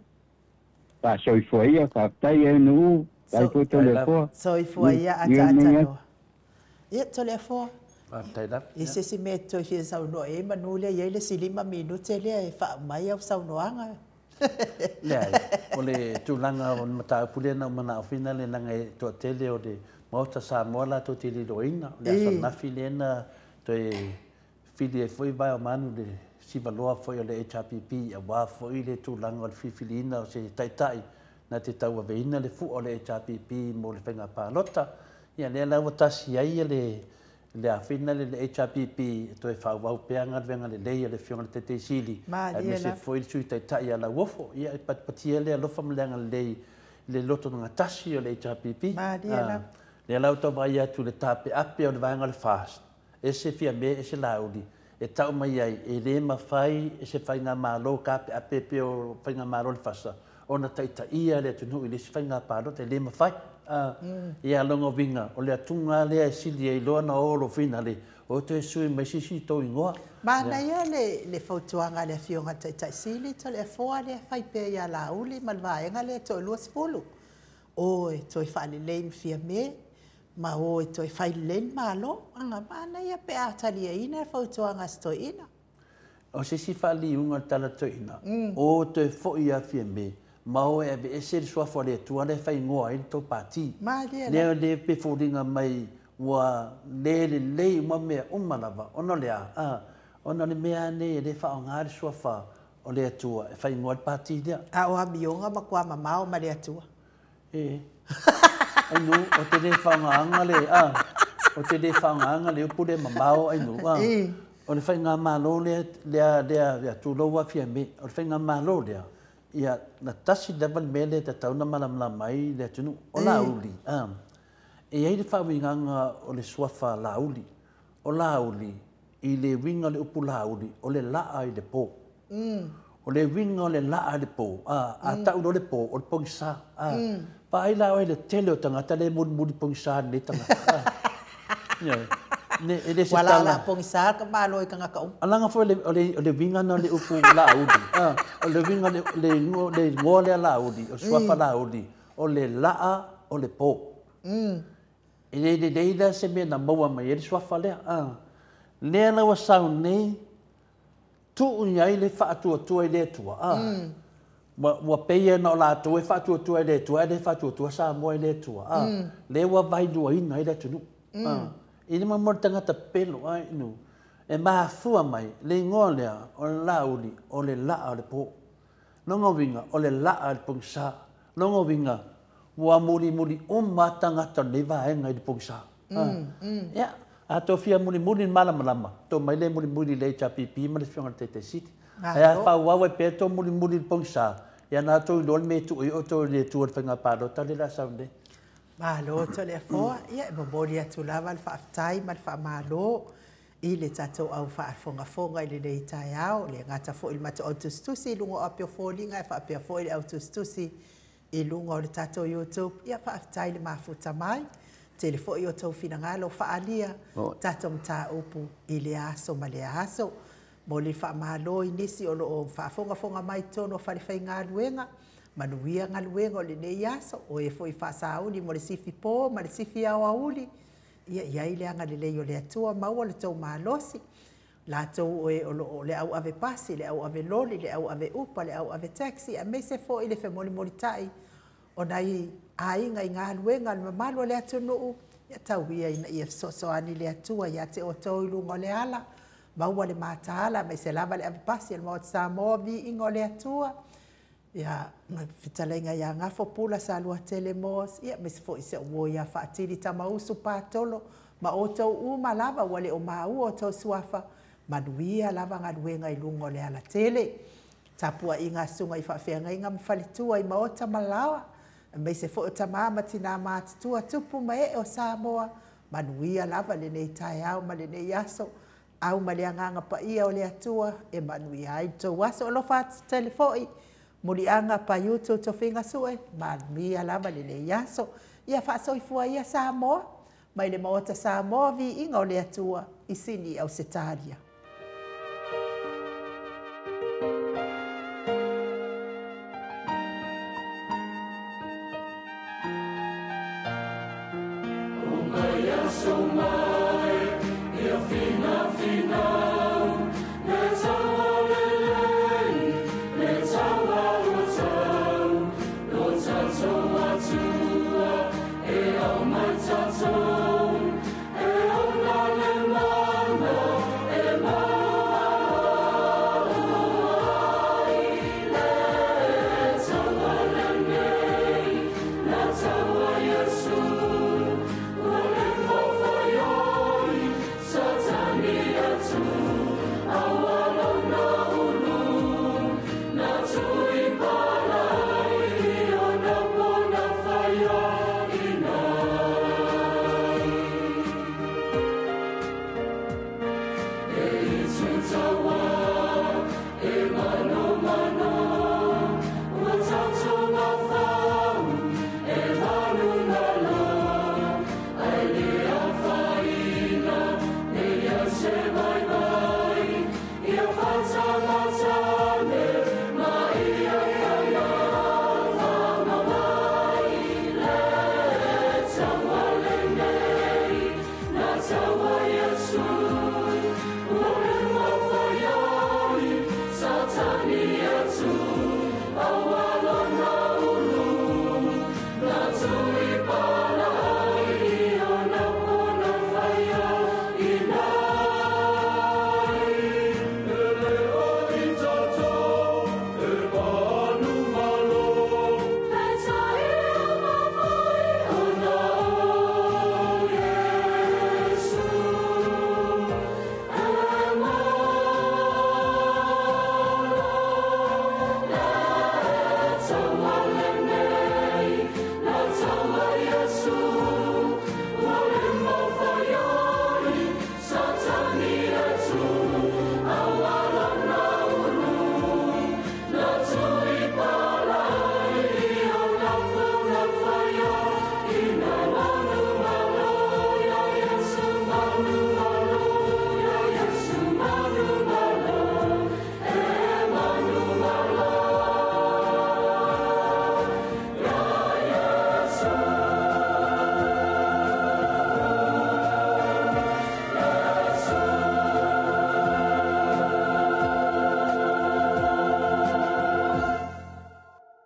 [SPEAKER 5] wha soifua ia, whaptai e nuu, tai po tole fua.
[SPEAKER 1] Soifua ia ata noa. Ia tole fua. I se si me toi fia sau noa e manule ia le silima minute lea e wha mai au sau noanga.
[SPEAKER 3] Lea, o le tūlanga o mata pule na mana o fina le nanga e toa tele o le mauta sa mola to te li roina. Le asa nafi le na to e fili e foi vai o manu le sivaloa foi o le HRPP a wā foi le tūlanga o le fifilina o se taitai na te taua veina le fu o le HRPP mo le whenga pālota. Ia lea lau tasi ai le afina le HRPP to e whauwau peanga venga le leia le fionga le te sili. Me se foi sui taitai a la wofo. Ia patia le alofa mleanga le loto nga tasi o le HRPP. Le lau tau vai atu le tape ape o le vanga le fast. E se fia me e se laudi. E tau mai ai e le mawhai e se whainga malo kape ape pe o whainga malo le fasa. Ona taita ia le tunu i le se whainga paro te le mawhai. Ia longo vinga o le atunga lea e sili e loa na olo fina le o te sui mai sisi tau ingoa.
[SPEAKER 1] Mana ia le fautuanga le fionga taitai sili to le foa le whaipe ia la uli malvaenga le to lua spulu. O e toi whaale lein fia me ma o e toi whaile lein malo anga mana ia pe atali e ina fautuanga sto ina.
[SPEAKER 3] O sisi whaali unga tala to ina o te fo ia fia me ma o e be se so fo le tu ale fai ngoa in to pati le pe foringa mai wa le mo me umalava ono le ono le mea ne le fa nga so fa o le tu e fai ngoa pati dia
[SPEAKER 1] a o amionga ma kwa mama o ma le tu
[SPEAKER 3] ai no o te le fa nga le o te le fa nga le pu le mama o ai no o le fai nga malo le tu lo wa fia me o le fai nga malo le ia na tasi level mele te tauna malamala mai le tunu o lauli. E ai le whawinganga o le suafa lauli. O lauli i le winga le upu lauli o le laa i le po. O le winga o le laa i le po. A tau lo le po o le pongisa. Pa ai lao e le tele o tangata le muri pongisa le tangata.
[SPEAKER 1] Wala la pongisa ka malo ka nga ka
[SPEAKER 3] alanga fo le winga no le upu laudi o le winga le ngole laudi o swafa laudi o le laa o le po le deida se me na moa mai le swafa le le na wa sound nei tu unyai le fa tu le tua wa peia no la tu fa tu le tua le fa tu sa mo le tua le wa vai do ina ile tu ini mamor tangata pelo ai no e ma fua mai le ngolea o lauli o le la o le po no vinga o le la o pongsa no vinga wa muri o matangata le va e ngai pongsa ya a to fia muri malama to mai le muri le HRPP ma le fionga te city ya fa wa pe to muri pongsa ya na to lol me tu o to le tu fanga pa do ta le la saunde
[SPEAKER 1] malo to le foa ia mo bolia tu lava fa tai ma fa malo i le tato au fa fonga i le dei tai au le ngata fo il mata autostusi lungo apio folinga fa apio fo il autostusi i lungo le tato YouTube ia fa tai le mafuta mai telefo i o tau fina ngalo fa alia tato mta upu i le aso ma le aso mo le fa malo i nisi o fa fonga mai tono fa le fa ngaluenga manuia ngaluenga o le nei aso o e foi fa sauli mo le sifi po ma le sifi auli ia ile anga le leo le atua mau le tau malosi la tau o le au ave pasi le au ave loli le au ave upa le au ave taxi a me se fo ile fe moli tai o nai ainga ngaluenga le malo le atu no ia tau ia so ani le atua ia te o tau lungo le ala mau le matala me se lava le ave pasi le mo sa movi ingo le atua ia fitalenga ia ngafo pula sa lua telemos ia mes fo ise wo ia fa tili tamausu patolo ma oto uma lava wale o mau oto suafa manuia lava ngaluenga i lungo le ala tele tapua inga sunga i fa fenga inga mfalitua i maota malawa Mai se fo tamama tina matutua tupu mai o Samoa. Manuia lava le nei tai au ma le nei yaso. Au ma le anganga pa ia o le atua e manuia ai to waso o lo fat telefoi. Muri anga pa yuto to finga sue. Manuia lava le nei yaso. Ia fa soifua ia Samoa. Mai le maota Samoa vi inga o le atua i sini au setaria.
[SPEAKER 4] So much.